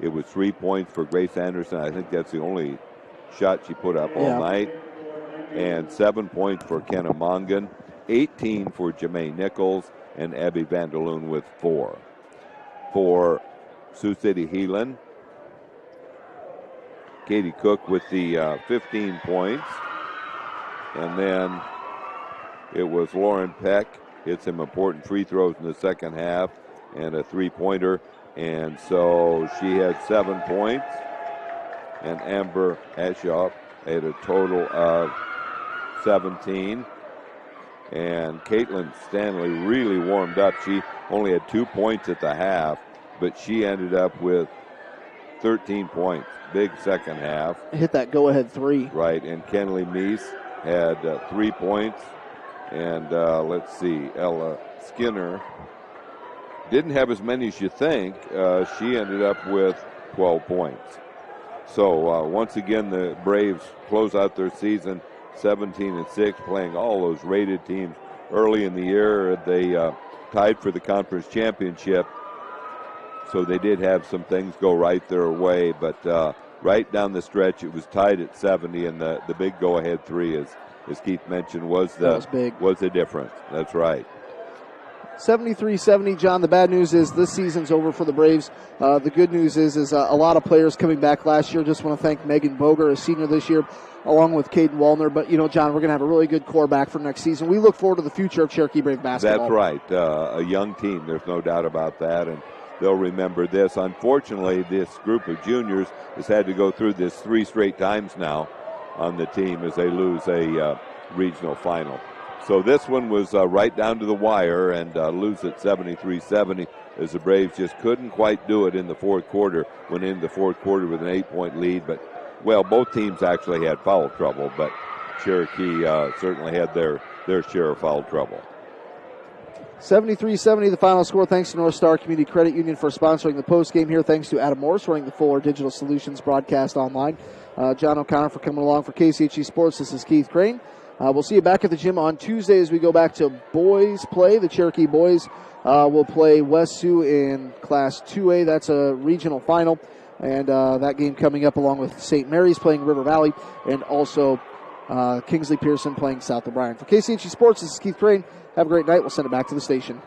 It was 3 points for Grace Anderson. I think that's the only shot she put up all night. And 7 points for Kenna Mongan, 18 for Jamae Nichols, and Abby Vanderloon with 4. For Sioux City Heelan, Katie Cook with the 15 points. And then it was Lauren Peck, hit some important free throws in the second half, and a three-pointer. And so she had 7 points. And Amber Ashoff had a total of 17. And Caitlin Stanley really warmed up. She only had 2 points at the half, but she ended up with 13 points. Big second half. Hit that go-ahead three. Right, and Kenley Meese had 3 points. And let's see, Ella Skinner didn't have as many as you think. She ended up with 12 points. So once again, the Braves close out their season 17-6, playing all those rated teams early in the year. They tied for the conference championship, so they did have some things go right their way. But right down the stretch, it was tied at 70, and the big go-ahead three, as Keith mentioned, was the difference. That's right. 73-70, John. The bad news is this season's over for the Braves. The good news is a lot of players coming back last year. Just want to thank Megan Boger, a senior this year, along with Caden Wallner. But, John, we're going to have a really good core back for next season. We look forward to the future of Cherokee Brave basketball. That's right. A young team. There's no doubt about that. And they'll remember this. Unfortunately, this group of juniors has had to go through this 3 straight times now on the team as they lose a regional final. So this one was right down to the wire, and lose at 73-70 as the Braves just couldn't quite do it in the fourth quarter. Went into the fourth quarter with an 8-point lead, but, both teams actually had foul trouble, but Cherokee certainly had their share of foul trouble. 73-70, the final score. Thanks to North Star Community Credit Union for sponsoring the postgame here. Thanks to Adam Morris running the Fuller Digital Solutions broadcast online. John O'Connor for coming along for KCHE Sports. This is Keith Crane. We'll see you back at the gym on Tuesday as we go back to boys play. The Cherokee boys will play West Sioux in Class 2A. That's a regional final. And that game coming up along with St. Mary's playing River Valley, and also Kingsley Pearson playing South O'Brien. For KCHE Sports, this is Keith Crane. Have a great night. We'll send it back to the station.